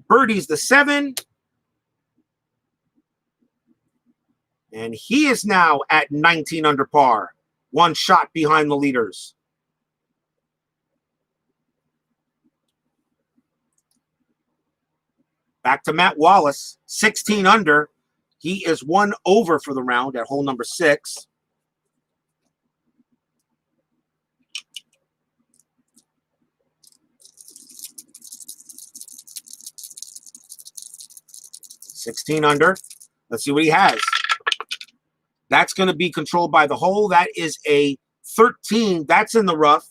Birdie's the 7. And he is now at 19 under par. 1 shot behind the leaders. Back to Matt Wallace, 16 under. He is 1 over for the round at hole number 6. $16 under. Let's see what he has. That's going to be controlled by the hole. That is a 13. That's in the rough.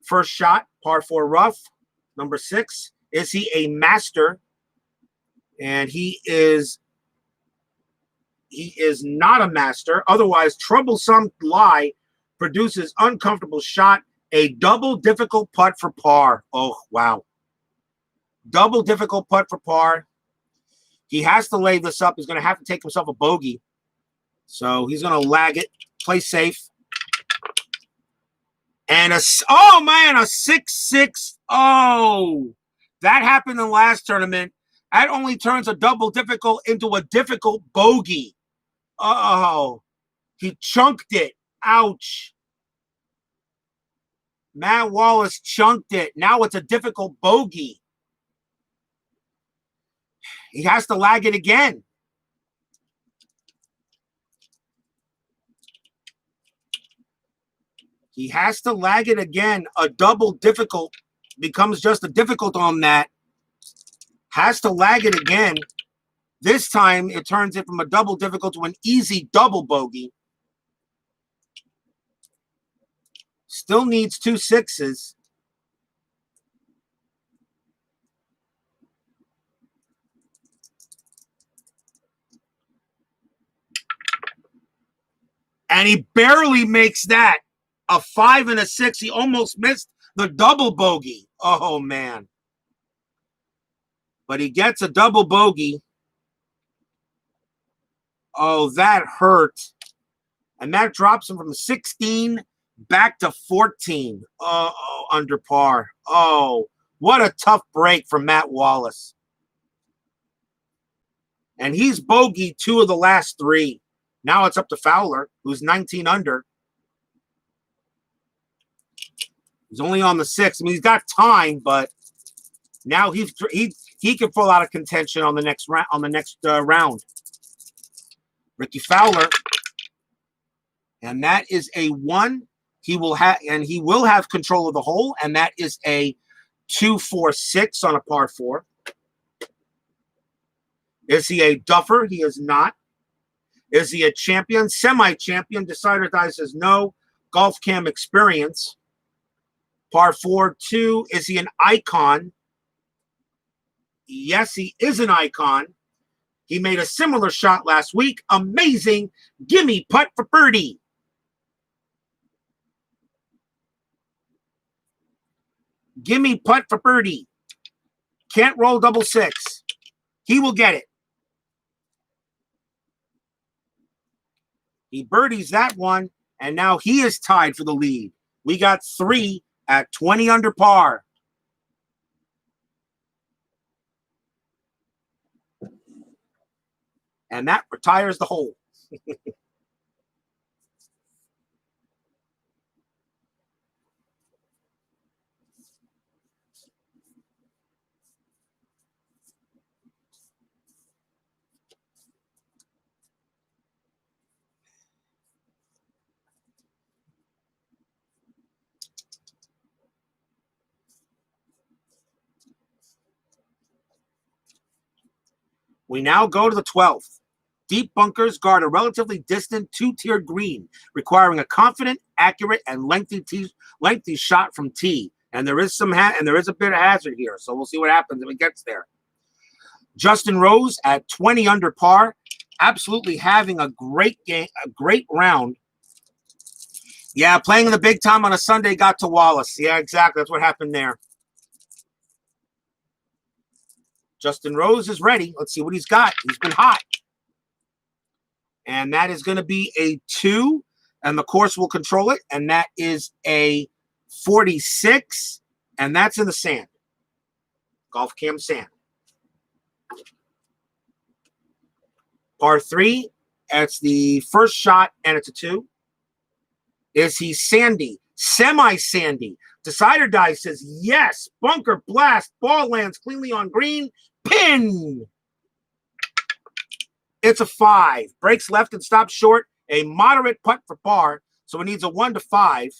First shot, par 4 rough. Number 6. Is he a master? And he is not a master. Otherwise, troublesome lie produces uncomfortable shot. A double difficult putt for par. Oh, wow. Double difficult putt for par. He has to lay this up. He's going to have to take himself a bogey. So he's going to lag it, play safe. And a 6-6. Oh, that happened in the last tournament. That only turns a double difficult into a difficult bogey. Uh-oh. He chunked it. Ouch. Matt Wallace chunked it. Now it's a difficult bogey. He has to lag it again. He has to lag it again. A double difficult becomes just a difficult on that. Has to lag it again. This time it turns it from a double difficult to an easy double bogey. Still needs 2 6s. And he barely makes that. A 5 and a 6. He almost missed the double bogey. Oh, man. But he gets a double bogey. Oh, that hurt. And that drops him from 16 back to 14. Oh, under par. Oh, what a tough break from Matt Wallace. And he's bogeyed 2 of the last 3. Now it's up to Fowler, who's 19 under. He's only on the 6. I mean, he's got time, but now he can fall out of contention on the next round. Ricky Fowler, and that is a 1. He will have control of the hole, and that is a 2-4-6 on a par 4. Is he a duffer? He is not. Is he a champion? Semi-champion? Decider Die says no. Golf Cam experience. Par 4, 2. Is he an icon? Yes, he is an icon. He made a similar shot last week. Amazing. Gimme putt for birdie. Gimme putt for birdie. Can't roll double 6. He will get it. He birdies that one, and now he is tied for the lead. We got 3 at 20 under par. And that retires the hole. We now go to the 12th. Deep bunkers guard a relatively distant two-tiered green, requiring a confident, accurate, and lengthy shot from tee. And there is a bit of hazard here, so we'll see what happens if it gets there. Justin Rose at 20 under par, absolutely having a great game, a great round. Yeah, playing in the big time on a Sunday got to Wallace. Yeah, exactly. That's what happened there. Justin Rose is ready. Let's see what he's got. He's been hot. And that is going to be a 2, and the course will control it. And that is a 46, and that's in the sand. Golf cam sand. Par 3, that's the first shot, and it's a 2. Is he sandy? Semi-sandy. Decider die says yes. Bunker blast. Ball lands cleanly on green. Pin. It's a 5. Breaks left and stops short. A moderate putt for par. So it needs a 1 to 5.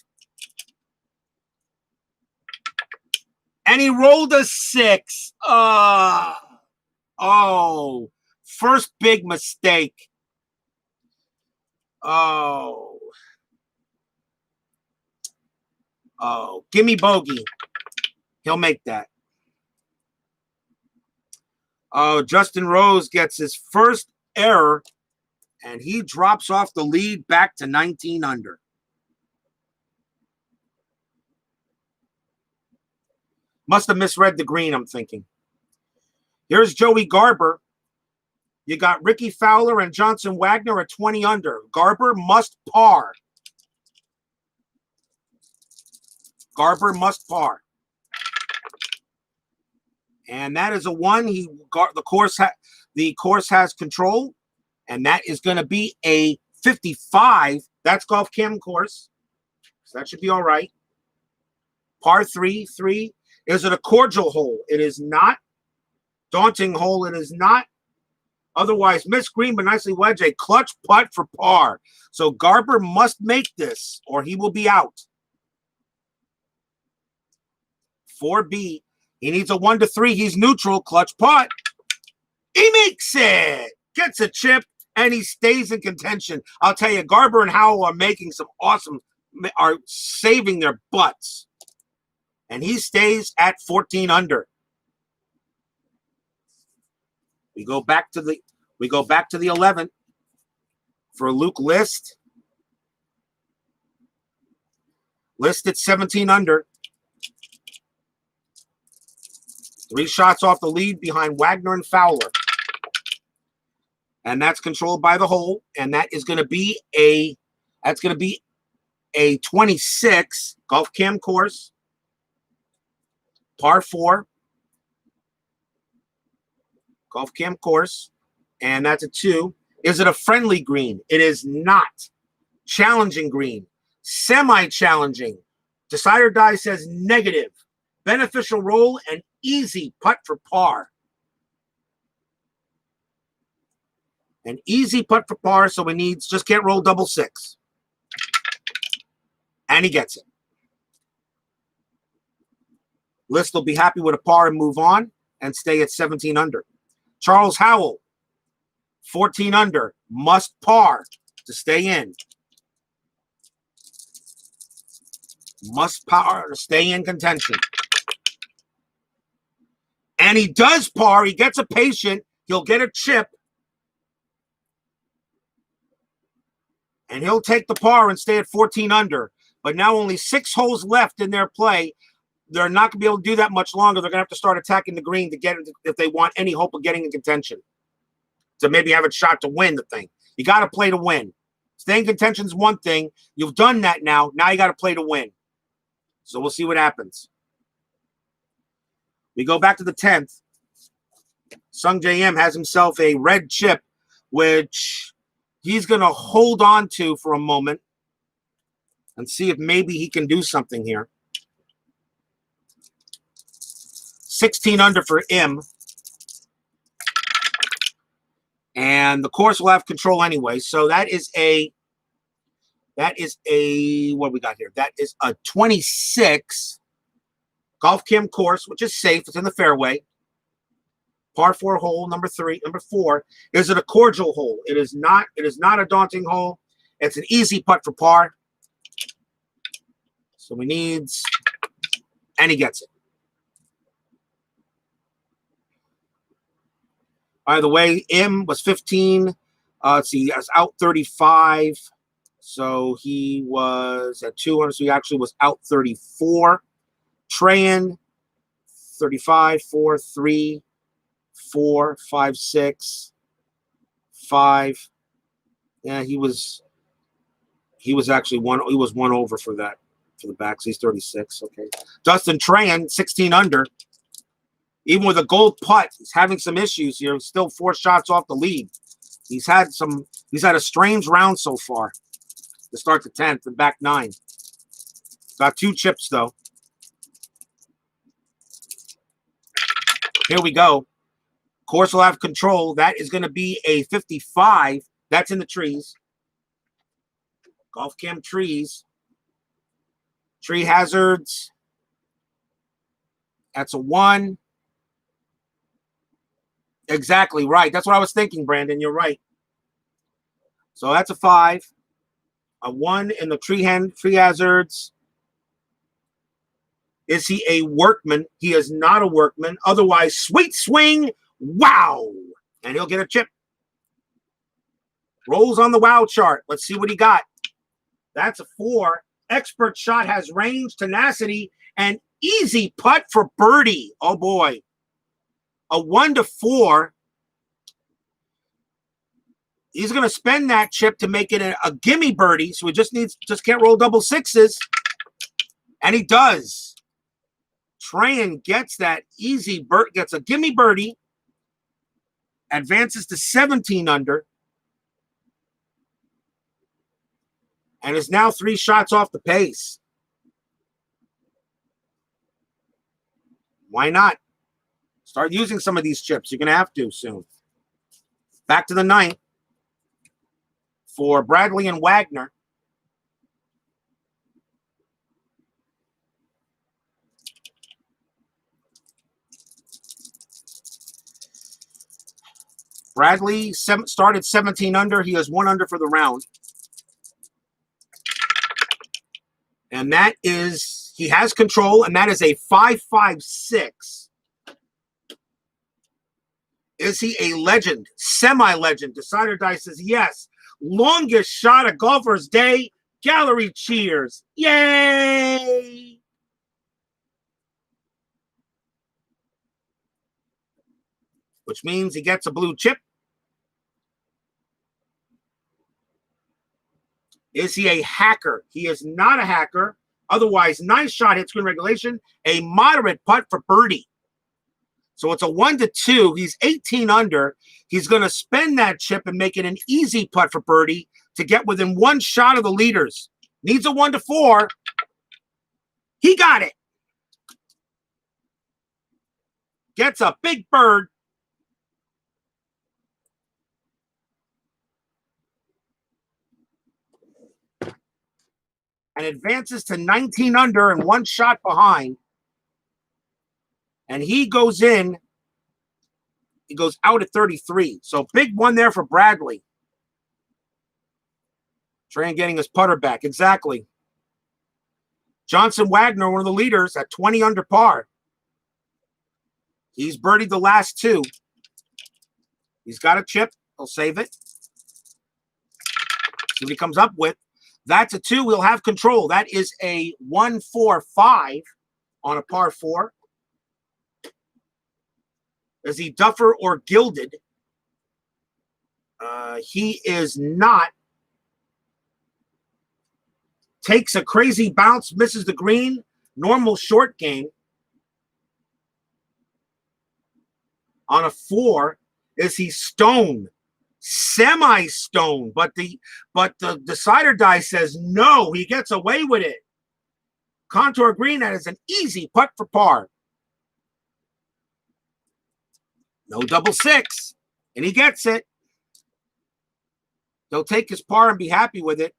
And he rolled a 6. Oh. First big mistake. Oh, give me bogey. He'll make that. Oh, Justin Rose gets his first error, and he drops off the lead back to 19 under. Must have misread the green, I'm thinking. Here's Joey Garber. You got Ricky Fowler and Johnson Wagner at 20 under. Garber must par. Garber must par. And that is a 1. The course has control, and that is going to be a 55. That's golf cam course. So that should be all right. Par 3. Is it a cordial hole? It is not. Daunting hole. It is not. Otherwise, missed green, but nicely wedged. A clutch putt for par. So Garber must make this, or he will be out. 4B. He needs a 1 to 3. He's neutral. Clutch putt. He makes it. Gets a chip, and he stays in contention. I'll tell you, Garber and Howell are saving their butts. And he stays at 14 under. We go back to the 11th for Luke List. List at 17 under. 3 shots off the lead behind Wagner and Fowler. And that's controlled by the hole. And that is going to be a 26 golf cam course. Par 4. Golf cam course. And that's a 2. Is it a friendly green? It is not. Challenging green. Semi-challenging. Decider die says negative. Beneficial roll and easy putt for par. An easy putt for par, so he needs, just can't roll double 6. And he gets it. List will be happy with a par and move on and stay at 17 under. Charles Howell, 14 under, must par to stay in. Must par to stay in contention. And he does par. He gets a patient. He'll get a chip. And he'll take the par and stay at 14 under. But now only 6 holes left in their play. They're not going to be able to do that much longer. They're going to have to start attacking the green to get it if they want any hope of getting in contention. To maybe have a shot to win the thing. You got to play to win. Staying in contention is one thing. You've done that now. Now you got to play to win. So we'll see what happens. We go back to the 10th. Sung J.M. has himself a red chip, which he's going to hold on to for a moment and see if maybe he can do something here. 16 under for M. And the course will have control anyway. So that is a, what we got here? That is a 26 golf cam course, which is safe. It's in the fairway. Par 4 hole, number 4. Is it a cordial hole? It is not. It is not a daunting hole. It's an easy putt for par. So he needs, and he gets it. By the way, M was 15. Let's see, he was out 35. So he was at 200. So he actually was out 34. Trayan, 35, 4, 3, 4, 5, 6, 5. Yeah, he was actually one. He was one over for that, for the backs. He's 36. Okay. Dustin Trayan, 16 under. Even with a gold putt, he's having some issues here. Still 4 shots off the lead. He's had a strange round so far to start the 10th and back 9. Got 2 chips though. Here we go. Course will have control. That is going to be a 55. That's in the trees. Golf cam trees. Tree hazards. That's a 1. Exactly right. That's what I was thinking, Brandon. You're right. So that's a 5. A 1 in the tree hazards. Is he a workman? He is not a workman. Otherwise, sweet swing. Wow. And he'll get a chip. Rolls on the wow chart. Let's see what he got. That's a 4. Expert shot, has range, tenacity, and easy putt for birdie. Oh, boy. A 1 to 4. He's going to spend that chip to make it a gimme birdie. So he just can't roll double sixes. And he does. Trayan gets that easy gets a gimme birdie. Advances to 17 under. And is now 3 shots off the pace. Why not? Start using some of these chips. You're going to have to soon. Back to the 9th for Bradley and Wagner. Bradley started 17 under. He has 1 under for the round. And that is, he has control, and that is a 5.56. Is he a legend? Semi-legend? Decider Dice says yes. Longest shot of golfer's day. Gallery cheers. Yay! Which means he gets a blue chip. Is he a hacker? He is not a hacker. Otherwise, nice shot, hit screen regulation. A moderate putt for birdie. So it's a 1 to 2. He's 18 under. He's going to spend that chip and make it an easy putt for birdie to get within 1 shot of the leaders. Needs a 1 to 4. He got it. Gets a big bird. And advances to 19 under and 1 shot behind. And he goes in. He goes out at 33. So big one there for Bradley. Trayan getting his putter back. Exactly. Johnson Wagner, one of the leaders, at 20 under par. He's birdied the last 2. He's got a chip. He'll save it. See what he comes up with. That's a 2. He'll have control. That is a 1-4-5 on a par 4. Is he duffer or gilded? He is not. Takes a crazy bounce, misses the green. Normal short game. On a 4, is he stone? Semi-stone, but the decider die says no. He gets away with it. Contour green, that is an easy putt for par. No double 6, and he gets it. He'll take his par and be happy with it.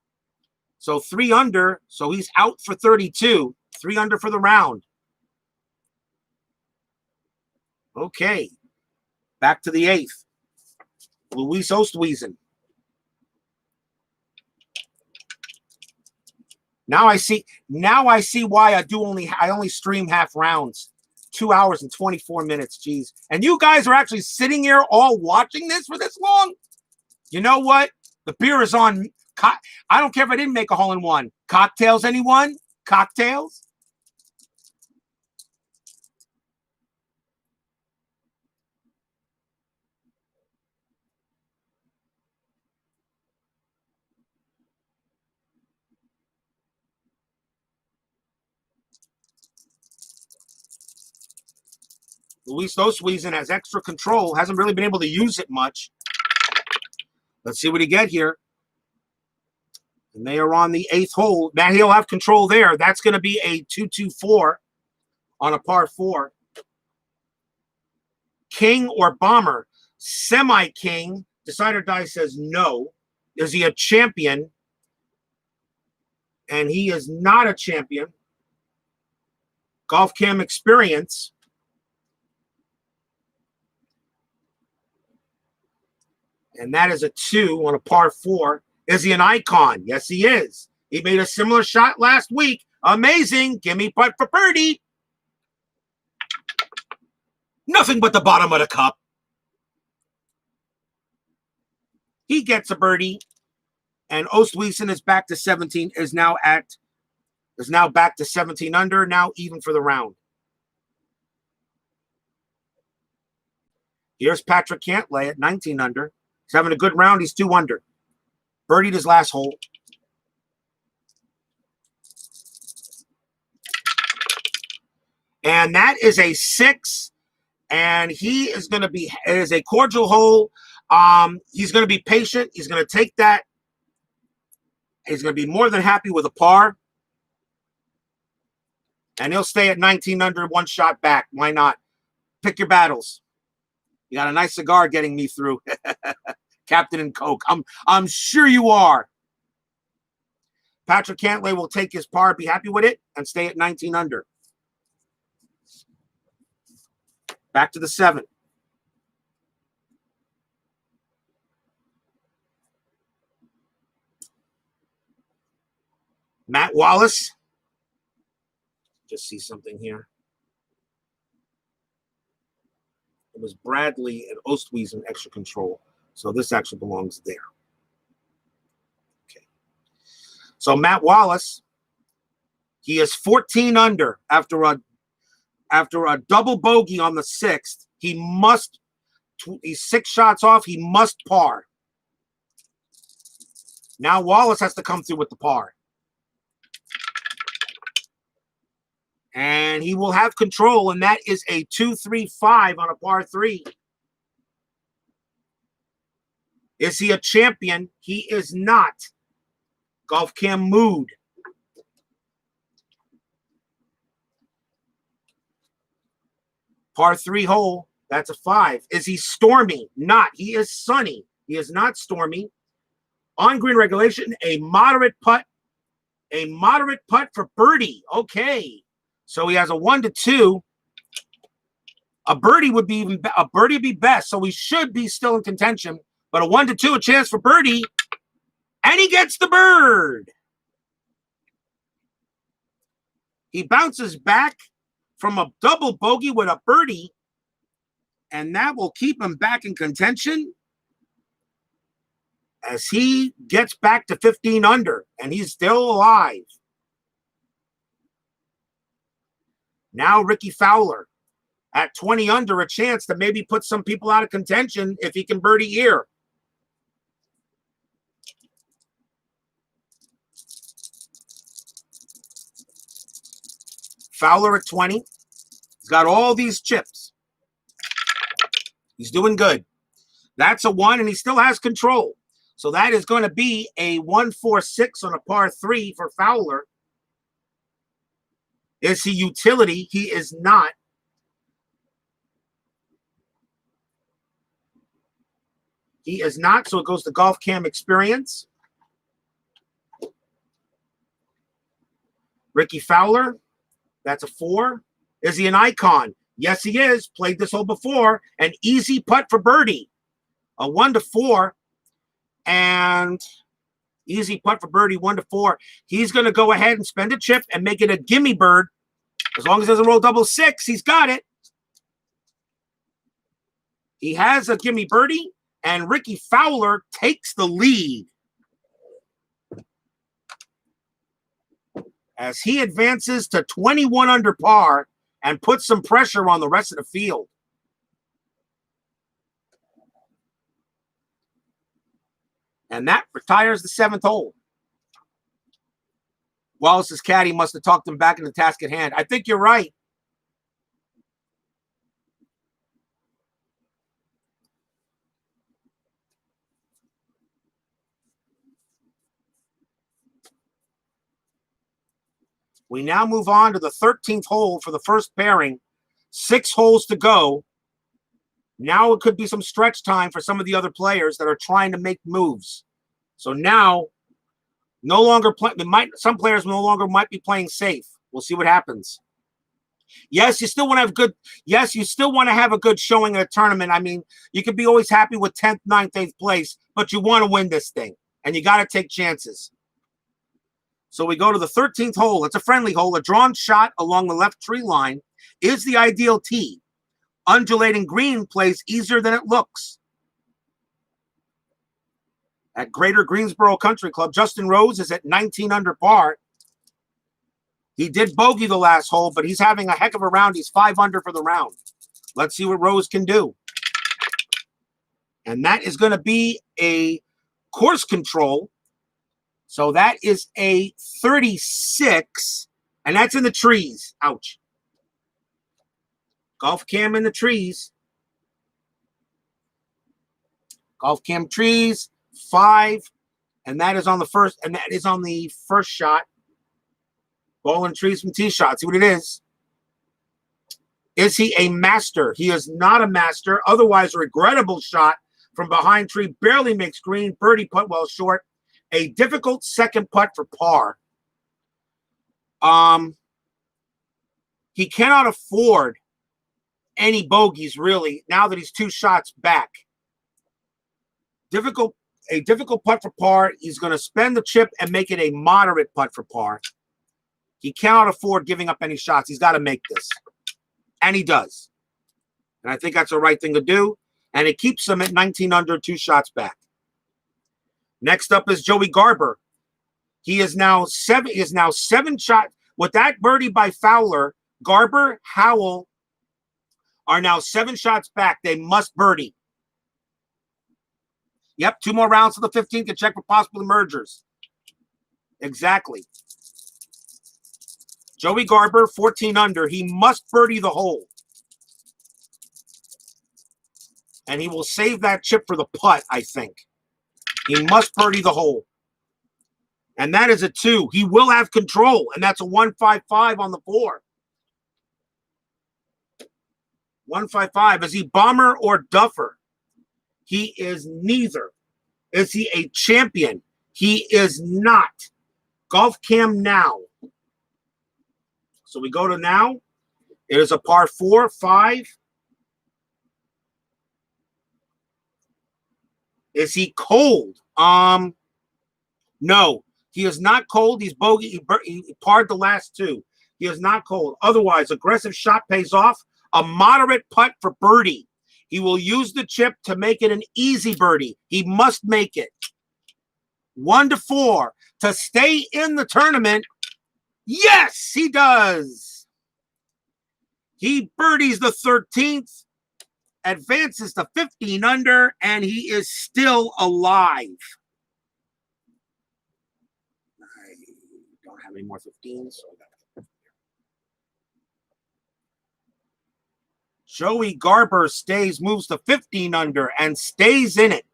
So 3 under, so he's out for 32. 3 under for the round. Okay. Back to the 8th. Luis Ostwiesen. Now I see why I only stream half rounds. 2 hours and 24 minutes. Jeez. And you guys are actually sitting here all watching this for this long? You know what? The beer is on. I don't care if I didn't make a hole-in-one. Cocktails, anyone? Cocktails? Luis Ostwiesen has extra control. Hasn't really been able to use it much. Let's see what he get here. And they are on the 8th hole. Now he'll have control there. That's going to be a 2-2-4 on a par 4. King or bomber? Semi-king. Decider die says no. Is he a champion? And he is not a champion. Golf Cam experience. And that is a 2 on a par 4. Is he an icon? Yes, he is. He made a similar shot last week. Amazing. Gimme putt for birdie. Nothing but the bottom of the cup. He gets a birdie. And Ostwiesen is back to 17, is now back to 17 under, now even for the round. Here's Patrick Cantlay at 19 under. He's having a good round. He's 2 under. Birdied his last hole. And that is a 6. And he is going to be, it is a cordial hole. He's going to be patient. He's going to take that. He's going to be more than happy with a par. And he'll stay at 19 under, 1 shot back. Why not? Pick your battles. You got a nice cigar getting me through. Captain and Coke. I'm sure you are. Patrick Cantlay will take his par, be happy with it, and stay at 19 under. Back to the 7. Matt Wallace. Just see something here. It was Bradley and Ostwiesen extra control. So this actually belongs there. Okay. So Matt Wallace, he is 14 under after a double bogey on the 6th. He's 6 shots off. He must par. Now Wallace has to come through with the par. And he will have control, and that is a 2-3-5 on a par 3. Is he a champion? He is not. Golf Cam mood. Par 3 hole, that's a 5. Is he stormy? Not. He is sunny. He is not stormy. On green regulation, a moderate putt. A moderate putt for birdie. Okay. So he has a 1-2. A birdie would be best. So he should be still in contention. But a 1-2, a chance for birdie. And he gets the bird. He bounces back from a double bogey with a birdie. And that will keep him back in contention as he gets back to 15 under. And he's still alive. Now Ricky Fowler at 20 under, a chance to maybe put some people out of contention if he can birdie here. Fowler at 20. He's got all these chips. He's doing good. That's a 1, and he still has control. So that is going to be a 1-4-6 on a par 3 for Fowler. Is he utility? He is not. He is not, so it goes to Golf Cam experience. Ricky Fowler, that's a 4. Is he an icon? Yes, he is. Played this hole before. An easy putt for birdie. A 1-4. And easy putt for birdie, 1-4. He's going to go ahead and spend a chip and make it a gimme bird. As long as he doesn't roll double six, he's got it. He has a gimme birdie, and Ricky Fowler takes the lead as he advances to 21 under par and puts some pressure on the rest of the field. And that retires the 7th hole. Wallace's caddy must have talked him back in the task at hand. I think you're right. We now move on to the 13th hole for the first pairing. 6 holes to go. Now it could be some stretch time for some of the other players that are trying to make moves. So now, no longer some players no longer might be playing safe. We'll see what happens. Yes, you still want to have good. Yes, you still want to have a good showing in a tournament. I mean, you could be always happy with 10th, 9th, 8th place, but you want to win this thing, and you got to take chances. So we go to the 13th hole. It's a friendly hole. A drawn shot along the left tree line is the ideal tee. Undulating green plays easier than it looks. At Greater Greensboro Country Club, Justin Rose is at 19 under par. He did bogey the last hole, but he's having a heck of a round. He's 5 under for the round. Let's see what Rose can do. And that is going to be a course control. So that is a 36, and that's in the trees. Ouch. Golf cam in the trees. Golf cam trees, 5, and that is on the first, and that is on the first shot. Ball and trees from tee shot. See what it is. Is he a master? He is not a master. Otherwise, a regrettable shot from behind tree. Barely makes green. Birdie putt well short. A difficult second putt for par. He cannot afford any bogeys, really, now that he's 2 shots back. A difficult putt for par. He's going to spend the chip and make it a moderate putt for par. He cannot afford giving up any shots. He's got to make this. And he does. And I think that's the right thing to do. And it keeps him at 19 under, 2 shots back. Next up is Joey Garber. He is now 7 shots. With that birdie by Fowler, Garber, Howell are now 7 shots back. They must birdie. Yep, 2 more rounds to the 15th to check for possible mergers. Exactly. Joey Garber, 14 under. He must birdie the hole. And he will save that chip for the putt, I think. He must birdie the hole. And that is a 2. He will have control, and that's a 155 on the 4. 155. Is he bomber or duffer? He is neither. Is he a champion? He is not. Golf cam now. So we go to now. It is a par 4, 5. Is he cold? No. He is not cold. He's bogey. He parred the last 2. He is not cold. Otherwise, aggressive shot pays off. A moderate putt for birdie. He will use the chip to make it an easy birdie. He must make it. 1-4 to stay in the tournament. Yes, he does. He birdies the 13th, advances to 15 under, and he is still alive. I don't have any more 15s. So Joey Garber moves to 15 under and stays in it.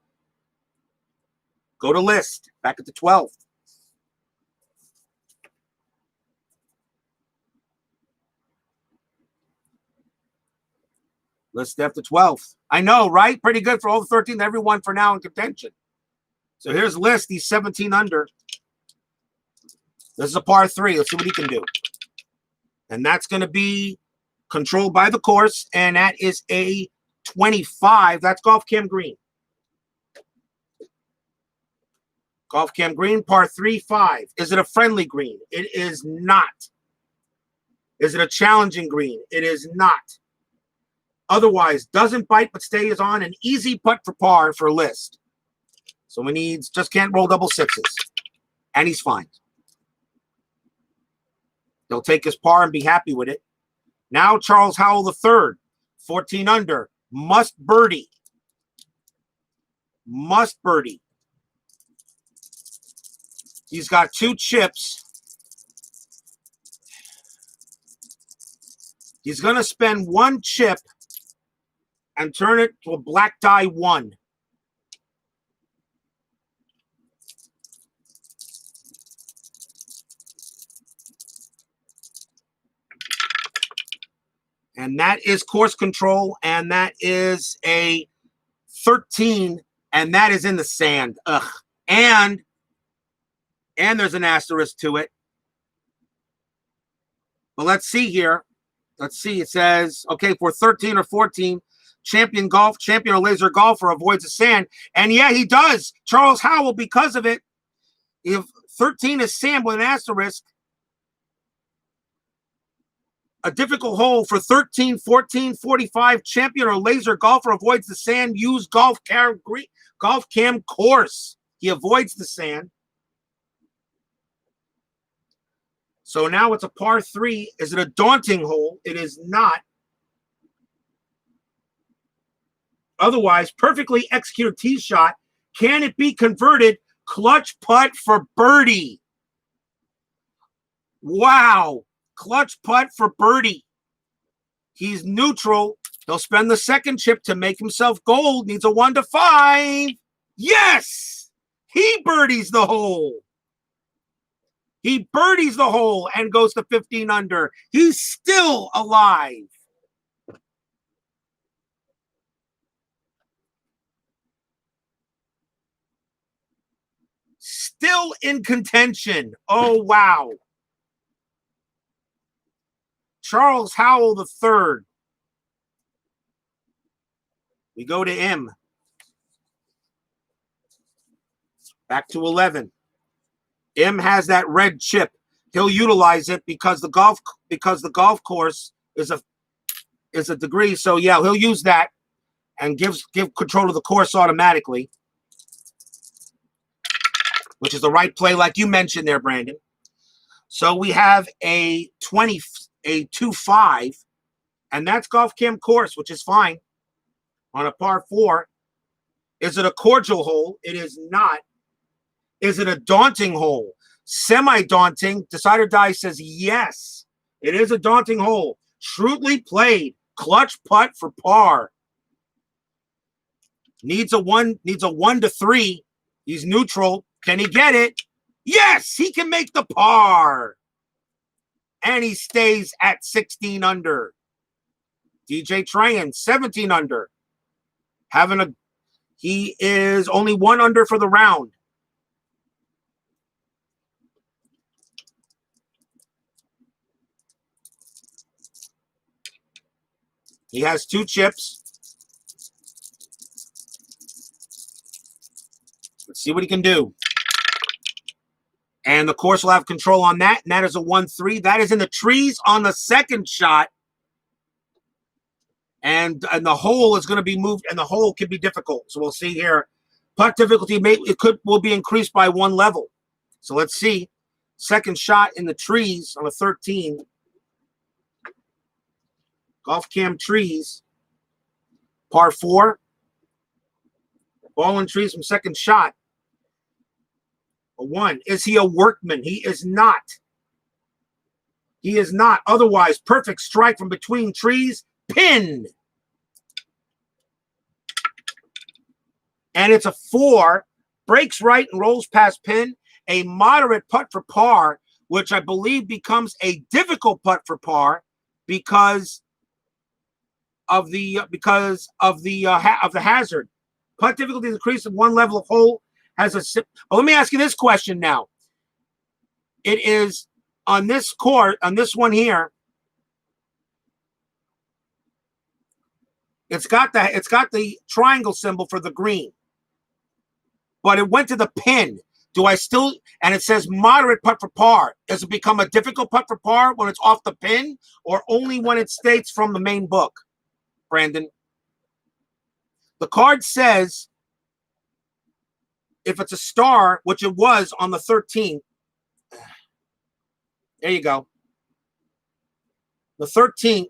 Go to list, back at the 12th. List after 12th. I know, right? Pretty good for all the 13th. Everyone for now in contention. So here's List. He's 17 under. This is a par 3. Let's see what he can do. And that's going to be controlled by the course, and that is a 25. That's Golf Cam Green. Golf Cam Green, par 3-5. Is it a friendly green? It is not. Is it a challenging green? It is not. Otherwise, doesn't bite but stays on an easy putt for par for List. So he needs, just can't roll double sixes. And he's fine. He'll take his par and be happy with it. Now Charles Howell III, 14 under, must birdie. Must birdie. He's got 2 chips. He's going to spend 1 chip and turn it to a black die 1. And that is course control, and that is a 13, and that is in the sand. Ugh. And there's an asterisk to it. But let's see here. Let's see. It says, okay, for 13 or 14, champion or laser golfer avoids the sand. And yeah, he does. Charles Howell, because of it. If 13 is sand with an asterisk, a difficult hole for 13, 14, 45, champion or laser golfer avoids the sand. Use Golf Cam course. He avoids the sand. So now it's a par 3. Is it a daunting hole? It is not. Otherwise, perfectly executed tee shot. Can it be converted? Clutch putt for birdie. Wow. Clutch putt for birdie. He's neutral. He'll spend the 2nd chip to make himself gold. Needs a 1 to 5. Yes! He birdies the hole. He birdies the hole and goes to 15 under. He's still alive. Still in contention. Oh, wow. Charles Howell III. We go to M. Back to 11. M has that red chip. He'll utilize it because the golf course is a degree. So yeah, he'll use that and give control of the course automatically, which is the right play, like you mentioned there, Brandon. So we have a 2-5, and that's Golf Cam course, which is fine on a par 4. Is it a cordial hole? It is not. Is it a daunting hole? Semi-daunting. Decide or Die says yes. It is a daunting hole. Shrewdly played. Clutch putt for par. Needs a 1 to 3. He's neutral. Can he get it? Yes, he can make the par. And he stays at 16 under. DJ Trahan, 17 under. He is only 1 under for the round. He has 2 chips. Let's see what he can do. And the course will have control on that. And that is a 1-3. That is in the trees on the 2nd shot. And the hole is going to be moved, and the hole can be difficult. So we'll see here. Putt difficulty will be increased by 1 level. So let's see. 2nd shot in the trees on a 13. Golf Cam trees. Par 4. Ball in trees from 2nd shot. A 1. Is he a workman? He is not. He is not. Otherwise, perfect strike from between trees. Pin. And it's a 4. Breaks right and rolls past pin. A moderate putt for par, which I believe becomes a difficult putt for par because of the hazard. Putt difficulty increased in 1 level of hole. Has a. Well, let me ask you this question now. It is on this court, on this one here. It's got the triangle symbol for the green. But it went to the pin. Do I still, and it says moderate putt for par. Does it become a difficult putt for par when it's off the pin, or only when it states from the main book, Brandon? The card says if it's a star, which it was on the 13th, there you go. The 13th,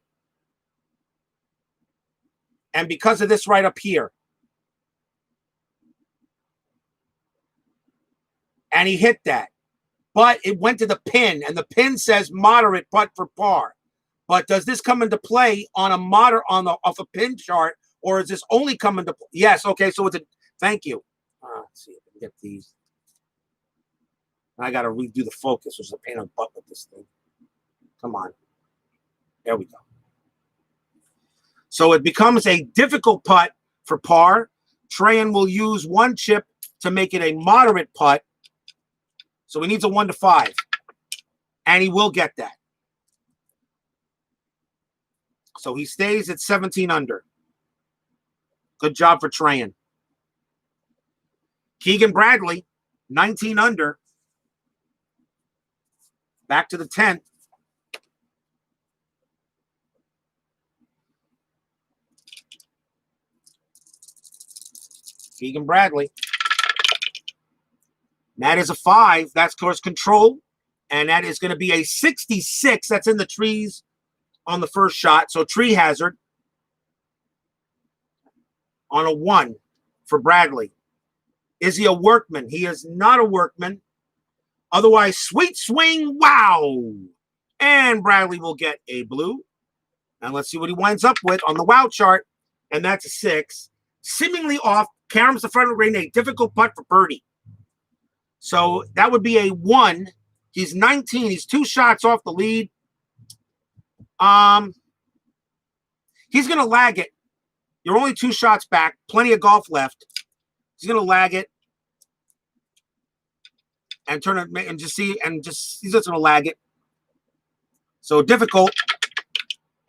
and because of this right up here, and he hit that, but it went to the pin, and the pin says moderate putt for par. But does this come into play on a off a pin chart, or is this only come into play? Yes, okay, so it's a, thank you. Let's see if I can get these. I got to redo the focus, which is a pain in the butt with this thing. Come on. There we go. So it becomes a difficult putt for par. Trayan will use one chip to make it a moderate putt. So he needs a 1 to 5. And he will get that. So he stays at 17 under. Good job for Trayan. Keegan Bradley, 19 under. Back to the 10th. Keegan Bradley. That is a 5. That's course control. And that is going to be a 66. That's in the trees on the first shot. So tree hazard on a 1 for Bradley. Is he a workman? He is not a workman. Otherwise, sweet swing. Wow. And Bradley will get a blue. And let's see what he winds up with on the wow chart. And that's a 6. Seemingly off. Caroms the front of the green. A difficult putt for birdie. So that would be a 1. He's 19. He's 2 shots off the lead. He's going to lag it. You're only 2 shots back. Plenty of golf left. He's going to lag it and turn it and just see and just he's just going to lag it. So difficult.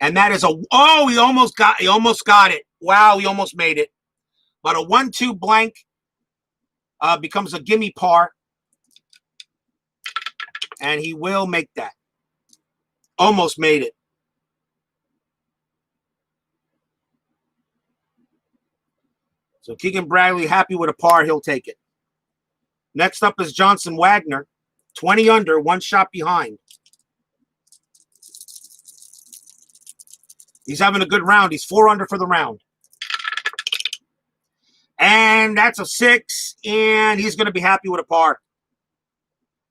And that is he almost got it. Wow, he almost made it. But a 1-2 blank becomes a gimme par. And he will make that. Almost made it. So Keegan Bradley happy with a par. He'll take it. Next up is Johnson Wagner. 20 under, 1 shot behind. He's having a good round. He's 4 under for the round. And that's a 6. And he's going to be happy with a par.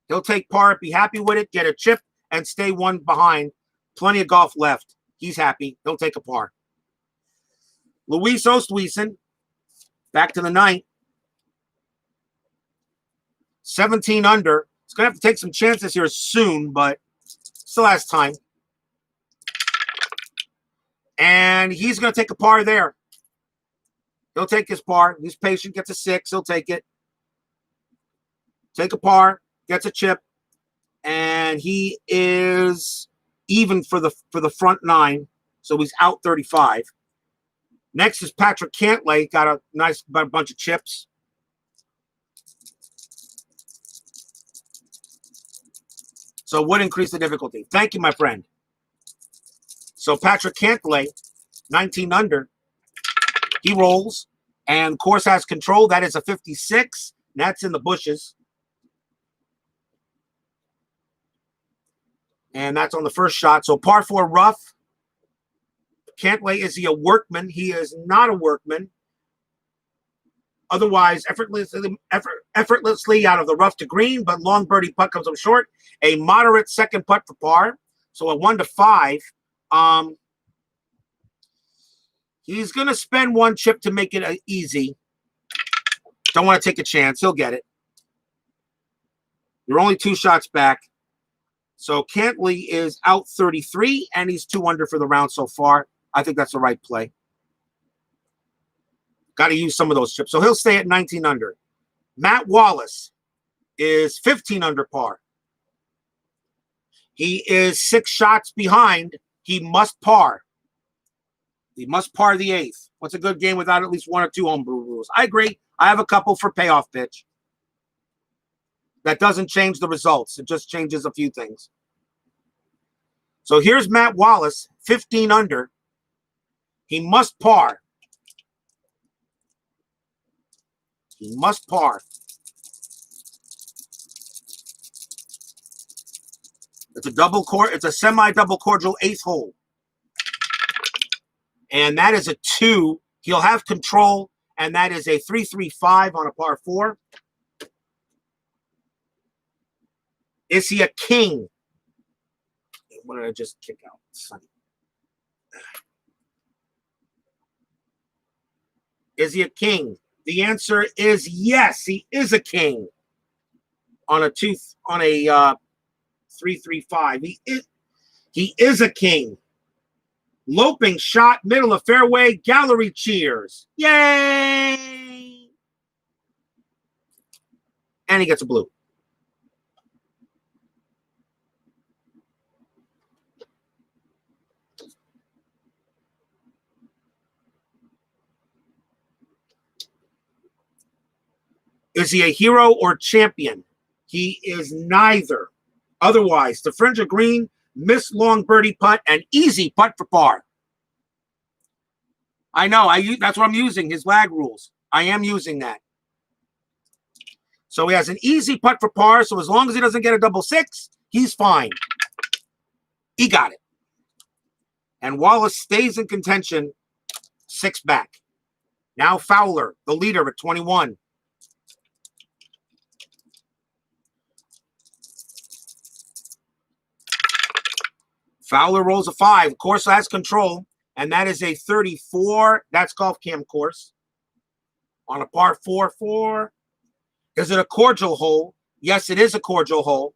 He'll take par, be happy with it, get a chip, and stay 1 behind. Plenty of golf left. He's happy. He'll take a par. Luis Oosthuizen, back to the 9th. 17 under. He's going to have to take some chances here soon, but still has time. And he's going to take a par there. He'll take his par. He's patient, gets a 6. He'll take it. Take a par. Gets a chip, and he is even for the front 9, so he's out 35. Next is Patrick Cantlay, got a nice bunch of chips. So would increase the difficulty. Thank you, my friend. So Patrick Cantlay, 19 under, he rolls, and course has control. That is a 56. That's in the bushes. And that's on the first shot. So par 4 rough. Cantlay, is he a workman? He is not a workman. Otherwise, effortlessly out of the rough to green, but long birdie putt comes up short. A moderate second putt for par. So a 1 to 5. He's going to spend 1 chip to make it easy. Don't want to take a chance. He'll get it. You're only 2 shots back. So Cantlay is out 33, and he's 2 under for the round so far. I think that's the right play. Got to use some of those chips. So he'll stay at 19 under. Matt Wallace is 15 under par. He is 6 shots behind. He must par. He must par the 8th. What's a good game without at least one or two homebrew rules? I agree. I have a couple for payoff pitch. That doesn't change the results. It just changes a few things. So here's Matt Wallace, 15 under. He must par. He must par. It's a double court. It's a semi-double cordial 8th hole. And that is a 2. He'll have control, and that is a 3-3-5 on a par 4. Is he a king? What did I just kick out? Sonny. Is he a king? The answer is yes. He is a king on a 3-3-5. He is a king. Loping shot, middle of fairway, gallery cheers. Yay! And he gets a blue. Is he a hero or champion? He is neither. Otherwise, the fringe of green, miss long birdie putt, and easy putt for par. I know. That's what I'm using, his lag rules. I am using that. So he has an easy putt for par, so as long as he doesn't get a double 6, he's fine. He got it. And Wallace stays in contention, 6 back. Now Fowler, the leader at 21. Fowler rolls a 5. Course has control, and that is a 34. That's golf cam course. On a par 4-4. Is it a cordial hole? Yes, it is a cordial hole.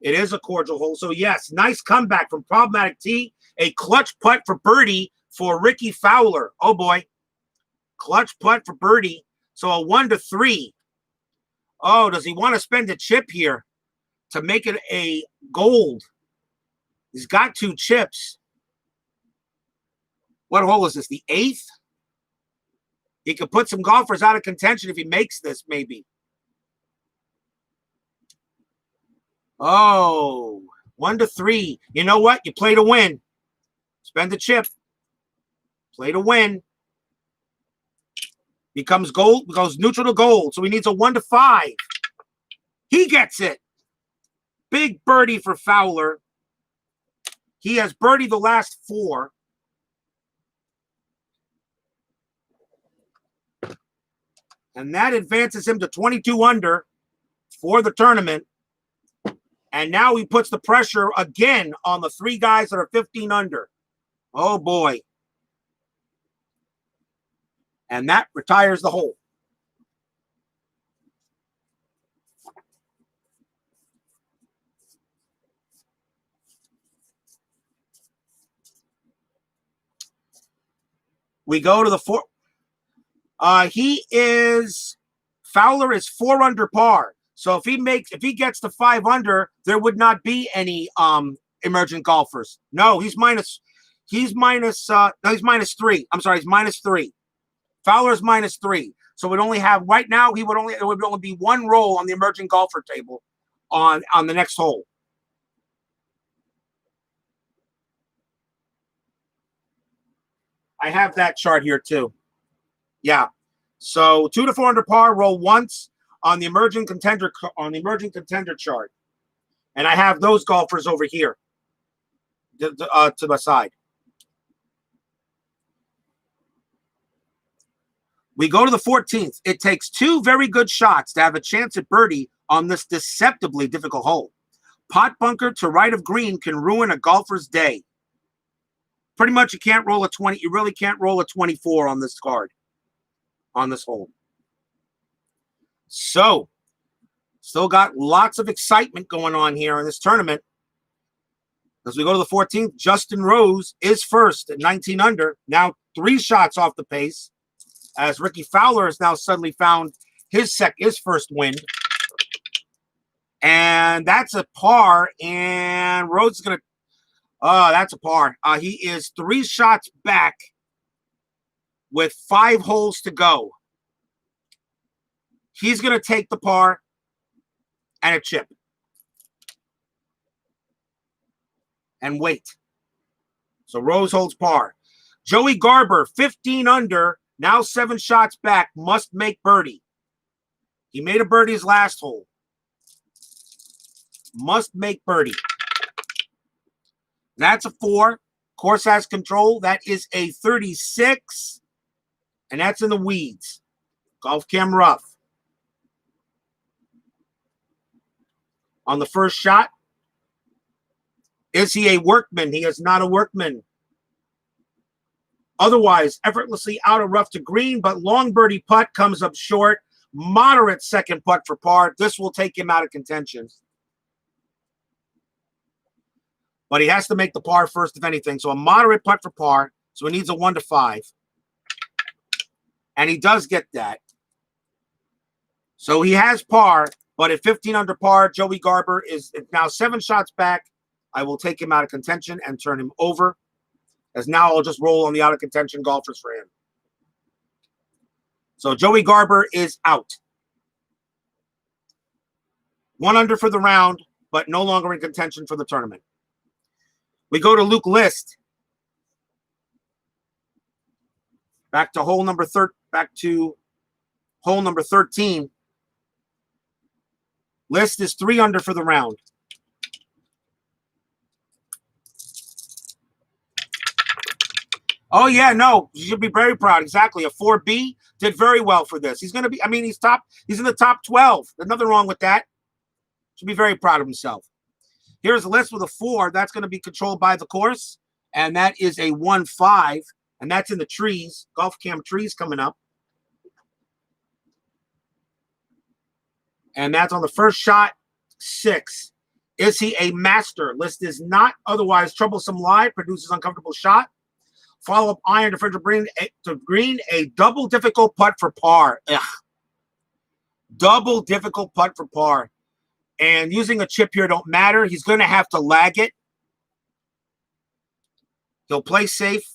It is a cordial hole. So, yes, nice comeback from Problematic T. A clutch putt for birdie for Ricky Fowler. Oh, boy. Clutch putt for birdie. So, a 1-3. Oh, does he want to spend a chip here to make it a gold? He's got 2 chips. What hole is this? The 8th? He could put some golfers out of contention if he makes this, maybe. Oh, 1-3. You know what? You play to win. Spend the chip. Play to win. Becomes gold, goes neutral to gold. So he needs a 1-5. He gets it. Big birdie for Fowler. He has birdied the last 4. And that advances him to 22 under for the tournament. And now he puts the pressure again on the 3 guys that are 15 under. Oh, boy. And that retires the hole. We go to the 4. Fowler is 4 under par. So if he gets to 5 under, there would not be any emergent golfers. No, he's minus 3. I'm sorry, he's minus 3. Fowler's minus 3. So we'd only have right now, it would only be 1 roll on the emerging golfer table on the next hole. I have that chart here too. Yeah. So 2 to 4 under par, roll once on the emerging contender chart. And I have those golfers over here to the side. We go to the 14th. It takes 2 very good shots to have a chance at birdie on this deceptively difficult hole. Pot bunker to right of green can ruin a golfer's day. Pretty much you can't roll a 20. You really can't roll a 24 on this card, on this hole. So, still got lots of excitement going on here in this tournament. As we go to the 14th, Justin Rose is first at 19 under. Now 3 shots off the pace, as Ricky Fowler has now suddenly found his first win. And that's a par, and Rose is going to, that's a par. He is 3 shots back with 5 holes to go. He's going to take the par and a chip. And wait. So Rose holds par. Joey Garber, 15 under, now 7 shots back, must make birdie. He made a birdie his last hole. Must make birdie. That's a 4. Course has control. That is a 36. And that's in the weeds. Golf cam rough. On the first shot. Is he a workman? He is not a workman. Otherwise, effortlessly out of rough to green, but long birdie putt comes up short. Moderate second putt for par. This will take him out of contention. But he has to make the par first, if anything. So a moderate putt for par. So he needs a 1 to 5. And he does get that. So he has par, but at 15 under par, Joey Garber is now 7 shots back. I will take him out of contention and turn him over, as now I'll just roll on the out of contention golfers for him. So Joey Garber is out. 1 under for the round, but no longer in contention for the tournament. We go to Luke List. Back to hole number 13. List is 3 under for the round. Oh yeah, no, you should be very proud. Exactly, a 4B did very well for this. He's going to be. I mean, he's in the top 12. There's nothing wrong with that. Should be very proud of himself. Here's a List with a 4. That's going to be controlled by the course, and that is a 1-5, and that's in the trees. Golf cam trees coming up, and that's on the first shot. 6. Is he a master? List is not. Otherwise, troublesome lie produces uncomfortable shot. Follow-up iron to green, a double difficult putt for par. Ugh. Double difficult putt for par. And using a chip here don't matter. He's going to have to lag it. He'll play safe.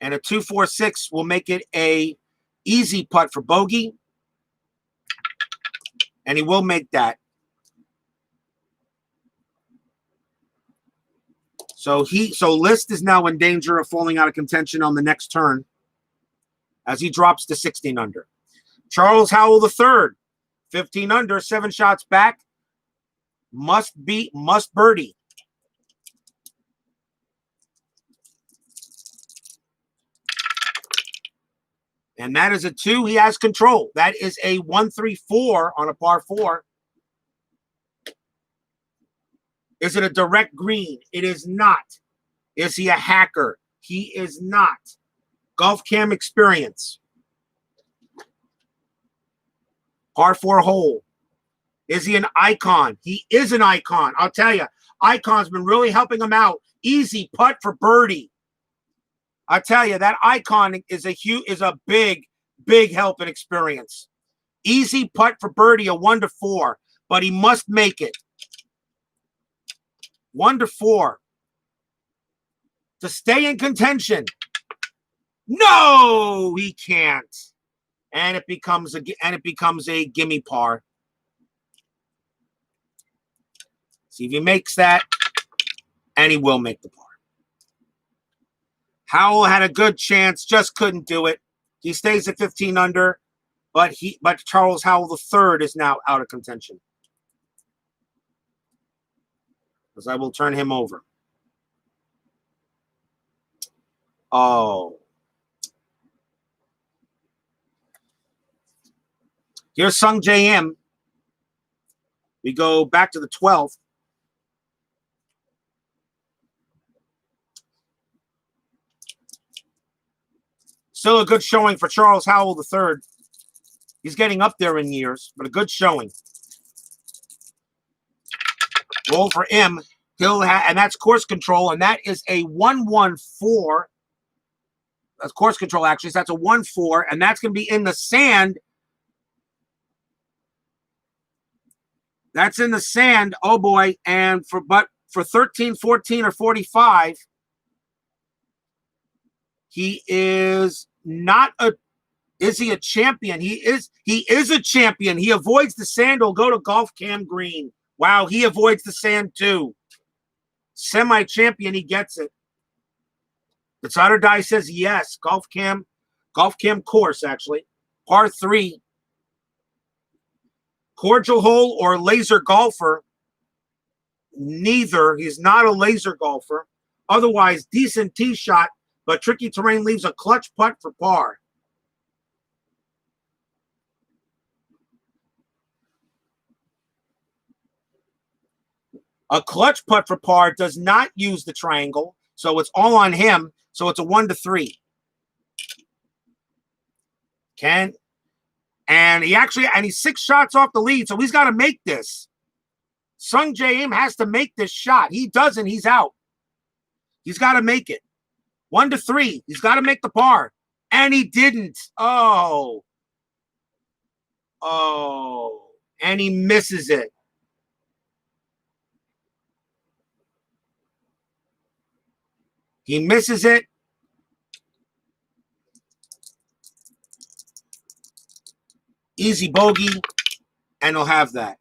And a 2-4-6 will make it a easy putt for bogey. And he will make that. So List is now in danger of falling out of contention on the next turn as he drops to 16 under. Charles Howell III, 15 under, 7 shots back, must birdie. And that is a 2. He has control. That is a 1-3-4 on a par 4. Is it a direct green? It is not. Is he a hacker? He is not. Golf cam experience. Par 4 hole. Is he an icon? He is an icon. I'll tell you, icon's been really helping him out. Easy putt for birdie. I tell you, that icon is a big help and experience. Easy putt for birdie, a 1 to 4, but he must make it. 1 to 4 to stay in contention. No, he can't, and it becomes a gimme par. See if he makes that, and he will make the par. Howell had a good chance, just couldn't do it. He stays at 15 under, but Charles Howell III is now out of contention. Because I will turn him over. Oh. Here's Sung J M. We go back to the 12th. Still a good showing for Charles Howell III. He's getting up there in years, but a good showing. Roll for him. And that's course control, and that is a 1-1-4. That's course control, actually. So that's a 1-4, and that's going to be in the sand. That's in the sand. Oh, boy. And for 13, 14, or 45, He is not a. Is he a champion? He is a champion. He avoids the sand. Will go to Golf Cam Green. Wow, he avoids the sand too. Semi-champion, he gets it. The Sutter Die says yes. Golf Cam course, actually. Par 3. Cordial hole or laser golfer? Neither. He's not a laser golfer. Otherwise, decent tee shot, but tricky terrain leaves a clutch putt for par. A clutch putt for par does not use the triangle, so it's all on him. So it's a 1-3. And he's 6 shots off the lead, so he's got to make this. Sung Jae Im has to make this shot. He doesn't, he's out. He's got to make it. 1-3. He's got to make the par. And he didn't. Oh. And he misses it. He misses it. Easy bogey, and he'll have that.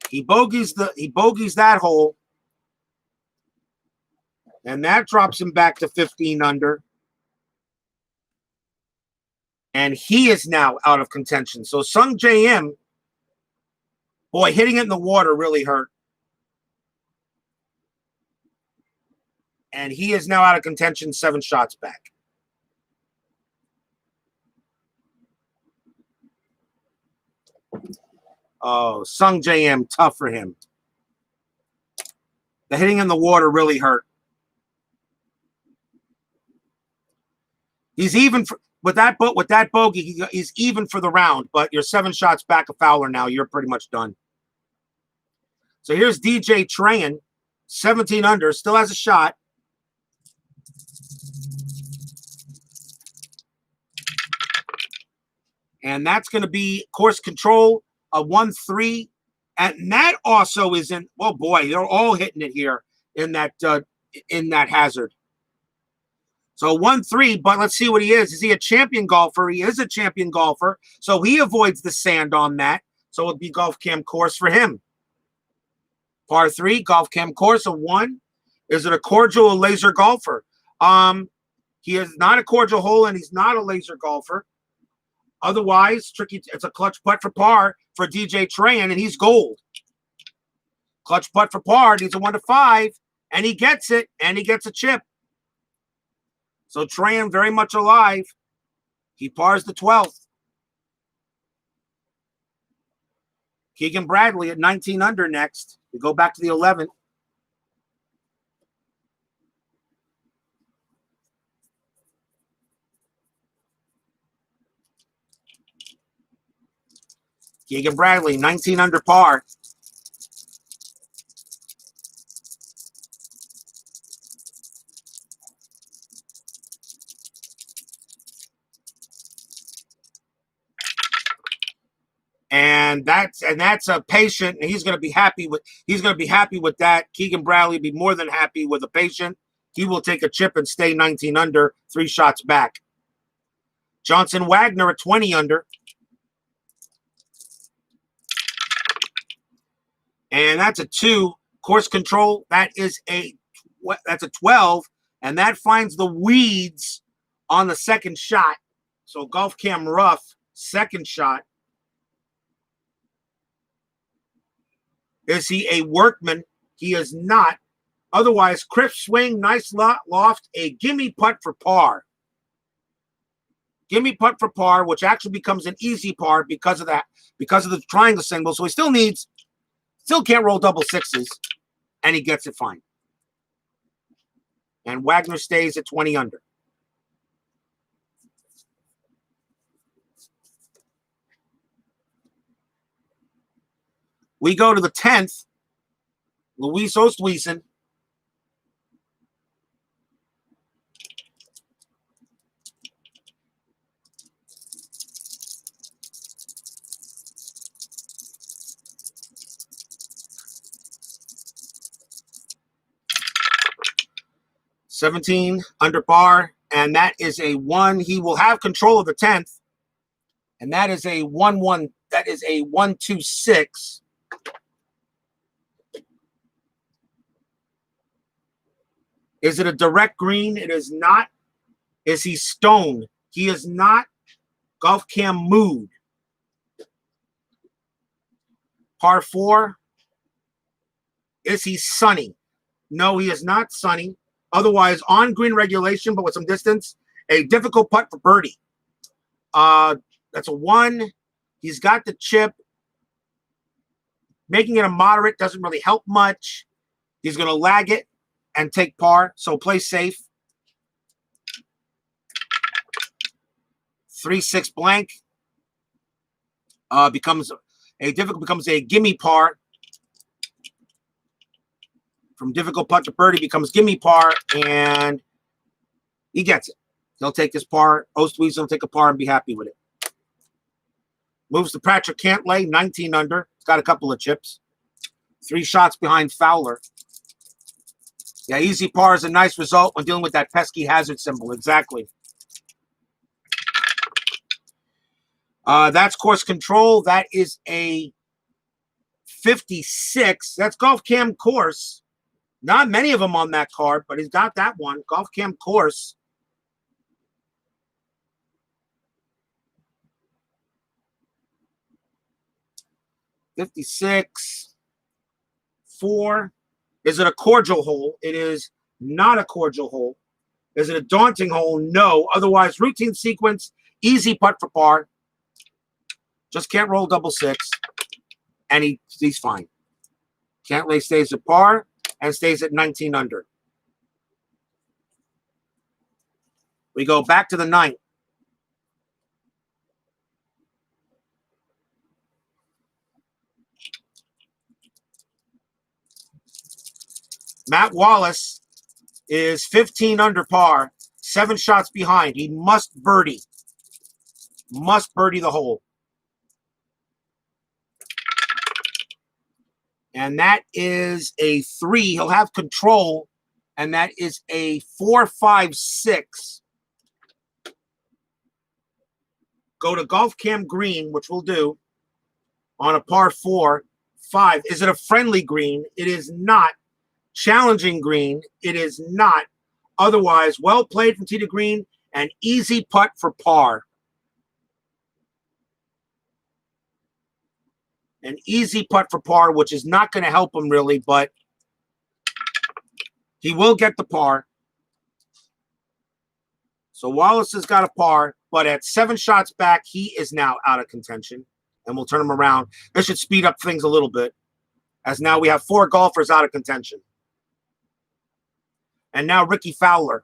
He bogeys that hole, and that drops him back to 15 under. And he is now out of contention. So Sung Jae Im, boy, hitting it in the water really hurt. And he is now out of contention, 7 shots back. Oh, Sung Jae Im, tough for him. The hitting in the water really hurt. He's even with that bogey. He's even for the round, but you're 7 shots back of Fowler now. You're pretty much done. So here's DJ Tran, 17 under, still has a shot. And that's going to be course control, a 1-3. And that also is in, oh boy, they're all hitting it here in that hazard. So 1-3, but let's see what he is. Is he a champion golfer? He is a champion golfer. So he avoids the sand on that. So it'll be Golf Cam course for him. Par 3, Golf Cam course, a 1. Is it a cordial or laser golfer? He is not a cordial hole, and he's not a laser golfer. Otherwise, tricky. It's a clutch putt for par for DJ Tran, and he's gold. Clutch putt for par. Needs a 1-5, and he gets it, and he gets a chip. So Tran very much alive. He pars the 12th. Keegan Bradley at 19 under next. We go back to the 11th. Keegan Bradley, 19 under par. And that's a patient, and he's going to be happy with that. Keegan Bradley be more than happy with a patient. He will take a chip and stay 19 under, 3 shots back. Johnson Wagner at 20 under. And that's a 2. Course control, that's a 12, and that finds the weeds on the second shot. So Golf Cam rough, second shot. Is he a workman? He is not. Otherwise, crisp swing, nice loft, a gimme putt for par. Gimme putt for par, which actually becomes an easy par because of that, because of the triangle single. So he still can't roll double sixes, and he gets it fine. And Wagner stays at 20 under. We go to the 10th. Luis Oosthuizen. 17 under par, and that is a 1. He will have control of the 10th, and that is a 1-1. That is a 1-2-6. Is it a direct green? It is not. Is he stone? He is not. Golf cam mood. Par 4. Is he sunny? No, he is not sunny. Otherwise, on green regulation, but with some distance. A difficult putt for birdie. That's a 1. He's got the chip. Making it a moderate doesn't really help much. He's going to lag it and take par, so play safe. 3-6 blank becomes a gimme par. From difficult putt to birdie becomes gimme par, and he gets it. He'll take his par. Ostweasel will take a par and be happy with it. Moves to Patrick Cantlay, 19 under. He's got a couple of chips. 3 shots behind Fowler. Yeah, easy par is a nice result when dealing with that pesky hazard symbol. Exactly. That's course control. That is a 56. That's Golf Cam course. Not many of them on that card, but he's got that one. Golf Cam course. $56. 4. Is it a cordial hole? It is not a cordial hole. Is it a daunting hole? No. Otherwise, routine sequence, easy putt for par. Just can't roll double 6. And he's fine. Cantlay stays at par and stays at 19 under. We go back to the 9th. Matt Wallace is 15 under par, 7 shots behind. He must birdie. Must birdie the hole. And that is a 3. He'll have control, and that is a 4-5-6. Go to Golf Cam green, which we'll do, on a par 4. 5. Is it a friendly green? It is not. Challenging green? It is not. Otherwise, well played from tee to green, and easy putt for par. An easy putt for par, which is not going to help him really, but he will get the par. So Wallace has got a par, but at 7 shots back, he is now out of contention, and we'll turn him around. This should speed up things a little bit, as now we have 4 golfers out of contention. And now Ricky Fowler.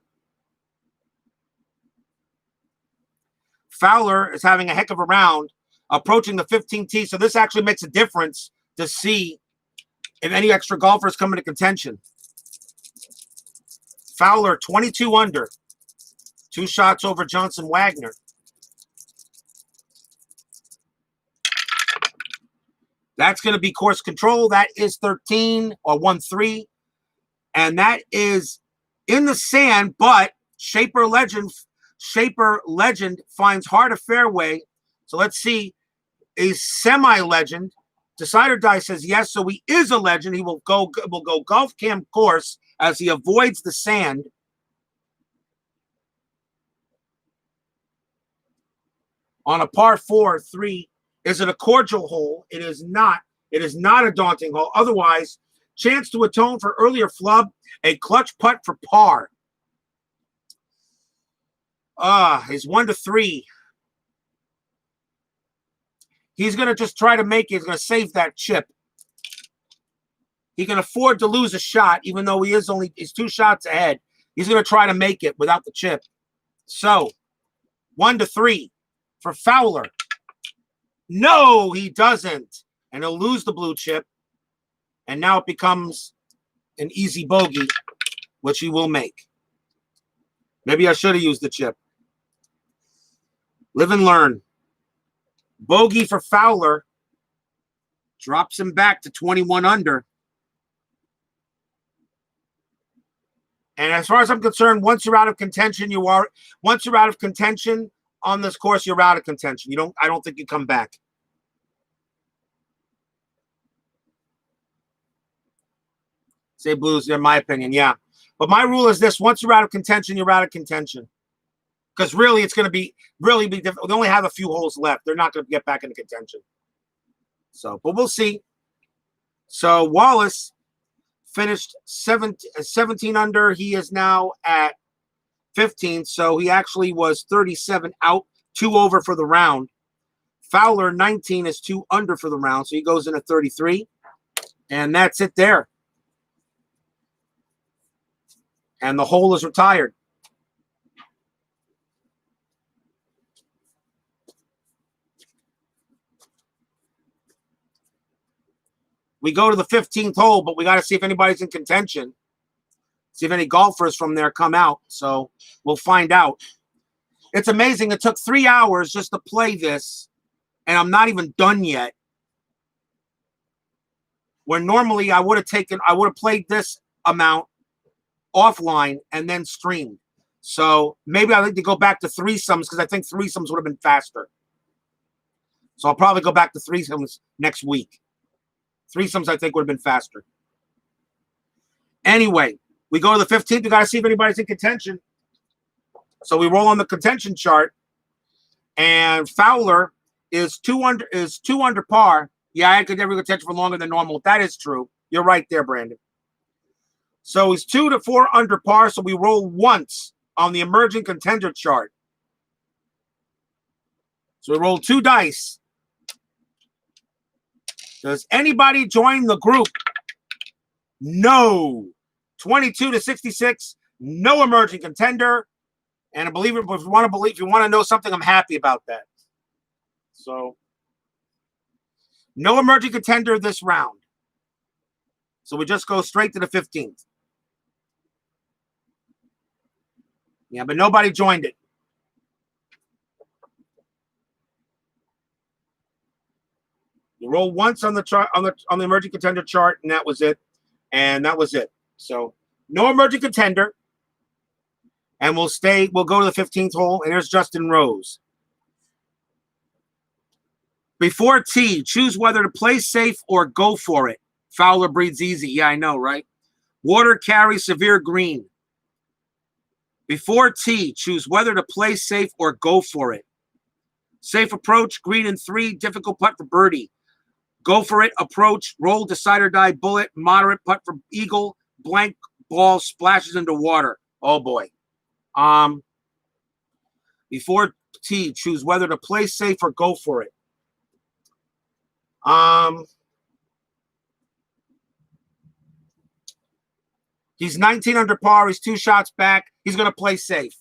Fowler is having a heck of a round, approaching the 15th tee, so this actually makes a difference to see if any extra golfers come into contention. Fowler, 22 under. 2 shots over Johnson Wagner. That's going to be course control. That is 13 or 1-3. And that is in the sand, but Shaper Legend finds hard a fairway. So let's see. A semi-legend. Decider Die says yes, so he is a legend. He will go Golf Cam course as he avoids the sand. On a par 4-3. Is it a cordial hole? It is not. It is not a daunting hole. Otherwise, chance to atone for earlier flub. A clutch putt for par. Is 1-3. He's going to just try to make it. He's going to save that chip. He can afford to lose a shot, even though he's 2 shots ahead. He's going to try to make it without the chip. So, 1-3 for Fowler. No, he doesn't. And he'll lose the blue chip. And now it becomes an easy bogey, which he will make. Maybe I should have used the chip. Live and learn. Bogey for Fowler. Drops him back to 21 under. And as far as I'm concerned, once you're out of contention, once you're out of contention on this course, you're out of contention. I don't think you come back. Say Blues, in my opinion, yeah. But my rule is this: once you're out of contention, you're out of contention. Because really, it's going to be difficult. They only have a few holes left. They're not going to get back into contention. So, but we'll see. So Wallace finished 17 under. He is now at 15. So he actually was 37 out, 2 over for the round. Fowler, 19, is 2 under for the round. So he goes in at 33. And that's it there. And the hole is retired. We go to the 15th hole, but we got to see if anybody's in contention. See if any golfers from there come out. So we'll find out. It's amazing. It took 3 hours just to play this, and I'm not even done yet. When normally I would have played this amount offline and then streamed. So maybe I need to go back to threesomes because I think threesomes would have been faster. So I'll probably go back to threesomes next week. Threesomes, I think, would have been faster. Anyway, we go to the 15th. We got to see if anybody's in contention. So we roll on the contention chart, and Fowler is 2 under par. Yeah, I could never contention for longer than normal. That is true. You're right there, Brandon. So he's 2 to 4 under par. So we roll once on the emerging contender chart. So we roll 2 dice. Does anybody join the group? No. 22 to 66. No emerging contender. And I believe it. If you want to know something, I'm happy about that. So no emerging contender this round. So we just go straight to the 15th. Yeah, but nobody joined it. You roll once on the chart on the emerging contender chart, and that was it. And that was it. So no emerging contender. And we'll go to the 15th hole, and there's Justin Rose. Before tee, choose whether to play safe or go for it. Fowler breathes easy. Yeah, I know, right? Water carries severe green. Before tee, choose whether to play safe or go for it. Safe approach, green in 3, difficult putt for birdie. Go for it, approach, roll, decide or die, bullet, moderate putt for eagle, blank ball splashes into water. Oh boy. Before tee, choose whether to play safe or go for it. He's 19 under par. He's 2 shots back. He's going to play safe.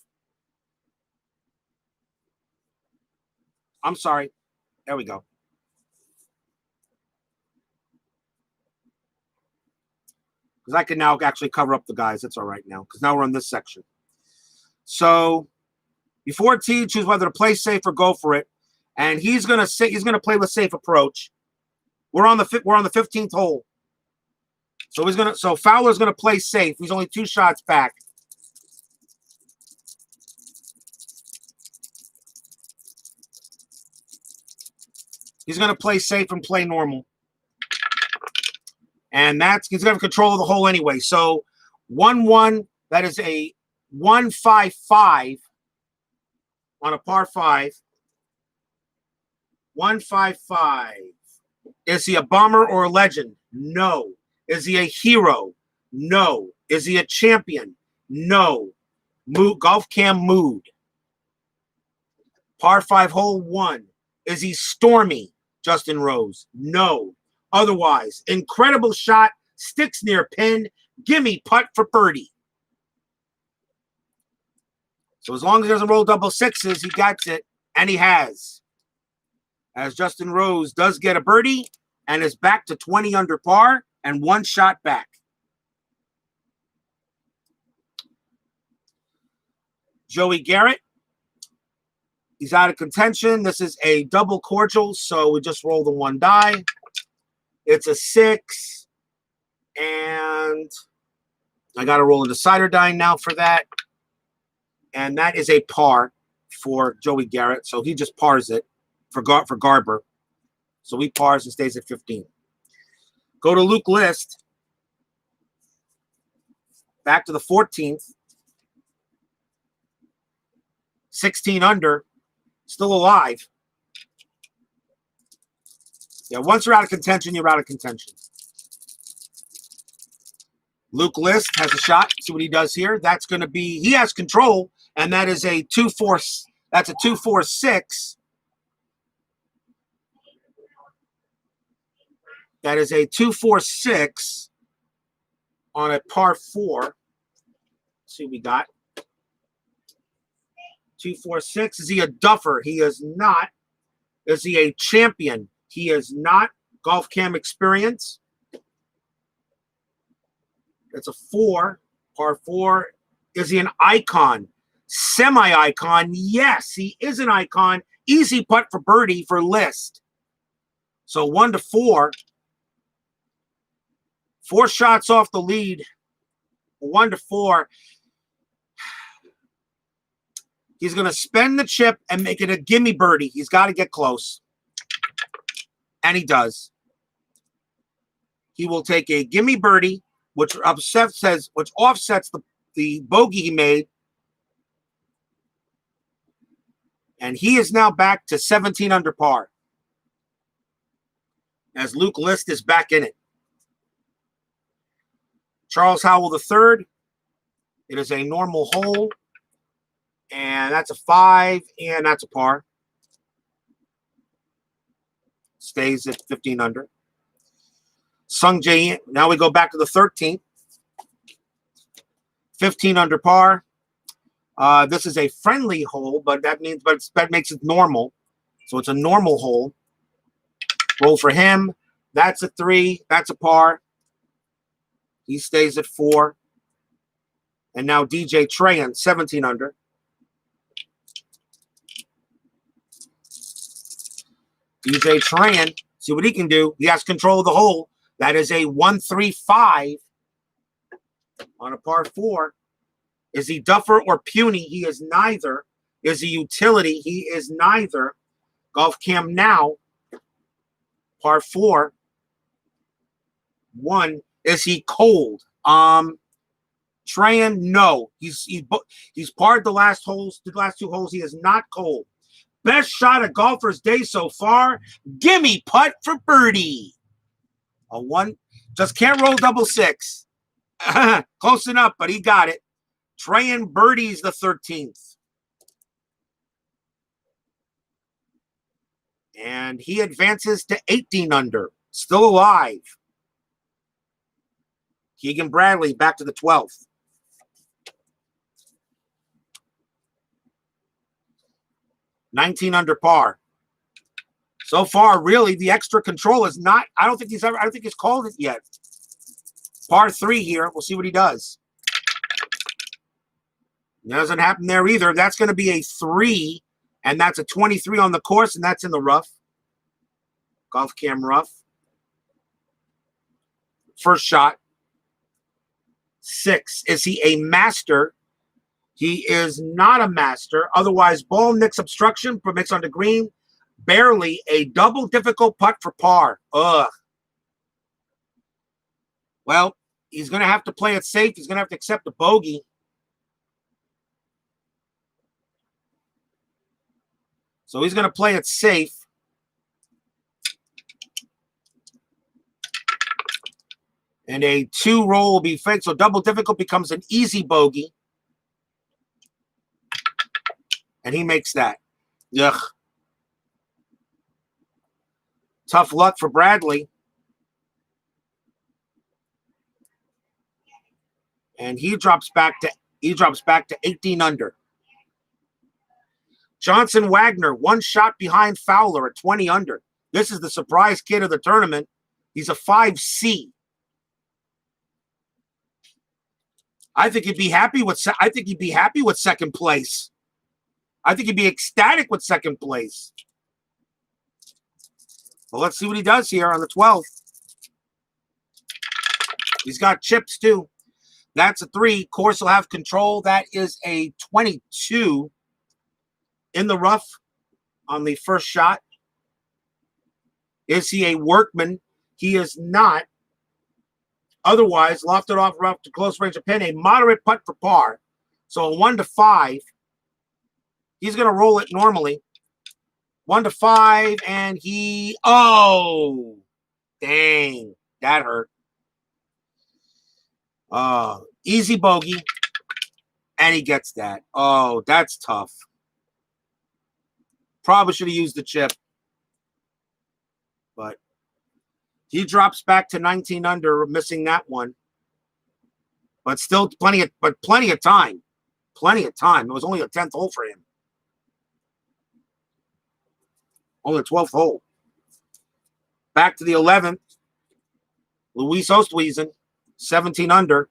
I'm sorry. There we go. Because I can now actually cover up the guys. That's all right now. Because now we're in this section. So before tee, choose whether to play safe or go for it. And he's going to play with safe approach. We're on the 15th hole. So Fowler's going to play safe. He's only 2 shots back. He's going to play safe and play normal. And he's going to have control of the hole anyway. So 1-1, that is a 1-5-5 on a par 5. 1-5-5. Is he a bomber or a legend? No. Is he a hero? No. Is he a champion? No. Golf Cam Mood. Par 5, hole 1. Is he stormy? Justin Rose. No. Otherwise, incredible shot, sticks near pin, gimme putt for birdie. So as long as he doesn't roll double sixes, he gets it, and he has. As Justin Rose does get a birdie and is back to 20 under par and 1 shot back. Joey Garrett. He's out of contention. This is a double cordial, so we just roll the 1 die. It's a 6. And I got to roll a decider die now for that. And that is a par for Joey Garrett. So he just pars it for Garber. So he pars and stays at 15. Go to Luke List. Back to the 14th. 16 under. Still alive. Yeah, once you're out of contention, you're out of contention. Luke List has a shot. See what he does here. That's going to be, he has control, and that is a 2-4. That's a 2-4-6. That is a 2-4-6 on a par 4. Let's see what we got. 2-4-6. Is he a duffer? He is not. Is he a champion? He is not. Golf Cam experience. It's a 4. Par 4. Is he an icon? Semi-icon. Yes, he is an icon. Easy putt for birdie for List. So 1-4. 4 shots off the lead. 1-4. He's going to spend the chip and make it a gimme birdie. He's got to get close. And he does. He will take a gimme birdie, which offsets the bogey he made. And he is now back to 17 under par. As Luke List is back in it. Charles Howell III. It is a normal hole. And that's a 5, and that's a par. Stays at 15 under. Sung Jae, now we go back to the 13th. 15 under par. This is a friendly hole, but that makes it normal. So it's a normal hole. Roll for him. That's a 3. That's a par. He stays at 4. And now DJ Trahan, 17 under. DJ Trahan, see what he can do. He has control of the hole. That is a 1-3-5 on a par 4. Is he duffer or puny? He is neither. Is he utility? He is neither. Golf Cam now. Par 4. 1. Is he cold? Trahan, no. He's parred the last 2 holes. He is not cold. Best shot of golfer's day so far. Gimme putt for birdie. A 1. Just can't roll double 6. Close enough, but he got it. Trahan birdies the 13th. And he advances to 18 under. Still alive. Keegan Bradley back to the 12th. $19 under par. So far, really, the extra control is not. I don't think he's called it yet. Par 3 here. We'll see what he does. It doesn't happen there either. That's going to be a 3, and that's a 23 on the course, and that's in the rough. Golf Cam rough. First shot. 6. Is he a master? He is not a master. Otherwise, ball nicks obstruction, permits on the green. Barely a double difficult putt for par. Ugh. Well, he's going to have to play it safe. He's going to have to accept a bogey. So he's going to play it safe. And a 2 roll will be fake. So double difficult becomes an easy bogey. And he makes that. Ugh. Tough luck for Bradley. And he drops back to 18 under. Johnson Wagner, 1 shot behind Fowler at 20 under. This is the surprise kid of the tournament. He's a 5C. I think he'd be happy with second place. I think he'd be ecstatic with second place. Well, let's see what he does here on the 12th. He's got chips too. That's a 3. Course will have control. That is a 22 in the rough on the first shot. Is he a workman? He is not. Otherwise, lofted off rough to close range of pin, a moderate putt for par. So a 1 to 5. He's going to roll it normally. 1 to 5, and he, oh, dang, that hurt. Easy bogey, and he gets that. Oh, that's tough. Probably should have used the chip, but he drops back to 19 under, missing that one. But still plenty of time. Plenty of time. It was only a 10th hole for him. Only the 12th hole. Back to the 11th. Luis Oosthuizen, 17 under.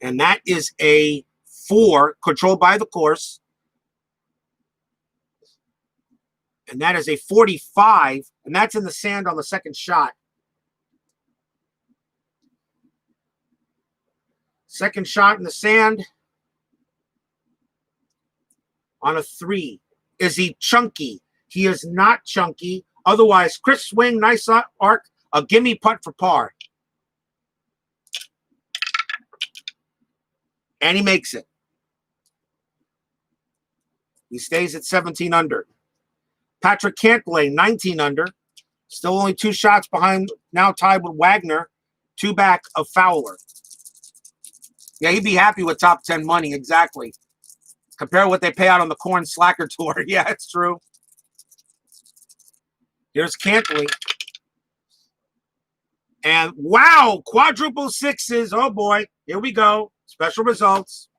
And that is a 4, controlled by the course. And that is a 45, and that's in the sand on the second shot. Second shot in the sand on a 3. Is he chunky? He is not chunky. Otherwise, crisp swing, nice arc, a gimme putt for par. And he makes it. He stays at 17 under. Patrick Cantlay, 19 under. Still only 2 shots behind, now tied with Wagner. 2 back of Fowler. Yeah, he'd be happy with top 10 money, exactly. Compare what they pay out on the Corn Slacker Tour. Yeah, it's true. Here's Cantlay. And wow, quadruple sixes. Oh boy, here we go. Special results.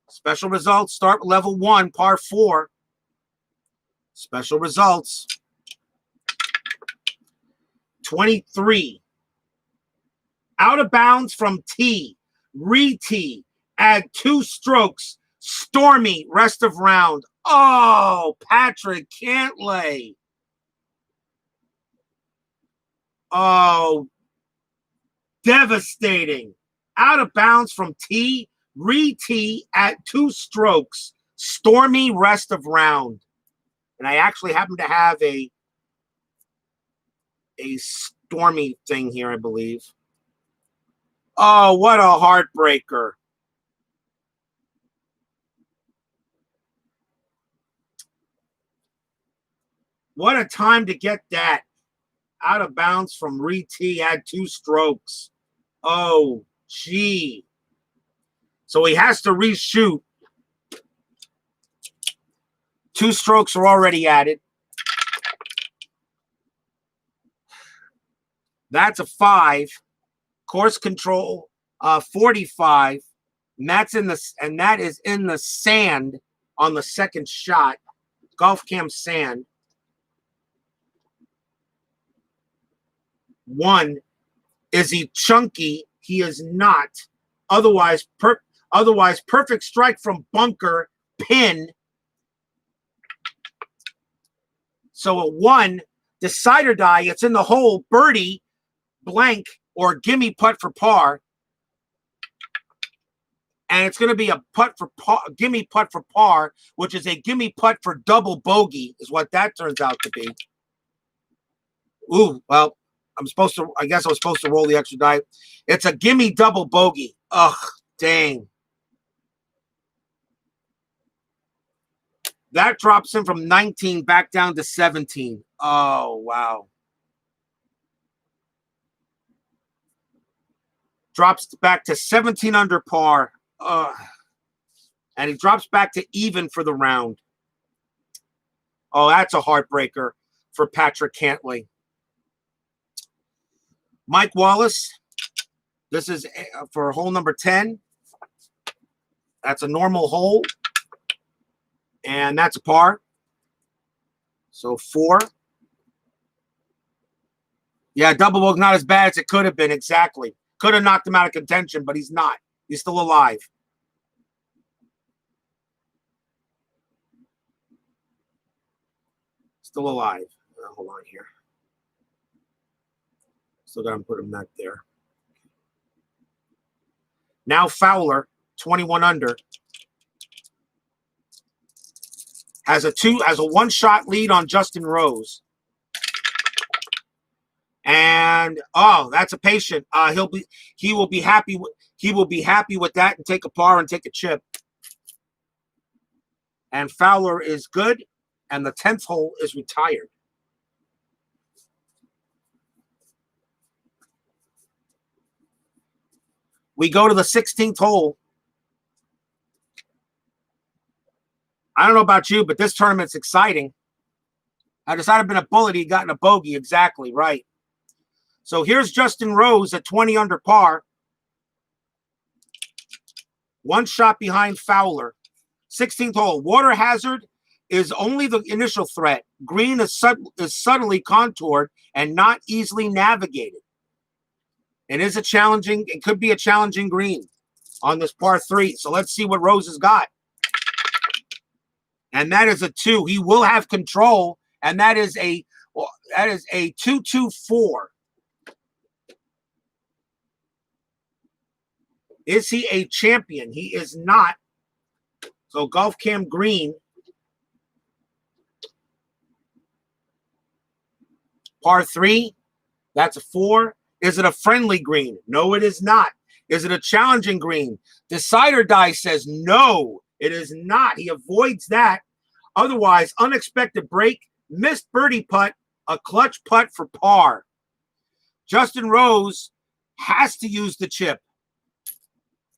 Special results start with level 1, par 4. Special results. 23. Out of bounds from tee. Re-tee. Add 2 strokes. Stormy rest of round. Oh, Patrick Cantlay. Oh, devastating. Out of bounds from tee. Re-tee at 2 strokes. Stormy rest of round. And I actually happen to have a stormy thing here, I believe. Oh, what a heartbreaker. What a time to get that. Out of bounds from re-tee, had 2 strokes. Oh, gee. So he has to reshoot. 2 strokes are already added. That's a 5. Course control, 45. And that is in the sand on the second shot. Golf cam sand. 1. Is he chunky? He is not. Otherwise, perfect strike from bunker, pin. So a 1, decide or die. It's in the hole, birdie, blank, or gimme putt for par. And it's going to be a putt for par, gimme putt for par, which is a gimme putt for double bogey, is what that turns out to be. Ooh, well, I guess I was supposed to roll the extra die. It's a gimme double bogey. Ugh, dang. That drops him from 19 back down to 17. Oh, wow. Drops back to 17 under par. And he drops back to even for the round. Oh, that's a heartbreaker for Patrick Cantlay. Mike Wallace. This is for hole number 10. That's a normal hole. And that's a par. So 4. Yeah, double bogey not as bad as it could have been. Exactly. Could have knocked him out of contention, but he's not. He's still alive. Still alive. Hold on here. Still got to put him back there. Now Fowler, 21 under, has a one-shot lead on Justin Rose. And that's a patient. He will be happy with that and take a par and take a chip. And Fowler is good, and the 10th hole is retired. We go to the 16th hole. I don't know about you, but this tournament's exciting. I decided I've been a bullet. He got in a bogey. Exactly right. So here's Justin Rose at 20 under par. One shot behind Fowler. 16th hole. Water hazard is only the initial threat. Green is subtly contoured and not easily navigated. It could be a challenging green on this par 3. So let's see what Rose has got. And that is a 2. He will have control, and that is a 2-2-4. Is he a champion? He is not. So Golf Cam Green, par 3, that's a 4. Is it a friendly green? No, it is not. Is it a challenging green? Decider die says no, it is not. He avoids that. Otherwise, unexpected break, missed birdie putt, a clutch putt for par. Justin Rose has to use the chip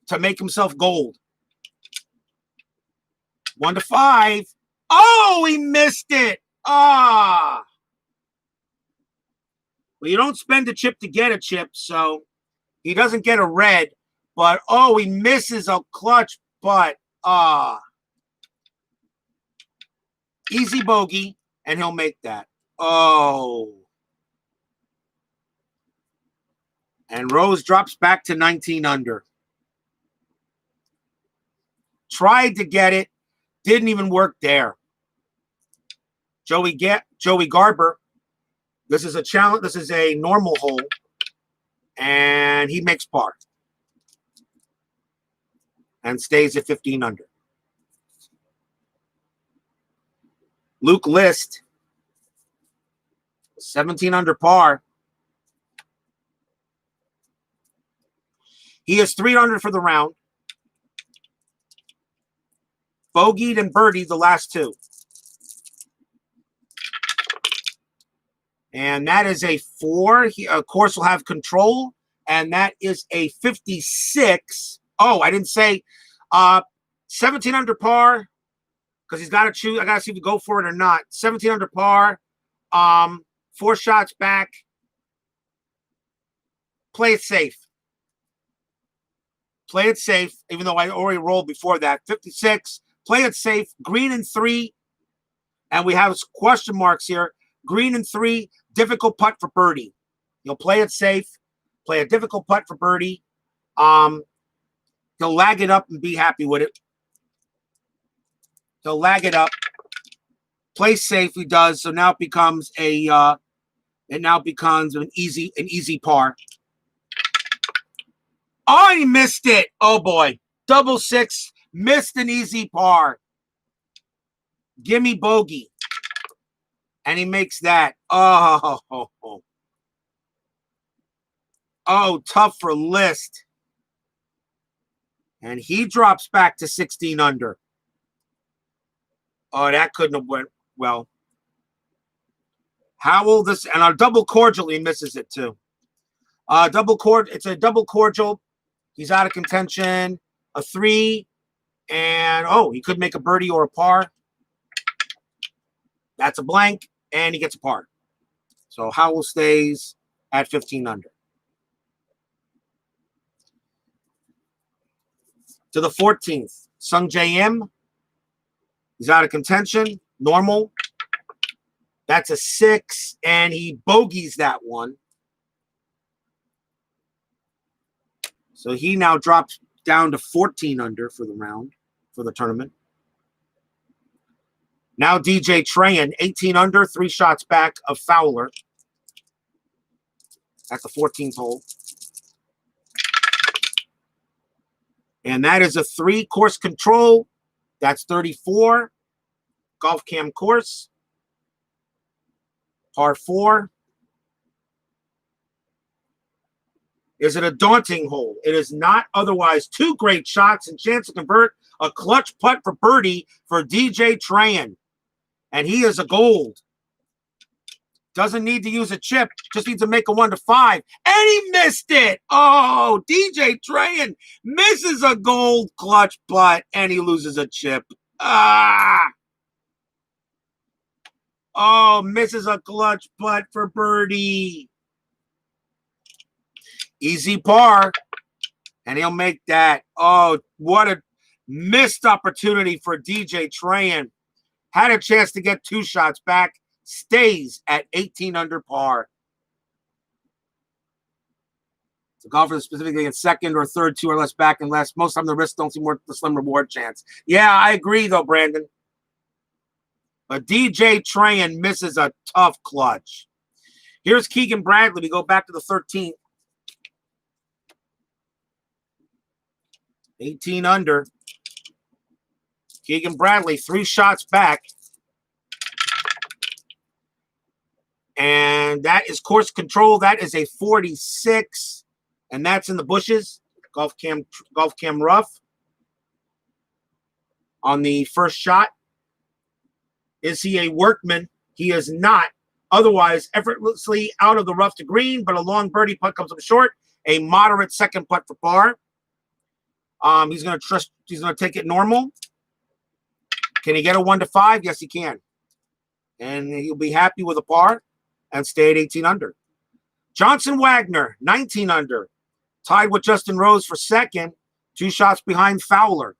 to make himself gold. 1-5. Oh, he missed it. Well, you don't spend a chip to get a chip, so he doesn't get a red. But, he misses a clutch putt. Easy bogey, and he'll make that. And Rose drops back to 19 under. Tried to get it. Didn't even work there. Joey Garber. This is a challenge. This is a normal hole. And he makes par. And stays at 15 under. Luke List. 17 under par. He is 3 under for the round. Bogeyed and birdied the last 2. And that is a 4. He, of course, will have control. And that is a 56. I didn't say 17 under par. Because he's got to choose. I got to see if he go for it or not. 17 under par. 4 shots back. Play it safe. Play it safe, even though I already rolled before that. 56. Play it safe. Green and 3. And we have question marks here. Green and 3. Difficult putt for birdie. You'll play it safe. Play a difficult putt for birdie. He'll lag it up and be happy with it. He'll lag it up. Play safe. He does. So now it becomes an easy par. He missed it. Oh boy. Double 6. Missed an easy par. Gimme bogey. And he makes that. Tough for List. And he drops back to 16 under. That couldn't have went well. Howell, and our double cordial, he misses it too. It's a double cordial. He's out of contention. A 3. And, he could make a birdie or a par. That's a blank. And he gets a par. So Howell stays at 15 under. To the 14th. Sung J M. He's out of contention. Normal. That's a 6. And he bogeys that one. So he now drops down to 14 under for the round, for the tournament. Now DJ Trahan, 18 under, 3 shots back of Fowler at the 14th hole. And that is a 3 course control. That's 34. Golf cam course. Par 4. Is it a daunting hole? It is not. Otherwise, 2 great shots and chance to convert a clutch putt for birdie for DJ Trahan. And he is a gold. Doesn't need to use a chip. Just needs to make a 1 to 5. And he missed it. Oh, DJ Trahan misses a gold clutch putt and he loses a chip. Oh, misses a clutch putt for birdie. Easy par. And he'll make that. Oh, what a missed opportunity for DJ Trahan. Had a chance to get 2 shots back. Stays at 18 under par. So golfers specifically in second or third, 2 or less back and less. Most of them the risks don't seem worth the slim reward chance. Yeah, I agree though, Brandon. But DJ Trahan misses a tough clutch. Here's Keegan Bradley. We go back to the 13th. 18 under. Keegan Bradley, 3 shots back. And that is course control. That is a 46. And that's in the bushes. Golf cam rough. On the first shot. Is he a workman? He is not. Otherwise, effortlessly out of the rough to green, but a long birdie putt comes up short. A moderate second putt for par. He's going to take it normal. Can he get a 1 to 5? Yes, he can. And he'll be happy with a par and stay at 18 under. Johnson Wagner, 19 under. Tied with Justin Rose for second. 2 shots behind Fowler.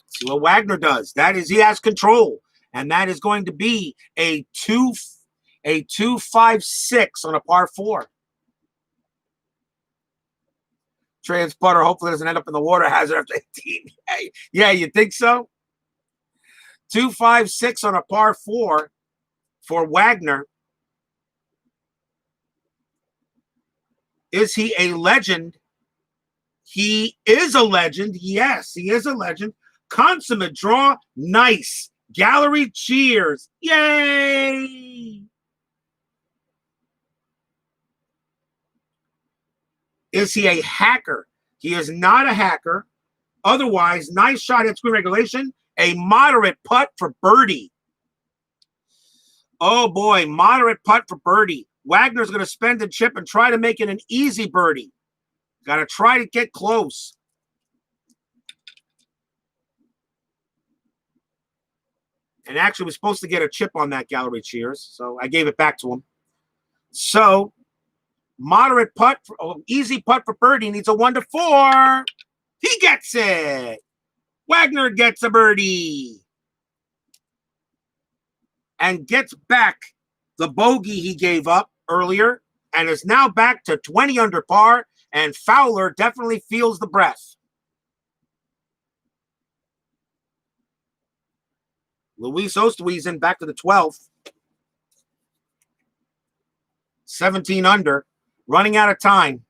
See what Wagner does. That is, he has control. And that is going to be a 2.56 on a par 4. Trahan's putter hopefully doesn't end up in the water hazard after 18. Yeah, you think so? 2.56 on a par 4 for Wagner. Is he a legend? He is a legend. Yes, he is a legend. Consummate draw. Nice. Gallery cheers. Yay! Is he a hacker? He is not a hacker. Otherwise, nice shot at screen regulation. A moderate putt for birdie. Oh boy, moderate putt for birdie. Wagner's going to spend a chip and try to make it an easy birdie. Got to try to get close. And actually was supposed to get a chip on that gallery cheers, so I gave it back to him. So, moderate putt, easy putt for birdie. Needs a 1 to 4. He gets it. Wagner gets a birdie. And gets back the bogey he gave up earlier and is now back to 20 under par. And Fowler definitely feels the breath. Luis Oosthuizen back to the 12th. 17 under. Running out of time.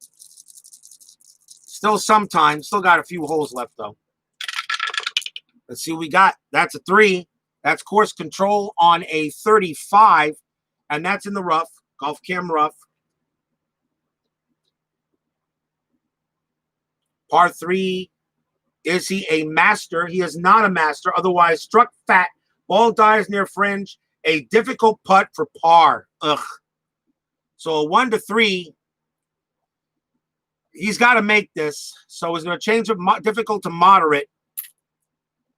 Still some time. Still got a few holes left, though. Let's see what we got. That's a 3. That's course control on a 35. And that's in the rough. Golf cam rough. Par 3. Is he a master? He is not a master. Otherwise, struck fat. Ball dies near fringe. A difficult putt for par. Ugh. So a 1 to 3. He's got to make this. So he's going to change it difficult to moderate.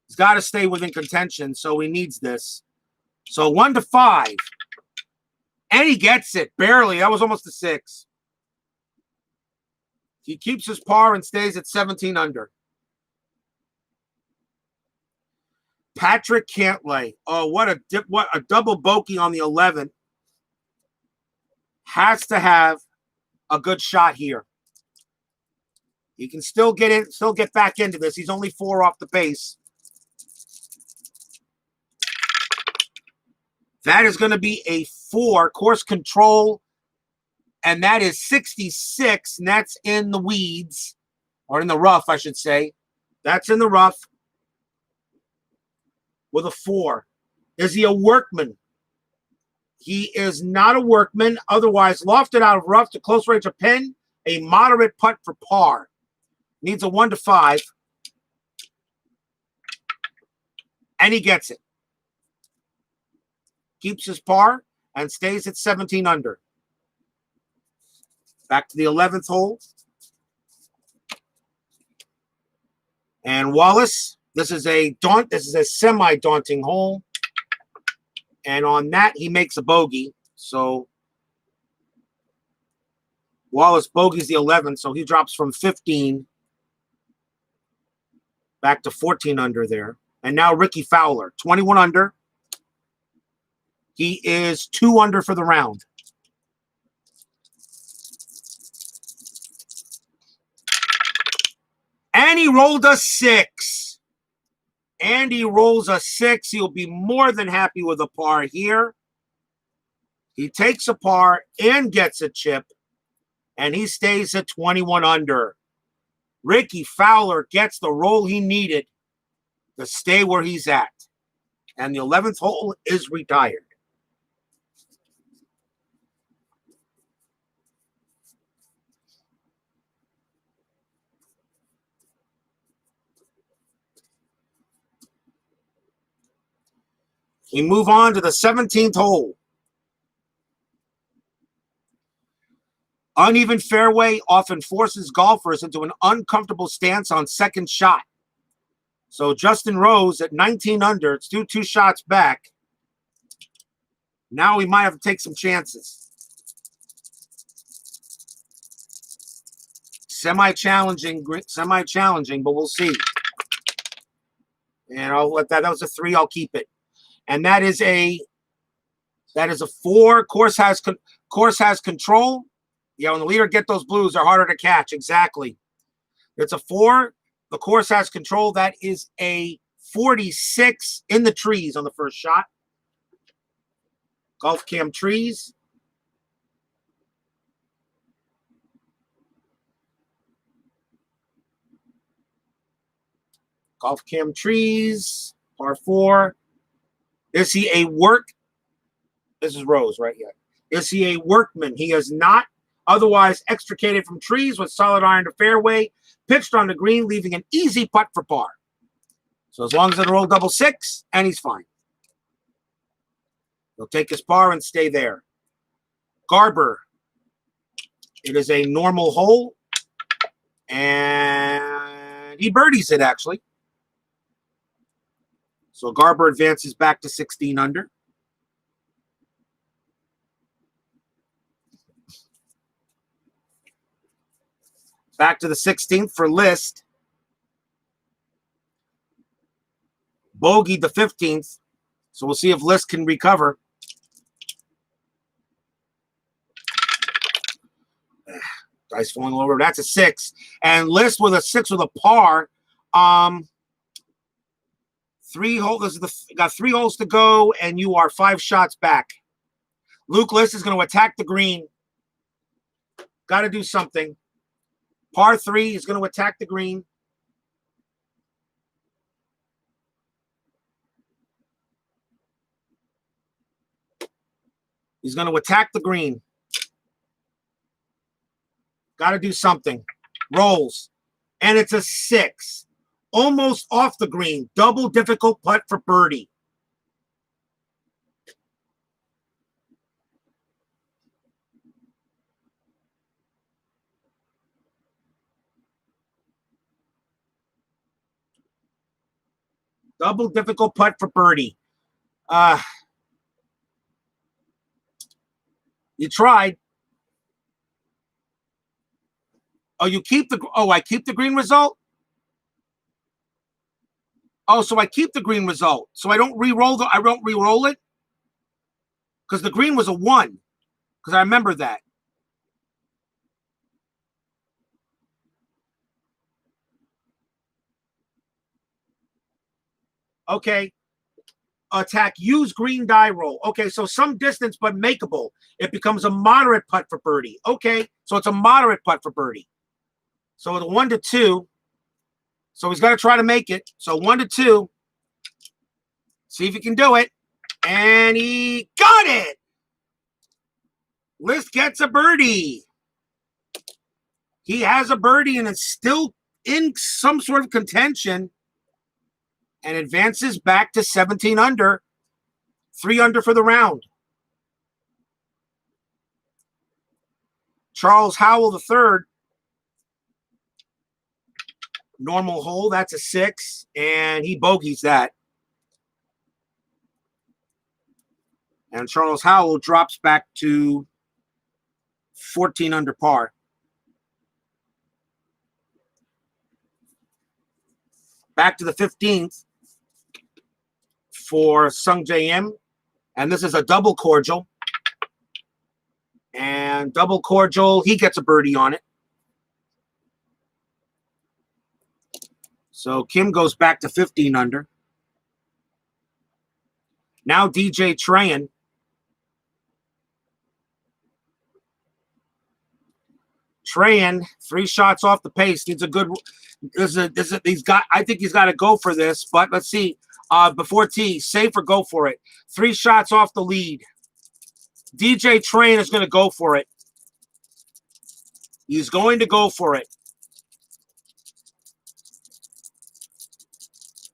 He's got to stay within contention. So he needs this. So 1 to 5. And he gets it. Barely. That was almost a 6. He keeps his par and stays at 17 under. Patrick Cantlay. Oh, what a double bogey on the 11. Has to have a good shot here. He can still get in, still get back into this. He's only 4 off the base. That is going to be a 4 course control, and that is 66, and that's in the weeds, or in the rough, I should say. That's in the rough with a 4. Is he a workman? He is not a workman. Otherwise, lofted out of rough to close range of pin, a moderate putt for par. Needs a 1 to 5. And he gets it. Keeps his par and stays at 17 under. Back to the 11th hole. And Wallace, this is a semi-daunting hole. And on that, he makes a bogey. So Wallace bogeys the 11th, so he drops from 15 back to 14 under there. And now Ricky Fowler, 21 under. He is 2 under for the round. And he rolled a 6. And he rolls a 6. He'll be more than happy with a par here. He takes a par and gets a chip. And he stays at 21 under. Ricky Fowler gets the roll he needed to stay where he's at. And the 11th hole is retired. We move on to the 17th hole. Uneven fairway often forces golfers into an uncomfortable stance on second shot. So Justin Rose at 19 under, it's 2 shots back. Now we might have to take some chances. Semi-challenging, but we'll see. And I'll let that was a 3, I'll keep it. And that is a 4. Course has control. Yeah, when the leader get those blues, they're harder to catch. Exactly. It's a 4. The course has control. That is a 46 in the trees on the first shot. Golf cam trees. Golf cam trees. Par 4. Is he a This is Rose, right? Yeah. Is he a workman? He is not. Otherwise extricated from trees with solid iron to fairway, pitched on the green, leaving an easy putt for par. So as long as it roll double 6, and he's fine. He'll take his par and stay there. Garber. It is a normal hole. And he birdies it, actually. So Garber advances back to 16 under. Back to the 16th for List. Bogeyed the 15th. So we'll see if List can recover. Dice falling all over. That's a 6. And List with a 6 with a par. 3 holes. Got 3 holes to go, and you are 5 shots back. Luke List is going to attack the green. Got to do something. Par 3 is going to attack the green. He's going to attack the green. Got to do something. Rolls. And it's a 6. Almost off the green. Double difficult putt for birdie. Double difficult putt for birdie. You tried. Oh, you keep the. Oh, I keep the green result. Oh, so I keep the green result. So I don't re-roll I don't re-roll it because the green was a 1. Because I remember that. Okay. Attack, use green die roll. Okay, so some distance but makeable. It becomes a moderate putt for birdie. Okay, so it's a moderate putt for birdie. So with a 1-2, so he's got to try to make it. So 1-2, see if he can do it. And he got it. List gets a birdie. He has a birdie and is still in some sort of contention and advances back to 17 under, 3 under for the round. Charles Howell III, normal hole, that's a 6, and he bogeys that. And Charles Howell drops back to 14 under par. Back to the 15th for Sung J M. And this is a double cordial. And double cordial, he gets a birdie on it. So Kim goes back to 15 under. Now DJ Trahan. Trahan, 3 shots off the pace. Needs a good. I think he's got to go for this. But let's see. Before tee, safe or go for it. 3 shots off the lead. DJ Trahan is going to go for it. He's going to go for it.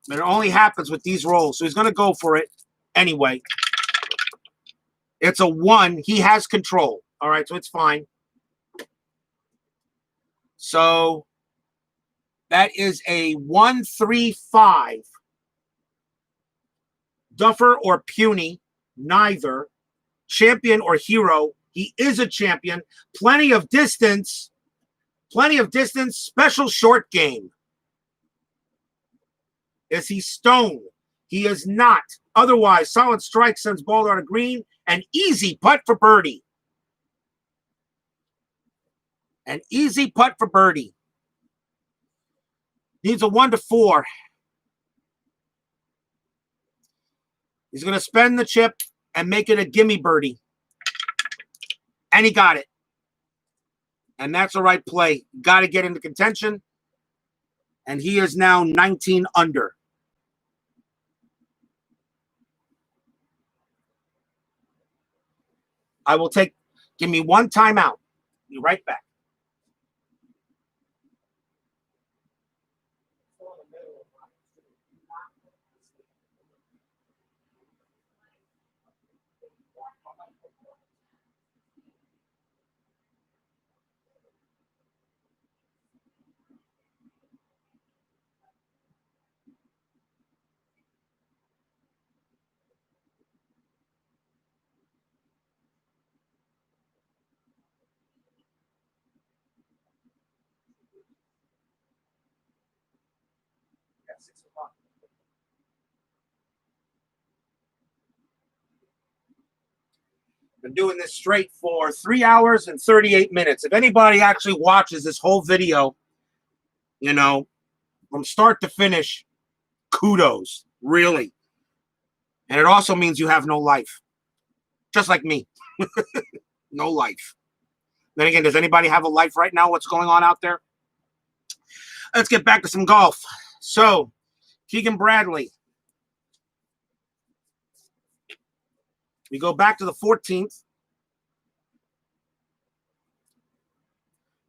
But it only happens with these rolls. So he's going to go for it anyway. It's a 1. He has control. All right, so it's fine. So that is a 1-3-5. Duffer or puny, neither. Champion or hero. He is a champion. Plenty of distance. Plenty of distance. Special short game. Is he stone? He is not. Otherwise, solid strike sends ball out of green. An easy putt for birdie. An easy putt for birdie. Needs a 1-4. He's going to spend the chip and make it a gimme birdie. And he got it. And that's the right play. Got to get into contention. And he is now 19 under. I will give me 1 timeout. Be right back. At 6 o'clock. Been doing this straight for 3 hours and 38 minutes. If anybody actually watches this whole video, from start to finish, kudos, really. And it also means you have no life. Just like me. No life. Then again, does anybody have a life right now? What's going on out there? Let's get back to some golf. So, Keegan Bradley. We go back to the 14th.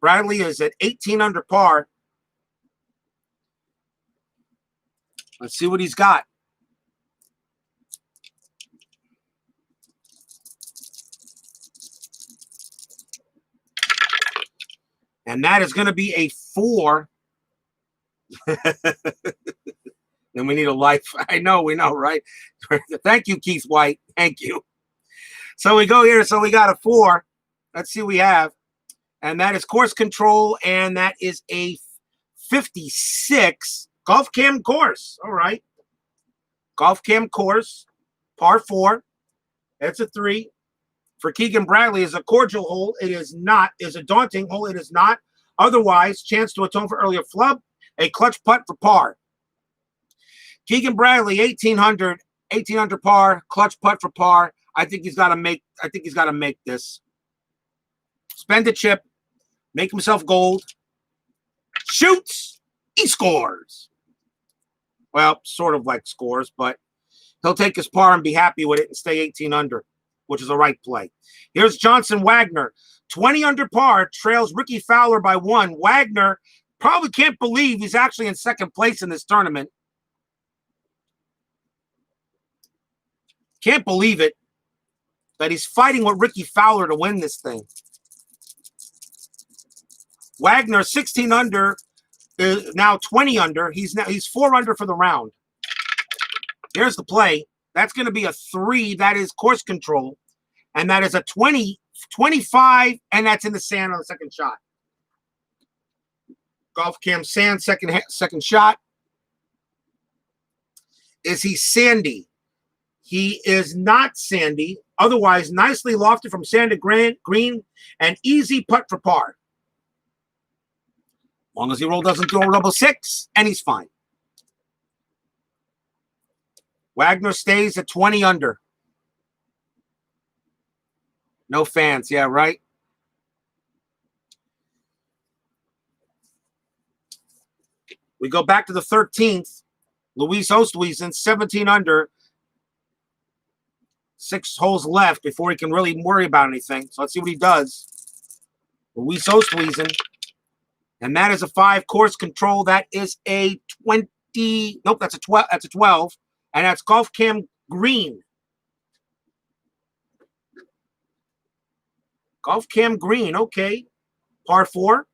Bradley is at 18 under par. Let's see what he's got. And that is going to be a 4. Then we need a life. I know, we know, right? Thank you, Keith White. Thank you. So we go here. So we got a 4. Let's see what we have. And that is course control. And that is a 56 golf cam course. All right. Golf cam course. Par 4. That's a 3. For Keegan Bradley is a cordial hole. It is not. Is a daunting hole. It is not. Otherwise, chance to atone for earlier flub. A clutch putt for par. Keegan Bradley, 1800 par, clutch putt for par. I think he's got to make this. Spend a chip, make himself gold. Shoots, he scores. Well, sort of like scores, but he'll take his par and be happy with it and stay 18 under, which is a right play. Here's Johnson Wagner, 20 under par, trails Ricky Fowler by 1. Wagner probably can't believe he's actually in second place in this tournament. Can't believe it that he's fighting with Ricky Fowler to win this thing. Wagner, 16 under, is now 20 under. He's 4 under for the round. Here's the play. That's going to be a 3. That is course control. And that is a 20, 25, and that's in the sand on the second shot. Golf Cam Sand, second shot. Is he sandy? He is not sandy. Otherwise, nicely lofted from sand to green, and easy putt for par. As long as he doesn't throw a double 6, and he's fine. Wagner stays at 20 under. No fans, yeah, right? We go back to the 13th. Luis Oosthuizen, 17 under. 6 holes left before he can really worry about anything. So let's see what he does. Luis Oosthuizen. And that is a 5 course control. That is a 20. Nope, that's a 12. That's a 12. And that's Golf Cam Green. Golf Cam Green, okay. Par 4.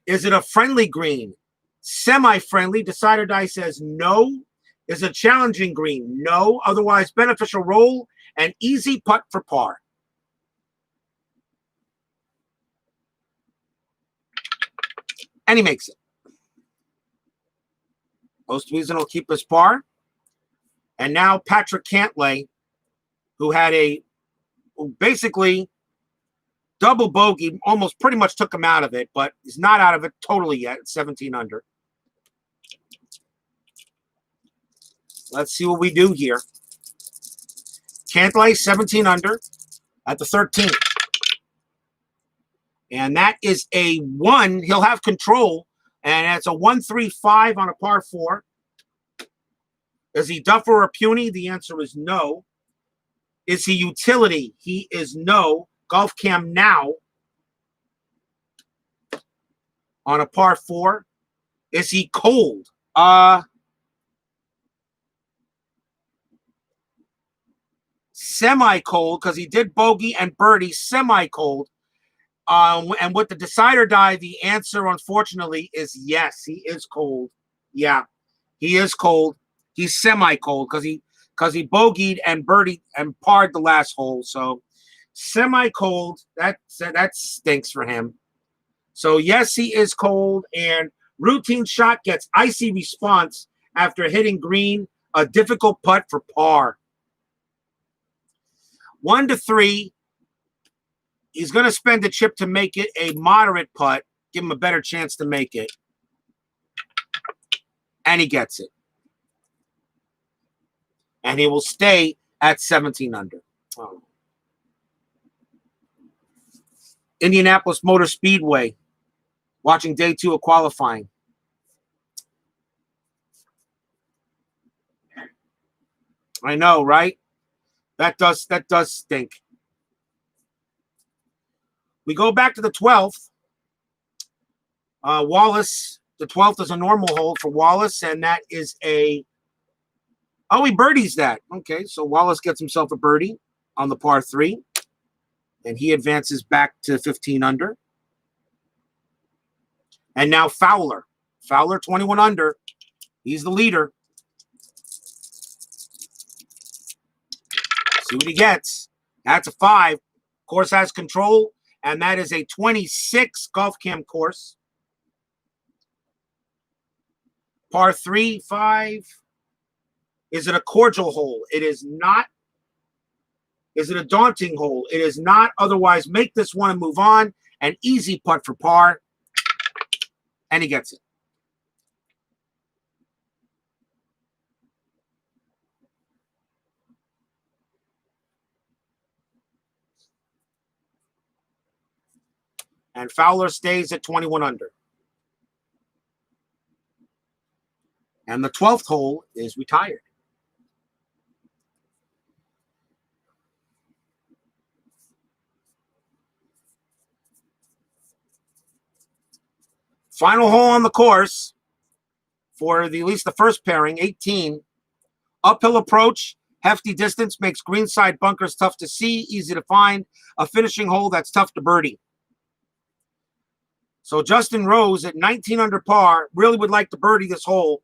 Is it a friendly green? Semi-friendly. Decider die says no. Is it a challenging green? No. Otherwise, beneficial roll and easy putt for par. And he makes it. Oosthuizen will keep his par. And now Patrick Cantlay, who had basically double bogey, almost pretty much took him out of it, but he's not out of it totally yet at 17 under. Let's see what we do here. Cantlay, 17 under at the 13th. And that is a 1. He'll have control. And it's a 1-3-5 on a par 4. Is he Duffer or puny? The answer is no. Is he utility? He is no. Golf Cam now on a par 4. Is he cold? Semi-cold, because he did bogey and birdie. Semi-cold. And with the decider die, the answer, unfortunately, is yes. He is cold. Yeah, he is cold. He's semi-cold because he bogeyed and birdied and parred the last hole. So semi-cold. That stinks for him. So yes, he is cold. And routine shot gets icy response after hitting green. A difficult putt for par. 1-3. He's going to spend a chip to make it a moderate putt. Give him a better chance to make it. And he gets it. And he will stay at 17 under. Oh. Indianapolis Motor Speedway. Watching day 2 of qualifying. I know, right? That does stink. We go back to the 12th. Wallace, the 12th is a normal hole for Wallace, and that is he birdies that. Okay, so Wallace gets himself a birdie on the par 3, and he advances back to 15 under. And now Fowler. Fowler, 21 under. He's the leader. See what he gets. That's a 5. Course has control. And that is a 26 Golf Cam course. Par 3, 5. Is it a cordial hole? It is not. Is it a daunting hole? It is not. Otherwise, make this one and move on. An easy putt for par. And he gets it. And Fowler stays at 21 under. And the 12th hole is retired. Final hole on the course for at least the first pairing, 18. Uphill approach, hefty distance, makes greenside bunkers tough to see, easy to find. A finishing hole that's tough to birdie. So Justin Rose at 19 under par really would like to birdie this hole.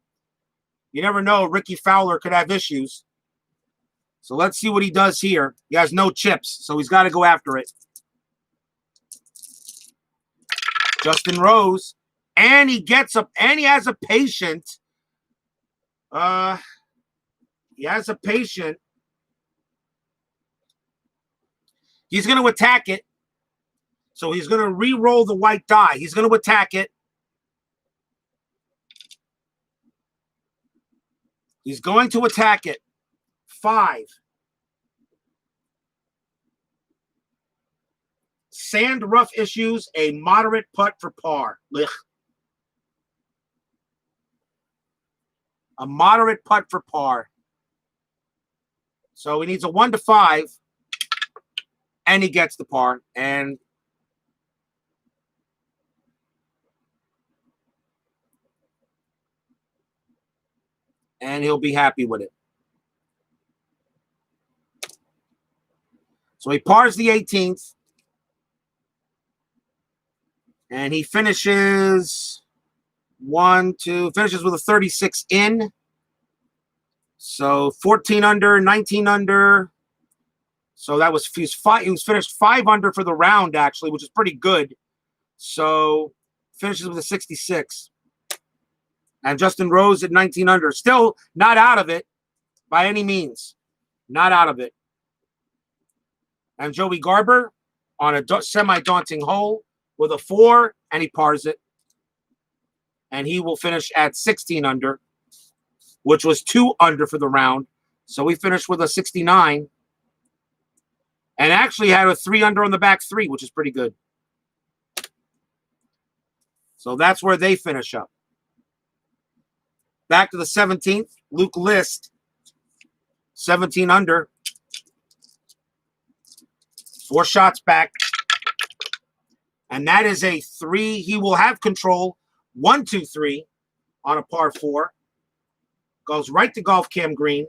You never know, Ricky Fowler could have issues. So let's see what he does here. He has no chips, so he's got to go after it. Justin Rose. And he gets up, and he has a patient. He has a patient. He's going to attack it. So he's going to re-roll the white die. He's going to attack it. He's going to attack it. 5. Sand rough issues, a moderate putt for par. Ugh. A moderate putt for par. So he needs a 1 to 5. And he gets the par. And he'll be happy with it. So he pars the 18th. And he finishes finishes with a 36 in. So 14 under, 19 under. So that was, he was finished 5 under for the round, actually, which is pretty good. So finishes with a 66. And Justin Rose at 19 under. Still not out of it by any means. Not out of it. And Joey Garber on a semi-daunting hole with a 4, and he pars it. And he will finish at 16 under, which was 2 under for the round. So we finished with a 69. And actually had a 3 under on the back 3, which is pretty good. So that's where they finish up. Back to the 17th, Luke List, 17 under. 4 shots back. And that is a 3. He will have control. 1, 2, 3 on a par 4. Goes right to golf cam green.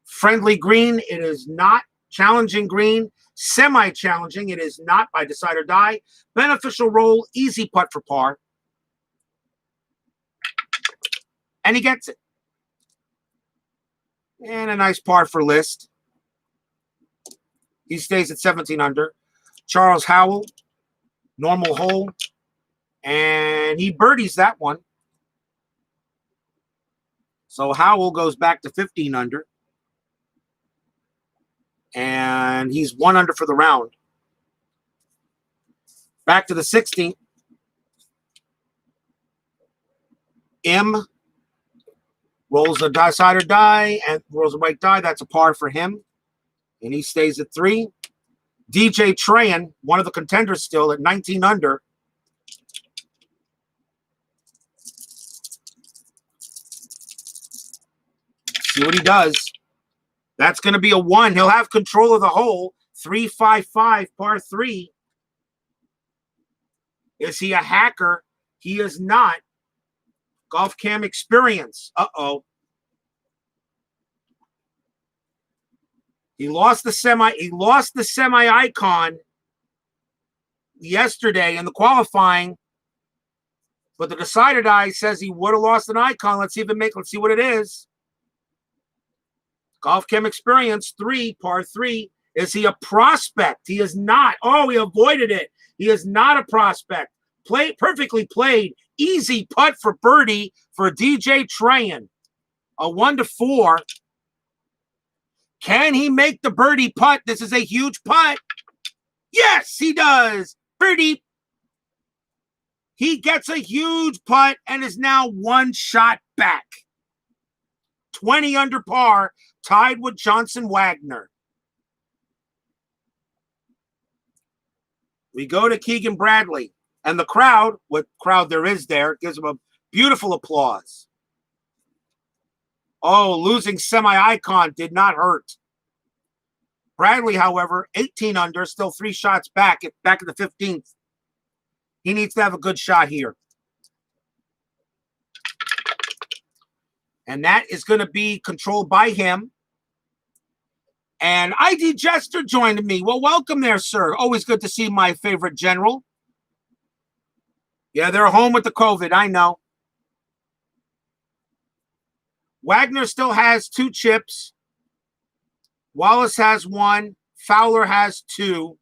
Friendly green. It is not challenging green. Semi-challenging. It is not by decide or die. Beneficial roll. Easy putt for par. And he gets it. And a nice par for List. He stays at 17 under. Charles Howell. Normal hole. And he birdies that one. So Howell goes back to 15 under. And he's 1 under for the round. Back to the 16th. M rolls a decide or die and rolls a white die. That's a par for him. And he stays at 3. DJ Trahan, one of the contenders still at 19 under. See what he does. That's going to be a 1. He'll have control of the hole. 3-5-5, par 3. Is he a hacker? He is not. Golf cam experience. Uh-oh. He lost the semi icon yesterday in the qualifying. But the decider die says he would have lost an icon. Let's see what it is. Golf cam experience 3, par 3. Is he a prospect? He is not. Oh, he avoided it. He is not a prospect. Perfectly played. Easy putt for birdie for DJ Trahan. A 1 to 4. Can he make the birdie putt? This is a huge putt. Yes, he does. Birdie. He gets a huge putt and is now 1 shot back. 20 under par, tied with Johnson Wagner. We go to Keegan Bradley. And the crowd, what crowd there is there, gives him a beautiful applause. Oh, losing semi-icon did not hurt. Bradley, however, 18 under, still 3 shots back in the 15th. He needs to have a good shot here. And that is going to be controlled by him. And ID Jester joined me. Well, welcome there, sir. Always good to see my favorite general. Yeah, they're home with the COVID, I know. Wagner still has 2 chips. Wallace has 1. Fowler has 2.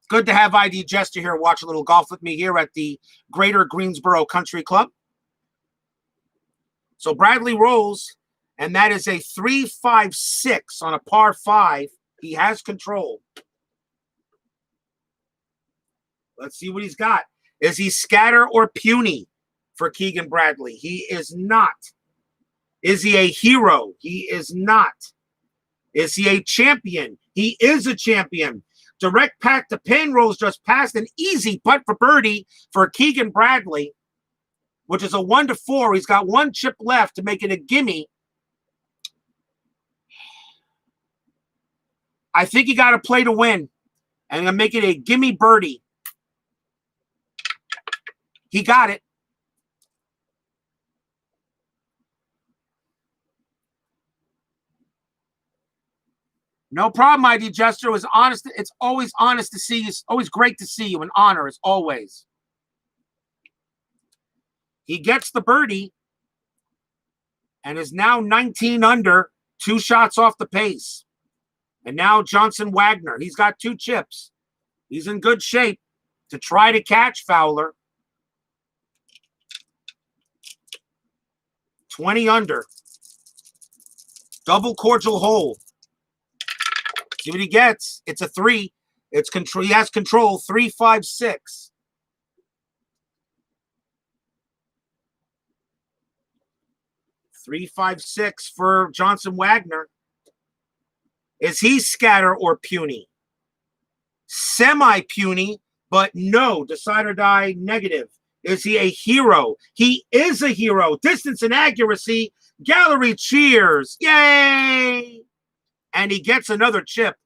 Good to have ID Jester here watch a little golf with me here at the Greater Greensboro Country Club. So Bradley rolls, and that is a 3-5-6 on a par 5. He has control. Let's see what he's got. Is he scatter or puny for Keegan Bradley? He is not. Is he a hero? He is not. Is he a champion? He is a champion. Direct path to pin, rolls just past, an easy putt for birdie for Keegan Bradley, which is a 1-4. He's got 1 chip left to make it a gimme. I think he got to play to win, and I'm going to make it a gimme birdie. He got it. No problem, ID Jester. It was honest. It's always honest to see you. It's always great to see you. An honor, as always. He gets the birdie and is now 19 under, 2 shots off the pace. And now Johnson Wagner. He's got 2 chips. He's in good shape to try to catch Fowler. 20 under. Double cordial hole. See what he gets. It's a 3. It's control. He has control. 3-5-6. Three, 5, 6 for Johnson Wagner. Is he scatter or puny? Semi-puny, but no. Decide or die negative. Is he a hero? He is a hero. Distance and accuracy. Gallery cheers. Yay! And he gets another chip.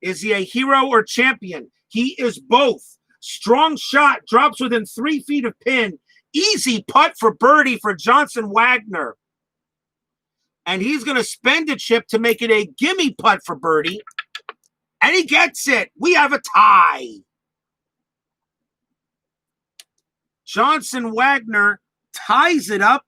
Is he a hero or champion? He is both. Strong shot, drops within 3 feet of pin. Easy putt for birdie for Johnson Wagner. And he's going to spend a chip to make it a gimme putt for birdie. And he gets it. We have a tie. Johnson Wagner ties it up.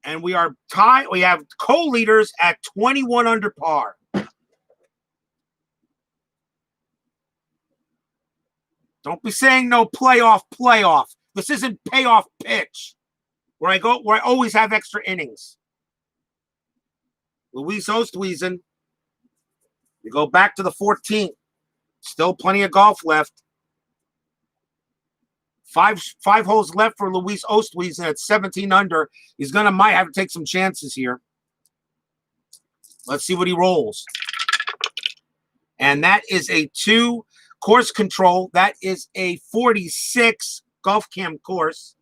And we are tied. We have co-leaders at 21 under par. Don't be saying no playoff. This isn't payoff pitch, where I always have extra innings. Luis Oosthuizen. We go back to the 14th. Still plenty of golf left. Five holes left for Luis Oosthuizen at 17 under. He's might have to take some chances here. Let's see what he rolls. And that is a 2 course control. That is a 46 golf cam course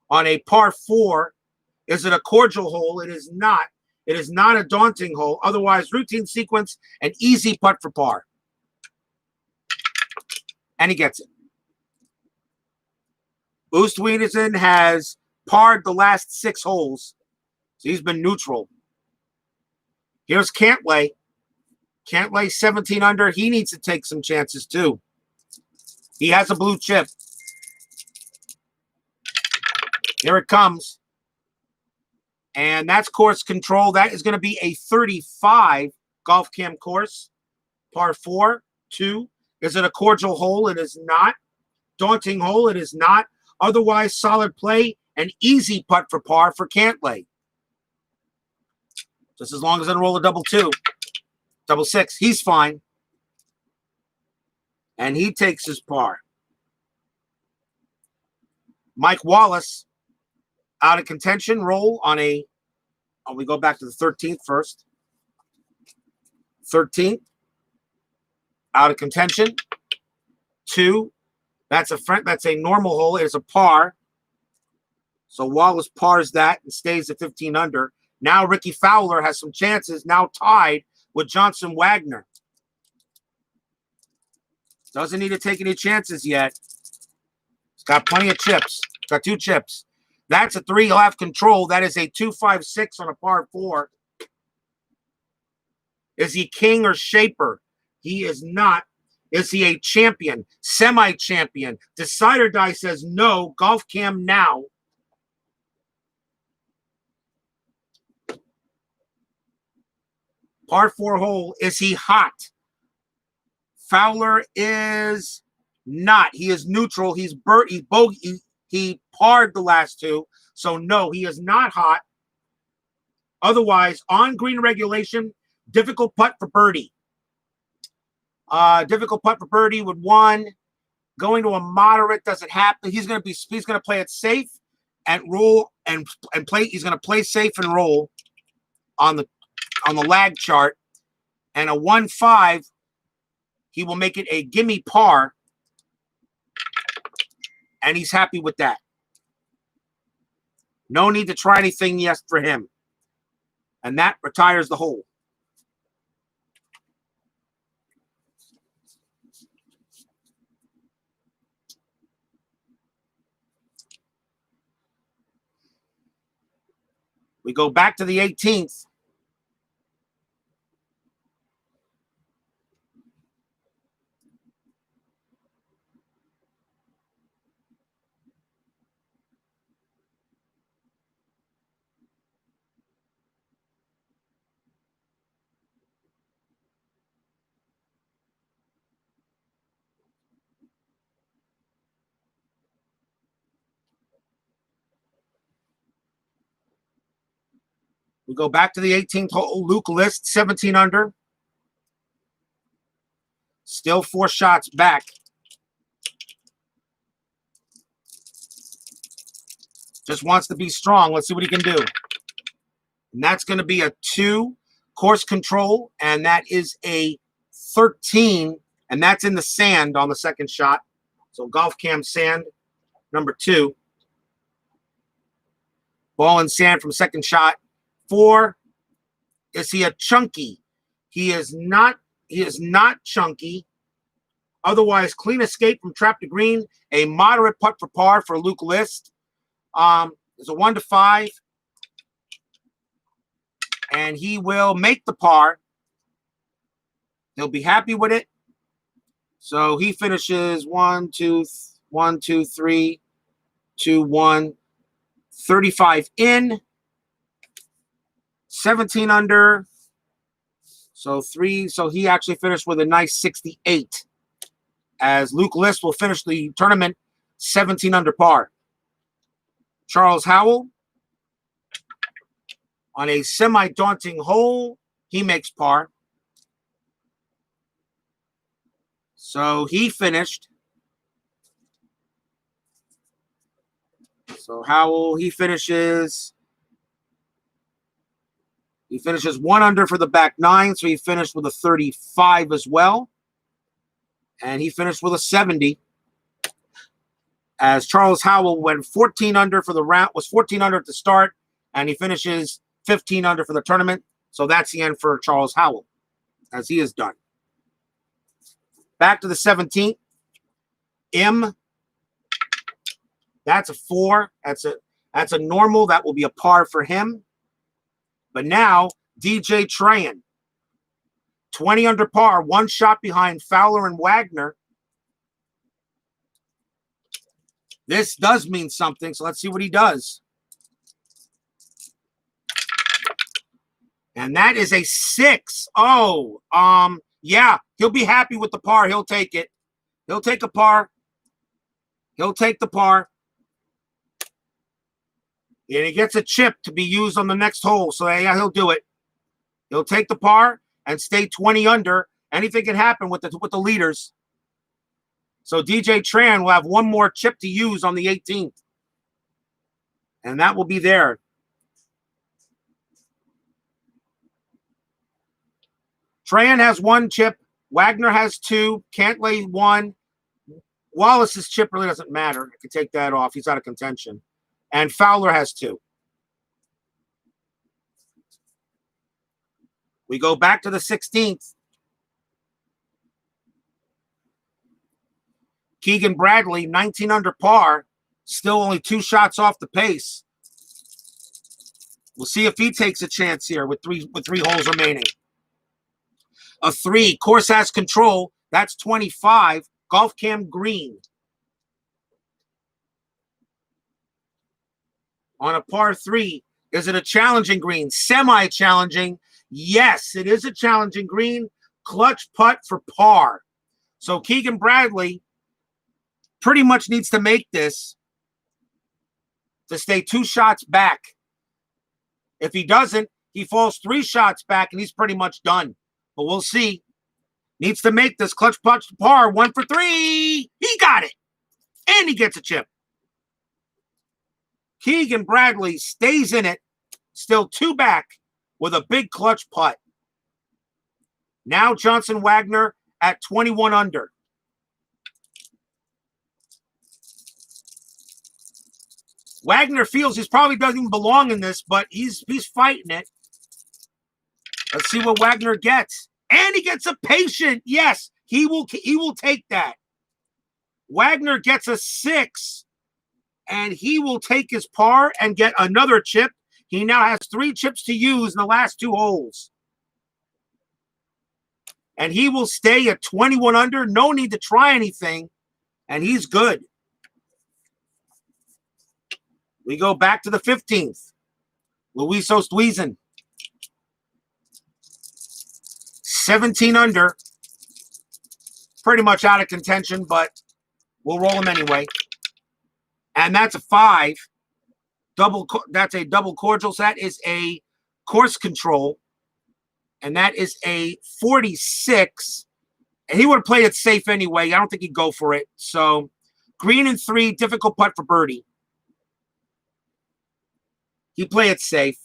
on a par 4. Is it a cordial hole? It is not. It is not a daunting hole. Otherwise, routine sequence, an easy putt for par. And he gets it. Oosthuizen has parred the last 6 holes. So he's been neutral. Here's Cantlay. Cantlay 17 under. He needs to take some chances too. He has a blue chip. Here it comes. And that's course control. That is going to be a 35 golf cam course. Par 4, 2. Is it a cordial hole? It is not. Daunting hole? It is not. Otherwise, solid play, an easy putt for par for Cantlay. Just as long as I don't roll a double two, double six, he's fine. And he takes his par. Mike Wallace, out of contention, roll on a, we go back to the 13th first. 13th, out of contention. 2, that's a normal hole. It's a par. So Wallace pars that and stays at 15 under. Now Ricky Fowler has some chances, now tied with Johnson Wagner. Doesn't need to take any chances yet. He's got plenty of chips. He's got 2 chips. That's a 3. He'll have control. That is a 2-5-6 on a par 4. Is he king or shaper? He is not. Is he a champion? Semi-champion? Decider Die says no. Golf Cam now. Par 4 hole. Is he hot? Fowler is not. He is neutral. He parred the last 2. So no, he is not hot. Otherwise, on green regulation, difficult putt for birdie. Difficult putt for birdie with 1. Going to a moderate doesn't happen. He's going to play it safe and roll and play. He's going to play safe and roll on the lag chart. And a 1-5, he will make it a gimme par. And he's happy with that. No need to try anything yet for him. And that retires the hole. We go back to the 18th. We go back to the 18th hole. Luke List, 17 under. Still 4 shots back. Just wants to be strong. Let's see what he can do. And that's going to be a 2 course control. And that is a 13. And that's in the sand on the second shot. So Golf Cam sand, number 2. Ball and sand from second shot. 4, is he a chunky? He is not chunky. Otherwise, clean escape from trap to green. A moderate putt for par for Luke List. It's a 1-5. And he will make the par. He'll be happy with it. So he finishes 1, 2, 3, 2, 1, 35 in. 17 under. So 3. So he actually finished with a nice 68. As Luke List will finish the tournament 17 under par. Charles Howell on a semi-daunting hole. He makes par. So he finished. So Howell, he finishes 1 under for the back 9, so he finished with a 35 as well. And he finished with a 70. As Charles Howell went 14 under for the round, was 14 under at the start, and he finishes 15 under for the tournament. So that's the end for Charles Howell, as he is done. Back to the 17th. M. That's a 4. That's a normal. That will be a par for him. But now, DJ Trahan, 20 under par, 1 shot behind Fowler and Wagner. This does mean something, so let's see what he does. And that is a 6. Oh, yeah, he'll be happy with the par. He'll take it. He'll take a par. He'll take the par. And he gets a chip to be used on the next hole. So, yeah, he'll do it. He'll take the par and stay 20 under. Anything can happen with the leaders. So DJ Tran will have one more chip to use on the 18th. And that will be there. Tran has one chip. Wagner has two. Cantlay one. Wallace's chip really doesn't matter. I can take that off. He's out of contention. And Fowler has two. We go back to the 16th. Keegan Bradley, 19 under par. Still only 2 shots off the pace. We'll see if he takes a chance here with three holes remaining. A 3. Course has control. That's 25. Golf Cam Green. On a par 3. Is it a challenging green? Semi-challenging. Yes, it is a challenging green. Clutch putt for par. So Keegan Bradley pretty much needs to make this to stay 2 shots back. If he doesn't, he falls 3 shots back and he's pretty much done. But we'll see. Needs to make this clutch putt for par. 1 for 3. He got it. And he gets a chip. Keegan Bradley stays in it. Still 2 back with a big clutch putt. Now Johnson Wagner at 21 under. Wagner feels he probably doesn't even belong in this, but he's fighting it. Let's see what Wagner gets. And he gets a patient. Yes, he will take that. Wagner gets a 6, and he will take his par and get another chip. He now has 3 chips to use in the last 2 holes. And he will stay at 21 under. No need to try anything, and he's good. We go back to the 15th. Luis Oosthuizen. 17 under. Pretty much out of contention, but we'll roll him anyway. And that's a 5. That's a double cordial. So that is a course control. And that is a 46. And he would have played it safe anyway. I don't think he'd go for it. So green and 3, difficult putt for birdie. He played it safe.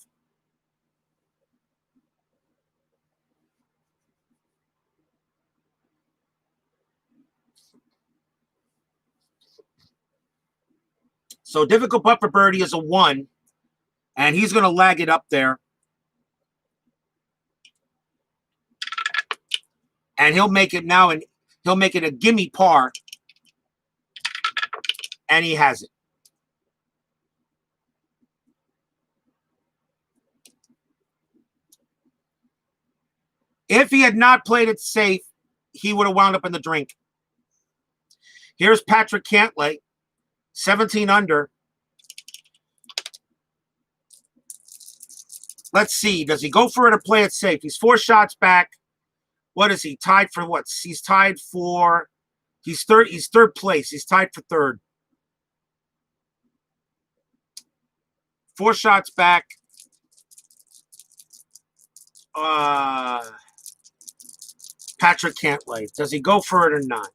So difficult putt for birdie is a 1. And he's going to lag it up there. And he'll make it now, and he'll make it a gimme par. And he has it. If he had not played it safe, he would have wound up in the drink. Here's Patrick Cantlay, 17 under. Let's see. Does he go for it or play it safe? He's 4 shots back. What is he? Tied for what? He's tied for... He's third place. He's tied for 3rd. 4 shots back. Patrick Cantlay. Does he go for it or not?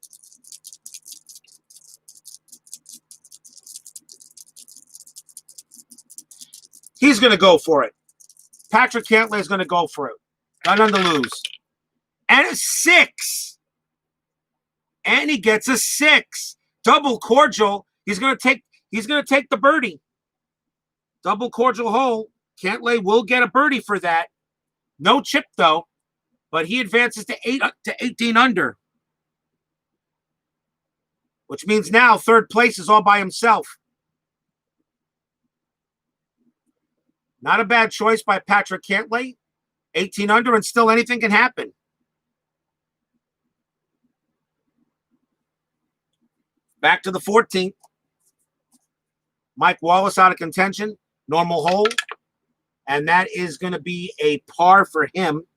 He's going to go for it. Patrick Cantlay is going to go for it. Got none to lose. And a 6. And he gets a 6. Double cordial. He's going to take the birdie. Double cordial hole. Cantlay will get a birdie for that. No chip though. But he advances to 18 under. Which means now 3rd place is all by himself. Not a bad choice by Patrick Cantlay. 18 under, and still anything can happen. Back to the 14th. Mike Wallace out of contention. Normal hole. And that is going to be a par for him.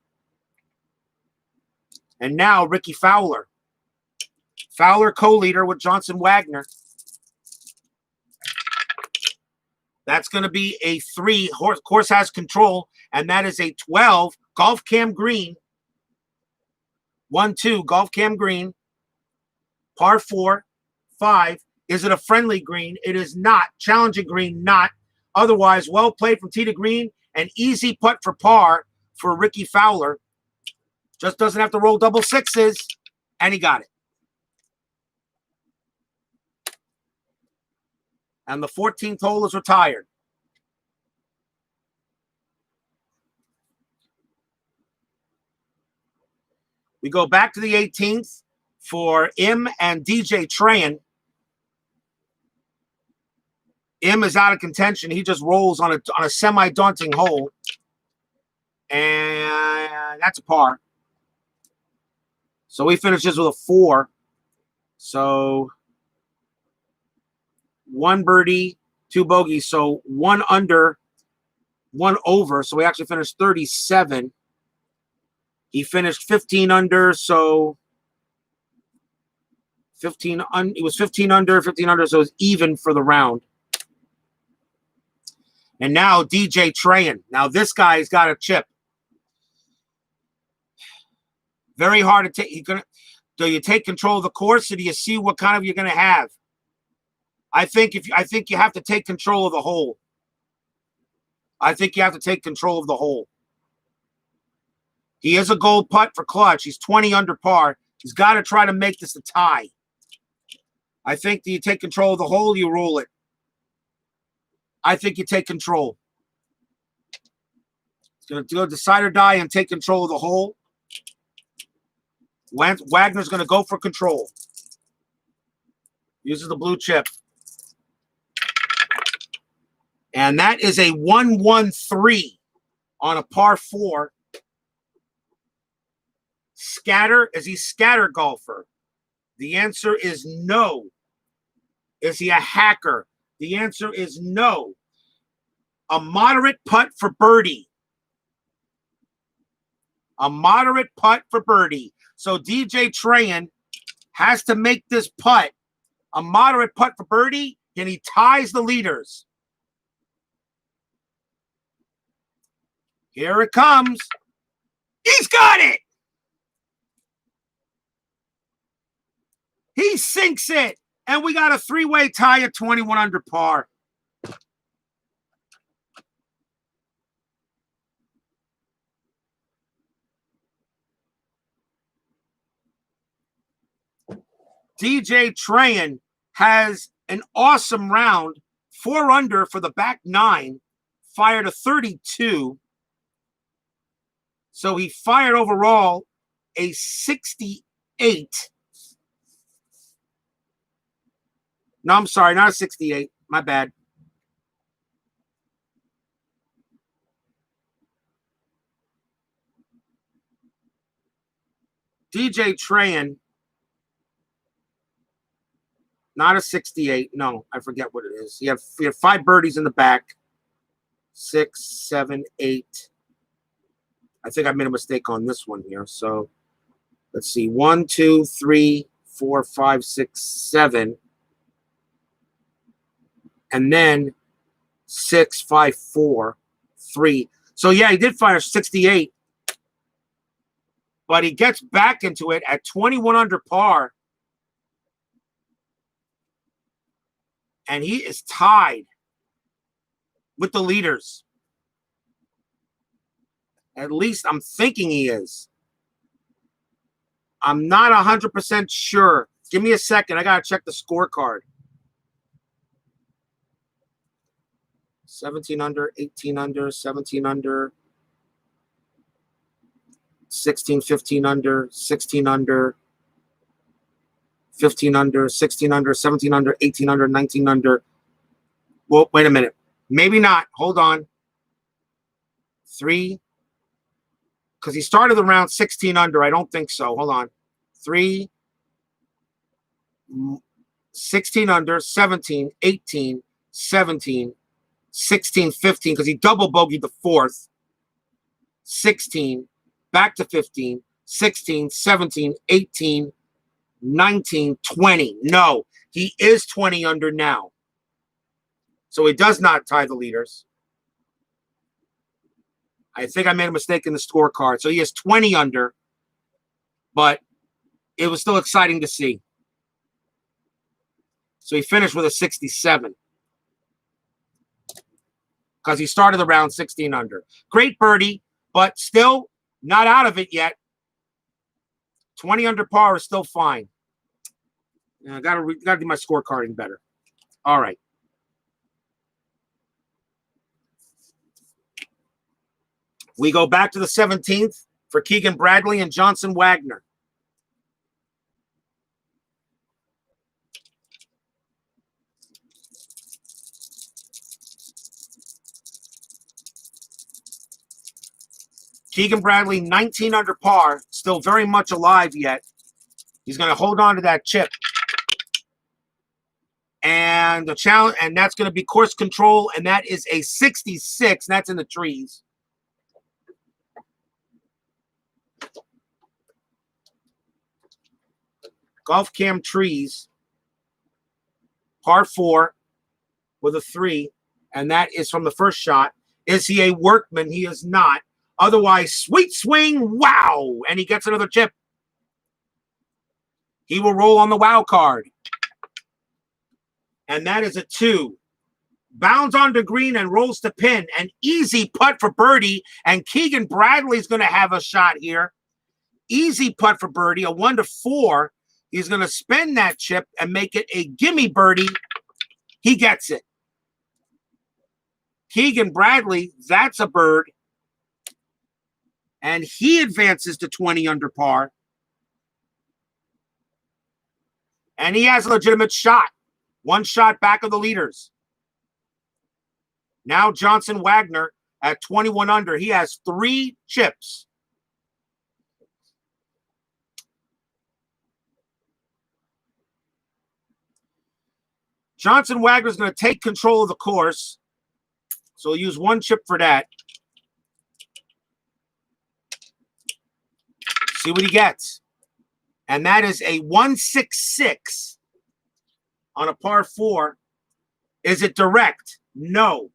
And now Ricky Fowler. Fowler co-leader with Johnson Wagner. That's going to be a 3. Course has control. And that is a 12. Golf Cam Green. 1-2, Golf Cam Green. Par 4, 5. Is it a friendly green? It is not. Challenging green, not. Otherwise, well played from tee to green. An easy putt for par for Ricky Fowler. Just doesn't have to roll double sixes. And he got it. And the 14th hole is retired. We go back to the 18th for Im and DJ Trahan. Im is out of contention. He just rolls on a semi-daunting hole. And that's a par. So he finishes with a 4. So 1 birdie, 2 bogeys. So 1 under, 1 over. So he actually finished 37. He finished 15 under, so it was 15 under, so it was even for the round. And now DJ Trahan. Now this guy's got a chip. Very hard to take. Do you take control of the course, or do you see what kind of you're going to have? I think you have to take control of the hole. I think you have to take control of the hole. He is a gold putt for clutch. He's 20 under par. He's got to try to make this a tie. I think that you take control of the hole, you roll it. I think you take control. It's going to go decide or die and take control of the hole. Wagner's going to go for control. Uses the blue chip. And that is a 1-1-3 on a par 4. Scatter, is he scatter golfer? The answer is no. Is he a hacker? The answer is no. A moderate putt for birdie. A moderate putt for birdie. So DJ Trahan has to make this putt. A moderate putt for birdie, and he ties the leaders. Here it comes. He's got it. He sinks it. And we got a 3-way tie at 21 under par. DJ Trahan has an awesome round. 4 under for the back 9. Fired a 32. So he fired overall a 68. No, I'm sorry, not a 68. My bad. DJ Trahan, not a 68. No, I forget what it is. He had 5 birdies in the back. 6, 7, 8. I think I made a mistake on this one here. So let's see. 1, 2, 3, 4, 5, 6, 7. And then 6, 5, 4, 3. So, yeah, he did fire 68. But he gets back into it at 21 under par. And he is tied with the leaders. At least I'm thinking he is. I'm not 100% sure. Give me a second. I got to check the scorecard. 17 under, 18 under, 17 under, 16, 15 under, 16 under, 15 under, 16 under, 17 under, 18 under, 19 under. Well, wait a minute. Maybe not. Hold on. 3. Because he started the round 16 under. I don't think so. Hold on. 3, 16 under, 17, 18, 17, 16, 15, because he double bogeyed the 4th. 16, back to 15, 16, 17, 18, 19, 20. No, he is 20 under now. So he does not tie the leaders. I think I made a mistake in the scorecard. So he is 20 under, but it was still exciting to see. So he finished with a 67 because he started the round 16 under. Great birdie, but still not out of it yet. 20 under par is still fine. I gotta do my scorecarding better. All right. We go back to the 17th for Keegan Bradley and Johnson Wagner. Keegan Bradley, 19 under par, still very much alive yet. He's going to hold on to that chip. And the challenge, and that's going to be course control, and that is a 66. That's in the trees. Golf Cam trees, par 4 with a 3, and that is from the first shot. Is he a workman? He is not. Otherwise, sweet swing, wow, and he gets another chip. He will roll on the wow card. And that is a 2. Bounds onto green and rolls to pin. An easy putt for birdie, and Keegan Bradley's going to have a shot here. Easy putt for birdie, a 1-4. He's going to spend that chip and make it a gimme birdie. He gets it. Keegan Bradley, that's a bird. And he advances to 20 under par. And he has a legitimate shot. 1 shot back of the leaders. Now Johnson Wagner at 21 under. He has 3 chips. Johnson Wagner is going to take control of the course. So he'll use 1 chip for that. See what he gets. And that is a 166 on a par 4. Is it direct? No.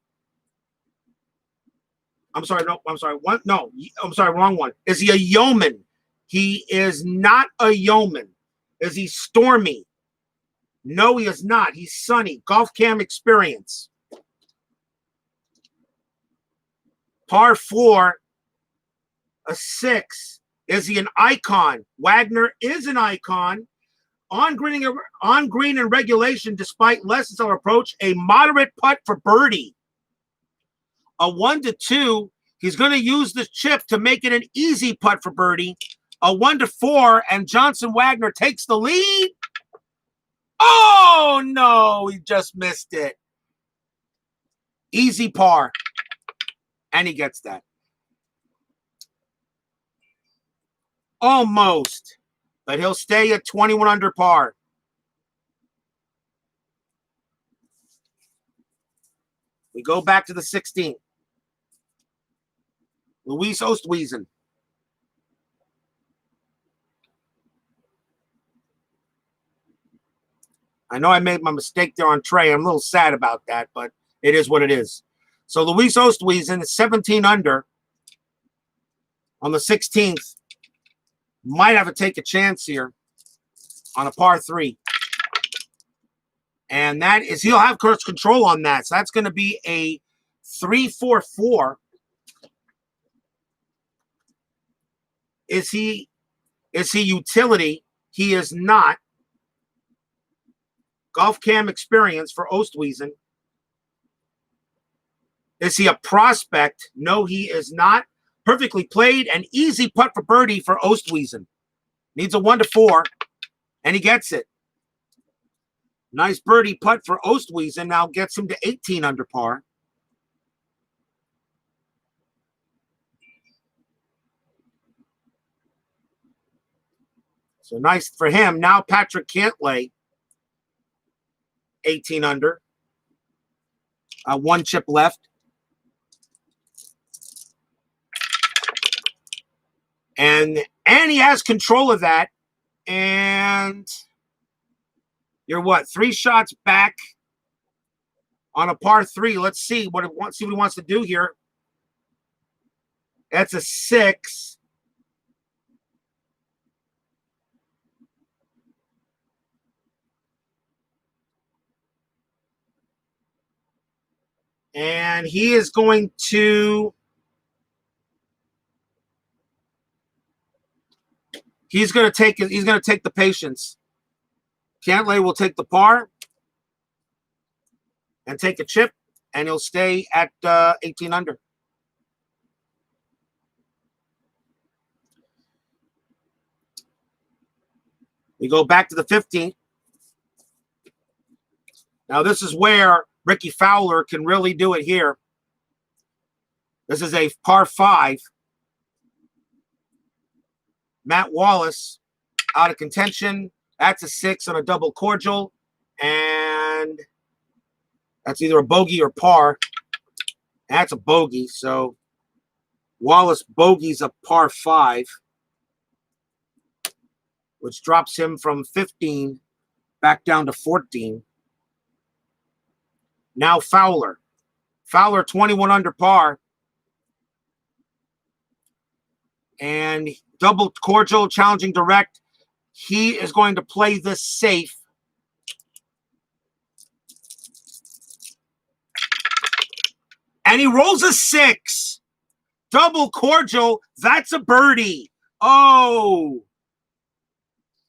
I'm sorry. No, I'm sorry. One, no, I'm sorry. Wrong one. Is he a yeoman? He is not a yeoman. Is he stormy? No, he is not. He's sunny. Golf Cam experience. Par 4, a 6. Is he an icon? Wagner is an icon. On green and regulation, despite lessons of approach, a moderate putt for birdie. A 1-2. He's going to use the chip to make it an easy putt for birdie. A 1-4, and Johnson Wagner takes the lead. Oh, no, he just missed it. Easy par. And he gets that. Almost. But he'll stay at 21 under par. We go back to the 16th. Luis Oosthuizen. I know I made my mistake there on Trey. I'm a little sad about that, but it is what it is. So Luis Oosthuizen is 17 under on the 16th. Might have to take a chance here on a par 3. And that is, he'll have course control on that. So that's going to be a 3-4-4. Is he utility? He is not. Golf Cam experience for Oosthuizen. Is he a prospect? No, he is not. Perfectly played. An easy putt for birdie for Oosthuizen. Needs a 1-4, and he gets it. Nice birdie putt for Oosthuizen. Now gets him to 18 under par. So nice for him. Now Patrick Cantlay, 18 under. 1 chip left. And he has control of that. And you're what? 3 shots back on a par 3. Let's see what he wants to do here. That's a 6. And he is going to... He's going to take the patience. Cantlay will take the par and take a chip, and he'll stay at 18 under. We go back to the 15th. Now this is where Ricky Fowler can really do it here. This is a par 5. Matt Wallace out of contention. That's a 6 on a double cordial. And that's either a bogey or par. That's a bogey. So Wallace bogeys a par 5, which drops him from 15 back down to 14. Now Fowler. Fowler 21 under par. And double cordial, challenging direct. He is going to play this safe. And he rolls a 6. Double cordial. That's a birdie. Oh.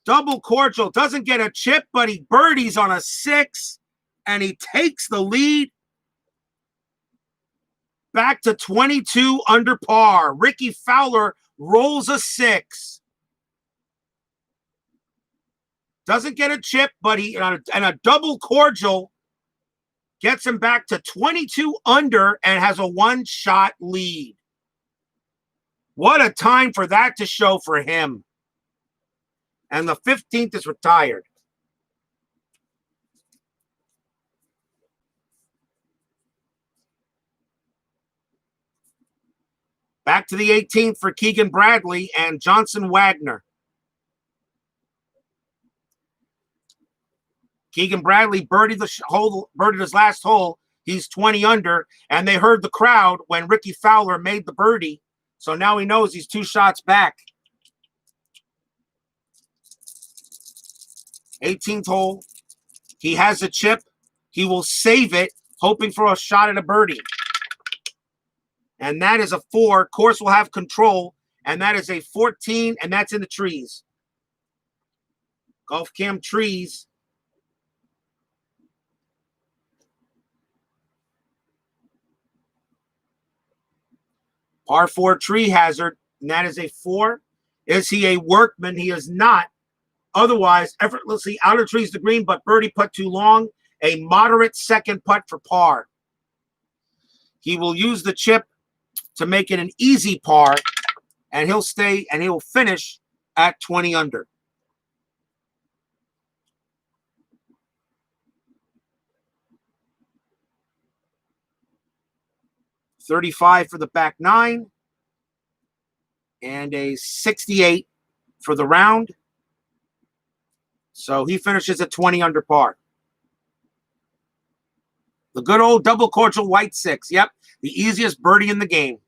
Double cordial. Doesn't get a chip, but he birdies on a 6. And he takes the lead. Back to 22 under par. Ricky Fowler rolls a 6. Doesn't get a chip, but and a double cordial gets him back to 22 under and has a 1-shot lead. What a time for that to show for him. And the 15th is retired. Back to the 18th for Keegan Bradley and Johnson Wagner. Keegan Bradley birdied his last hole. He's 20 under, and they heard the crowd when Ricky Fowler made the birdie. So now he knows he's 2 shots back. 18th hole. He has a chip. He will save it, hoping for a shot at a birdie. And that is a 4. Course will have control. And that is a 14, and that's in the trees. Golf Cam trees. Par 4 tree hazard, and that is a 4. Is he a workman? He is not. Otherwise, effortlessly out of trees to green, but birdie putt too long. A moderate second putt for par. He will use the chip to make it an easy par, and he'll stay and he'll finish at 20 under. $35 for the back 9 and a 68 for the round. So he finishes at 20 under par. The good old double cordial white 6. Yep, the easiest birdie in the game.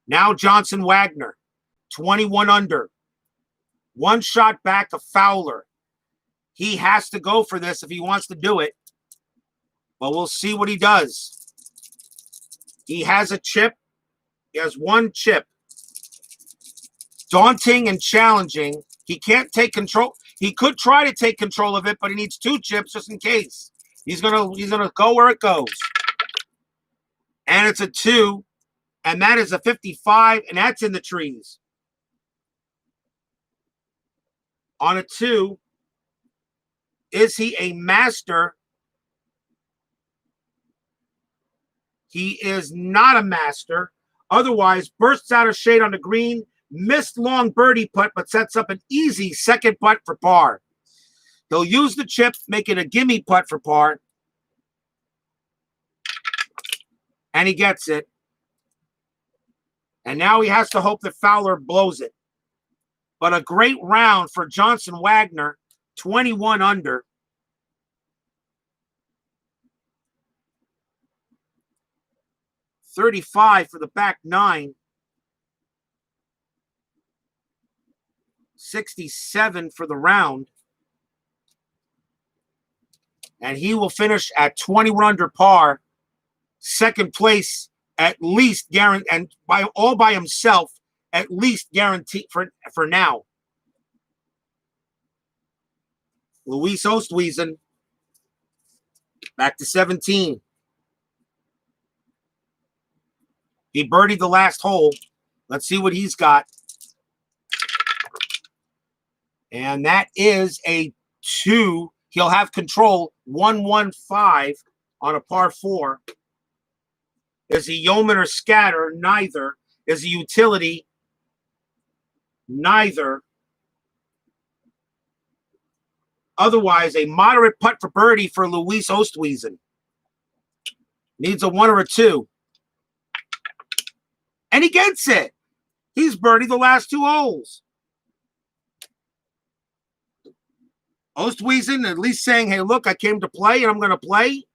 Now Johnson Wagner, 21 under. 1 shot back of Fowler. He has to go for this if he wants to do it. But we'll see what he does. He has a chip. He has 1 chip. Daunting and challenging. He can't take control. He could try to take control of it, but he needs 2 chips just in case. He's gonna go where it goes. And it's a 2. And that is a 55, and that's in the trees. On a 2, is he a master? He is not a master. Otherwise, bursts out of shade on the green, missed long birdie putt, but sets up an easy second putt for par. He'll use the chip, make it a gimme putt for par. And he gets it. And now he has to hope that Fowler blows it. But a great round for Johnson Wagner, 21 under. $35 for the back 9. 67 for the round. And he will finish at 21 under par, second place, at least guaranteed, and by himself, at least guaranteed for now. Luis Oosthuizen, back to 17. He birdied the last hole. Let's see what he's got. And that is a 2. He'll have control, 115 on a par 4. Is he yeoman or scatter? Neither. Is he utility? Neither. Otherwise, a moderate putt for birdie for Luis Oosthuizen. Needs a 1 or a 2. And he gets it. He's birdied the last 2 holes. Oosthuizen at least saying, hey, look, I came to play and I'm going to play.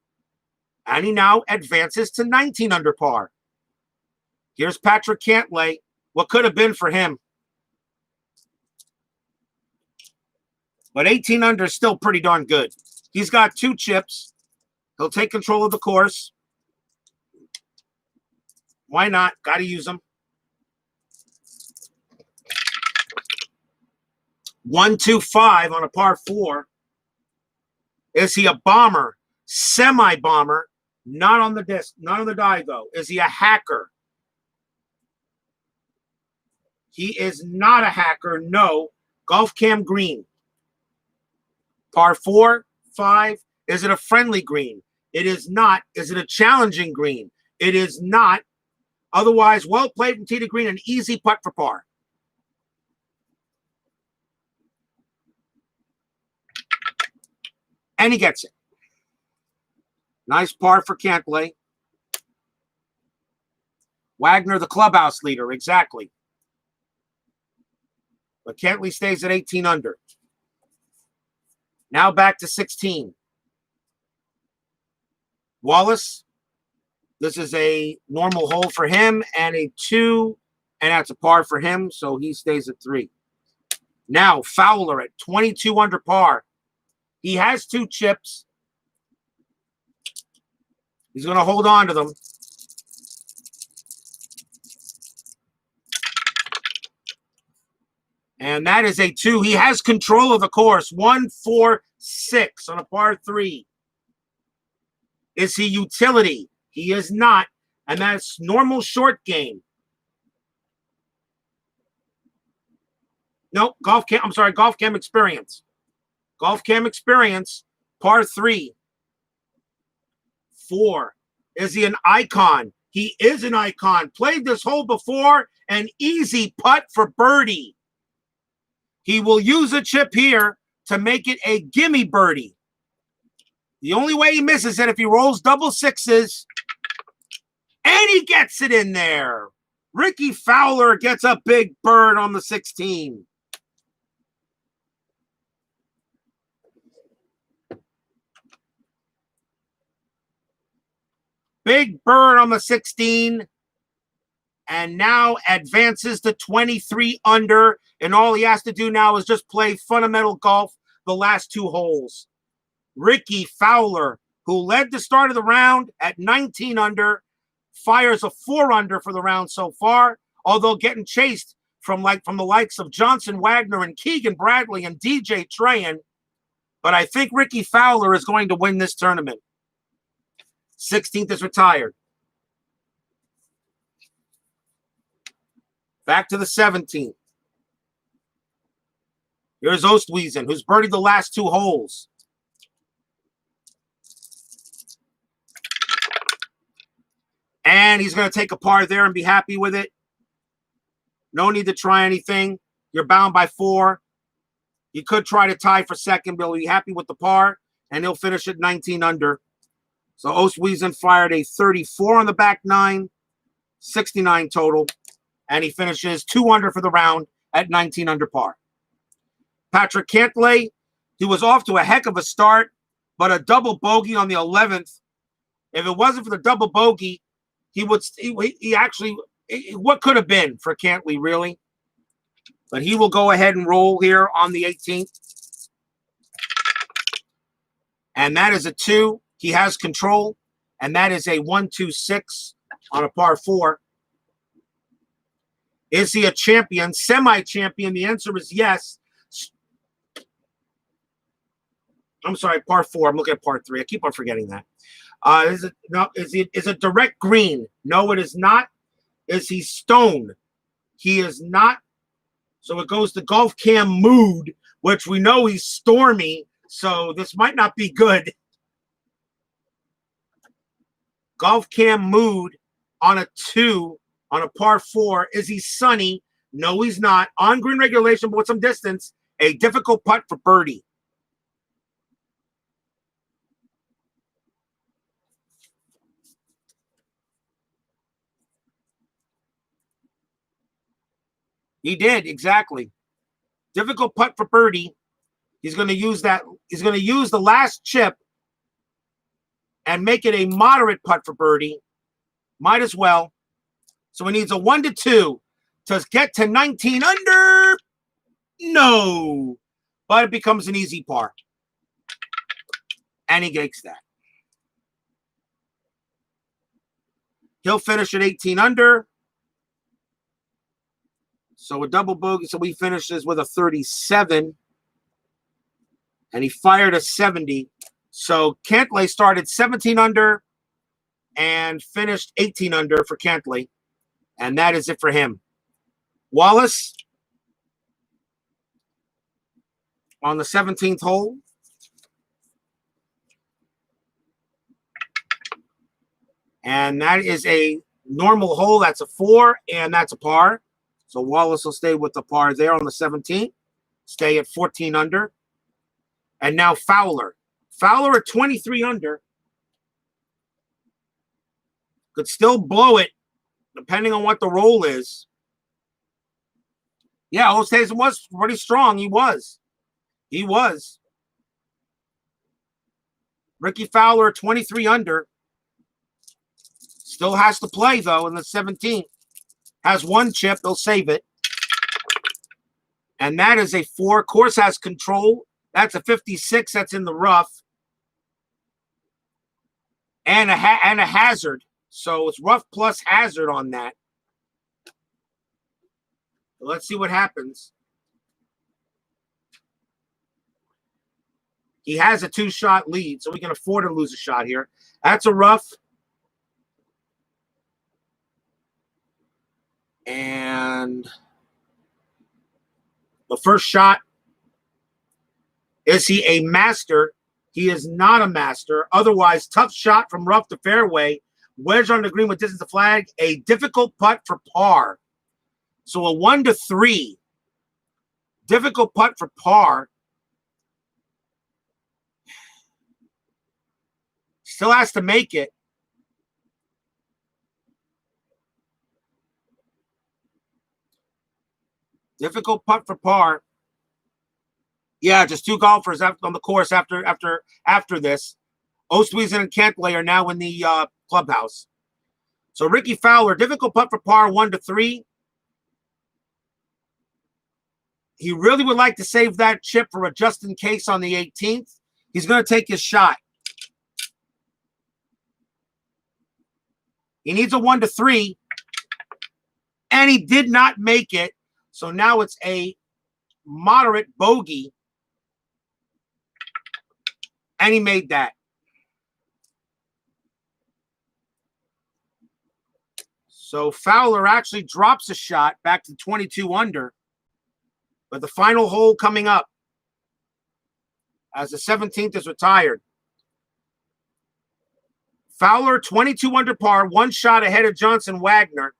And he now advances to 19 under par. Here's Patrick Cantlay. What could have been for him. But 18 under is still pretty darn good. He's got 2 chips. He'll take control of the course. Why not? Got to use them. 125 on a par 4. Is he a bomber? Semi-bomber. Not on the disc. Not on the die, though. Is he a hacker? He is not a hacker. No. Golf cam green. Par 4, 5. Is it a friendly green? It is not. Is it a challenging green? It is not. Otherwise, well played from tee to green, an easy putt for par. And he gets it. Nice par for Cantlay. Wagner, the clubhouse leader, exactly. But Cantlay stays at 18 under. Now back to 16. Wallace, this is a normal hole for him and a 2, and that's a par for him, so he stays at 3. Now Fowler at 22 under par. He has 2 chips. He's going to hold on to them. And that is a 2. He has control of the course. 1, 4, 6 on a par 3. Is he utility? He is not. And that's normal short game. Nope. Golf cam experience. Golf cam experience. Par 3. 4. Is he an icon? He is an icon. Played this hole before. An easy putt for birdie. He will use a chip here to make it a gimme birdie. The only way he misses it if he rolls double 6s. And he gets it in there. Ricky Fowler gets a big bird on the 16. Big bird on the 16. And now advances to 23 under. And all he has to do now is just play fundamental golf the last 2 holes. Ricky Fowler, who led the start of the round at 19 under, fires a 4 under for the round so far, although getting chased from the likes of Johnson Wagner and Keegan Bradley and DJ Trahan. But I think Ricky Fowler is going to win this tournament. 16th is retired. Back to the 17th. Here's Oosthuizen, who's birdied the last 2 holes. And he's going to take a par there and be happy with it. No need to try anything. You're bound by 4. You could try to tie for second, but he'll be happy with the par, and he'll finish at 19 under. So Oosthuizen fired a 34 on the back 9, 69 total, and he finishes 2 under for the round at 19 under par. Patrick Cantlay, he was off to a heck of a start, but a double bogey on the 11th. If it wasn't for the double bogey, he actually, what could have been for Cantlay, really? But he will go ahead and roll here on the 18th. And that is a 2. He has control. And that is a 1-2-6 on a par 4. Is he a champion? Semi-champion? The answer is yes. I'm sorry, par 4. I'm looking at par 3. I keep on forgetting that. Is it direct green? No, it is not. Is he stone? He is not. So it goes to golf cam mood, which we know he's stormy. So this might not be good. Golf cam mood on a 2 on a par 4. Is he sunny? No, he's not. On green regulation, but with some distance. A difficult putt for birdie. He did, exactly. Difficult putt for birdie. He's going to use that. He's going to use the last chip and make it a moderate putt for birdie. Might as well. So he needs a 1-2 to get to 19 under. No. But it becomes an easy par. And he gets that. He'll finish at 18 under. So a double bogey. So he finishes with a 37. And he fired a 70. So Cantlay started 17 under and finished 18 under for Cantlay. And that is it for him. Wallace on the 17th hole. And that is a normal hole. That's a 4, and that's a par. So Wallace will stay with the par there on the 17th. Stay at 14 under. And now Fowler. Fowler at 23 under. Could still blow it, depending on what the roll is. Yeah, Oosthuizen was pretty strong. He was. Ricky Fowler, 23 under. Still has to play, though, in the 17th. Has 1 chip. He'll save it. And that is a 4. Course has control. That's a 56. That's in the rough. And a hazard. So it's rough plus hazard on that. Let's see what happens. He has a 2-shot lead, so we can afford to lose a shot here. That's a rough. And the first shot. Is he a master? He is not a master. Otherwise, tough shot from rough to fairway. Wedge on the green with distance to flag. A difficult putt for par. So a 1-3. Difficult putt for par. Still has to make it. Difficult putt for par. Yeah, just 2 golfers on the course after this. Oosthuizen and Cantlay are now in the clubhouse. So Ricky Fowler, difficult putt for par, 1-3. He really would like to save that chip for a just in case on the 18th. He's going to take his shot. He needs a 1-3. And he did not make it. So now it's a moderate bogey. And he made that. So Fowler actually drops a shot back to 22 under. But the final hole coming up as the 17th is retired. Fowler, 22 under par, 1 shot ahead of Johnson Wagner.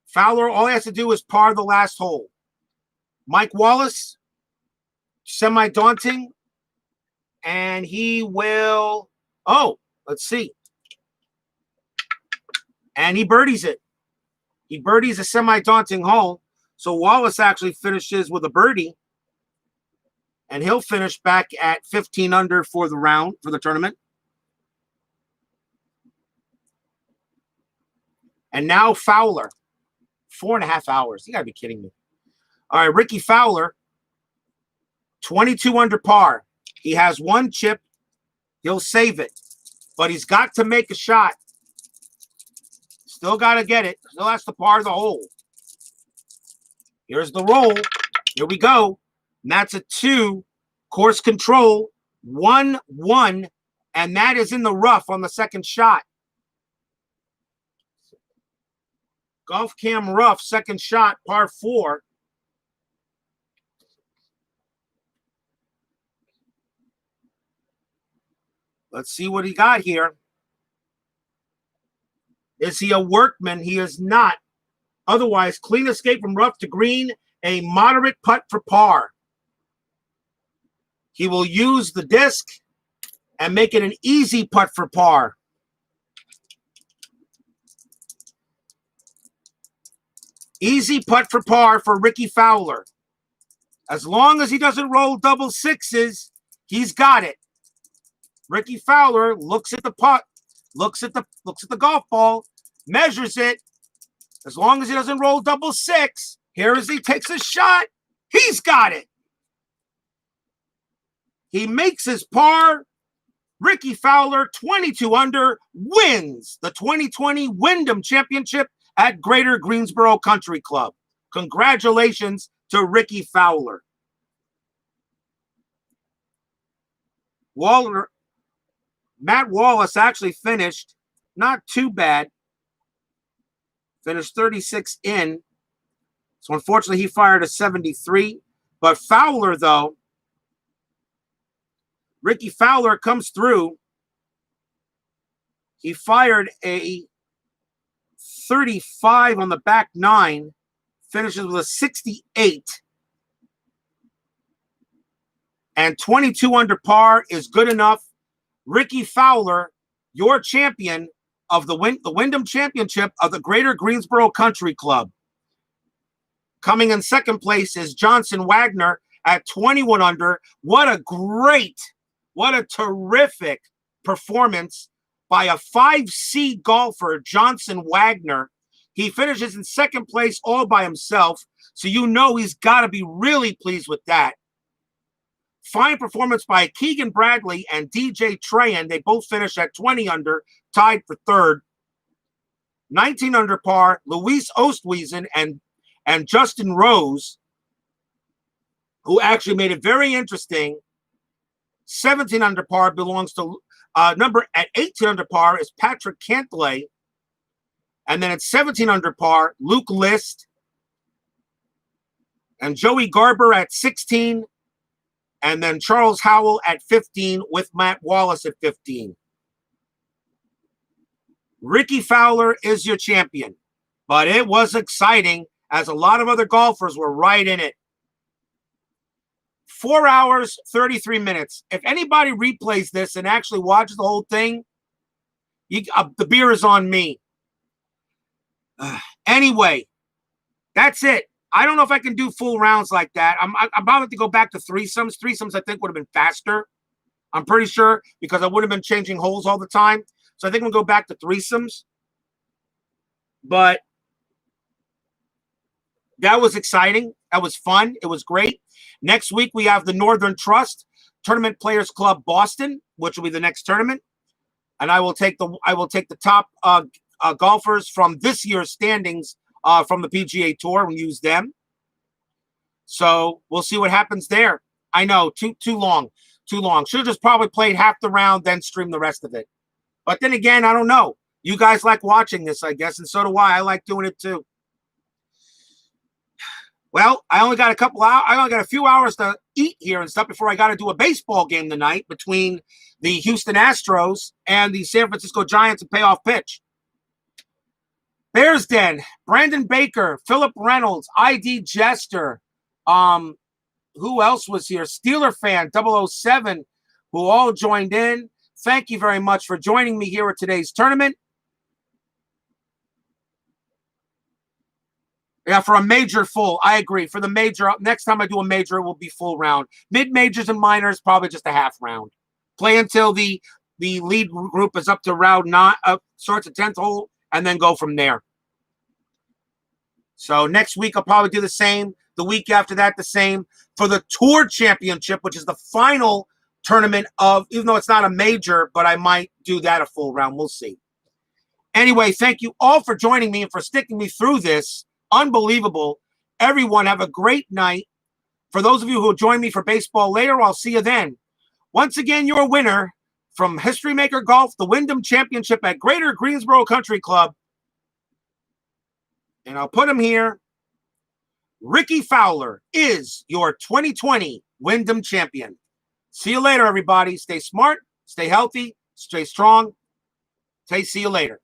Fowler, all he has to do is par the last hole. Mike Wallace, semi-daunting. And he will, let's see. And he birdies it. He birdies a semi-daunting hole. So Wallace actually finishes with a birdie. And he'll finish back at 15 under for the round, for the tournament. And now Fowler. 4.5 hours. You got to be kidding me. All right, Ricky Fowler, 22 under par. He has one chip. He'll save it. But he's got to make a shot. Still got to get it. Still has to par the hole. Here's the roll. Here we go. And that's a 2. Course control. 1-1. And that is in the rough on the second shot. Golf cam rough, second shot, par 4. Let's see what he got here. Is he a workman? He is not. Otherwise, clean escape from rough to green, a moderate putt for par. He will use the disc and make it an easy putt for par. Easy putt for par for Ricky Fowler. As long as he doesn't roll double sixes, he's got it. Ricky Fowler looks at the putt, looks at the golf ball, measures it. As long as he doesn't roll double six, here as he takes a shot, he's got it. He makes his par. Ricky Fowler, 22 under, wins the 2020 Wyndham Championship at Greater Greensboro Country Club. Congratulations to Ricky Fowler. Matt Wallace actually finished not too bad. Finished 36 in. So unfortunately, he fired a 73. But Fowler, though, Ricky Fowler comes through. He fired a 35 on the back 9. Finishes with a 68. And 22 under par is good enough. Ricky Fowler, your champion of the Wyndham Championship of the Greater Greensboro Country Club. Coming in second place is Johnson Wagner at 21 under. What a terrific performance by a 5C golfer, Johnson Wagner. He finishes in second place all by himself, so you know he's got to be really pleased with that. Fine performance by Keegan Bradley and DJ Trahan. They both finish at 20 under, tied for third. 19 under par, Luis Ostwiesen and Justin Rose, who actually made it very interesting. 17 under par belongs to number at 18 under par is Patrick Cantlay. And then at 17 under par, Luke List and Joey Garber at 16. And then Charles Howell at 15 with Matt Wallace at 15. Ricky Fowler is your champion. But it was exciting as a lot of other golfers were right in it. 4 hours, 33 minutes. If anybody replays this and actually watches the whole thing, the beer is on me. Anyway, that's it. I don't know if I can do full rounds like that. I'm about to go back to threesomes. Threesomes, I think, would have been faster. I'm pretty sure, because I would have been changing holes all the time. So I think we'll go back to threesomes. But that was exciting. That was fun. It was great. Next week, we have the Northern Trust Tournament Players Club Boston, which will be the next tournament. And I will take the top golfers from this year's standings from the PGA Tour and use them. So we'll see what happens there. I know, too long. Should have just probably played half the round, then stream the rest of it. But then again, I don't know. You guys like watching this, I guess, and so do I. I like doing it too. Well, I only got a few hours to eat here and stuff before I got to do a baseball game tonight between the Houston Astros and the San Francisco Giants and Payoff Pitch. Bears Den, Brandon Baker, Philip Reynolds, ID Jester, who else was here? Steeler Fan 007, who all joined in. Thank you very much for joining me here at today's tournament. Yeah, for a major full, I agree. For the major, next time I do a major, it will be full round. Mid-majors and minors, probably just a half round. Play until the lead group is up to round 9, starts at 10th hole, and then go from there. So next week, I'll probably do the same. The week after that, the same. For the Tour Championship, which is the final tournament of, even though it's not a major, but I might do that a full round. We'll see. Anyway, thank you all for joining me and for sticking me through this. Unbelievable. Everyone, have a great night. For those of you who will join me for baseball later, I'll see you then. Once again, your winner from History Maker Golf, the Wyndham Championship at Greater Greensboro Country Club. And I'll put him here. Ricky Fowler is your 2020 Wyndham champion. See you later, everybody. Stay smart, stay healthy, stay strong. See you later.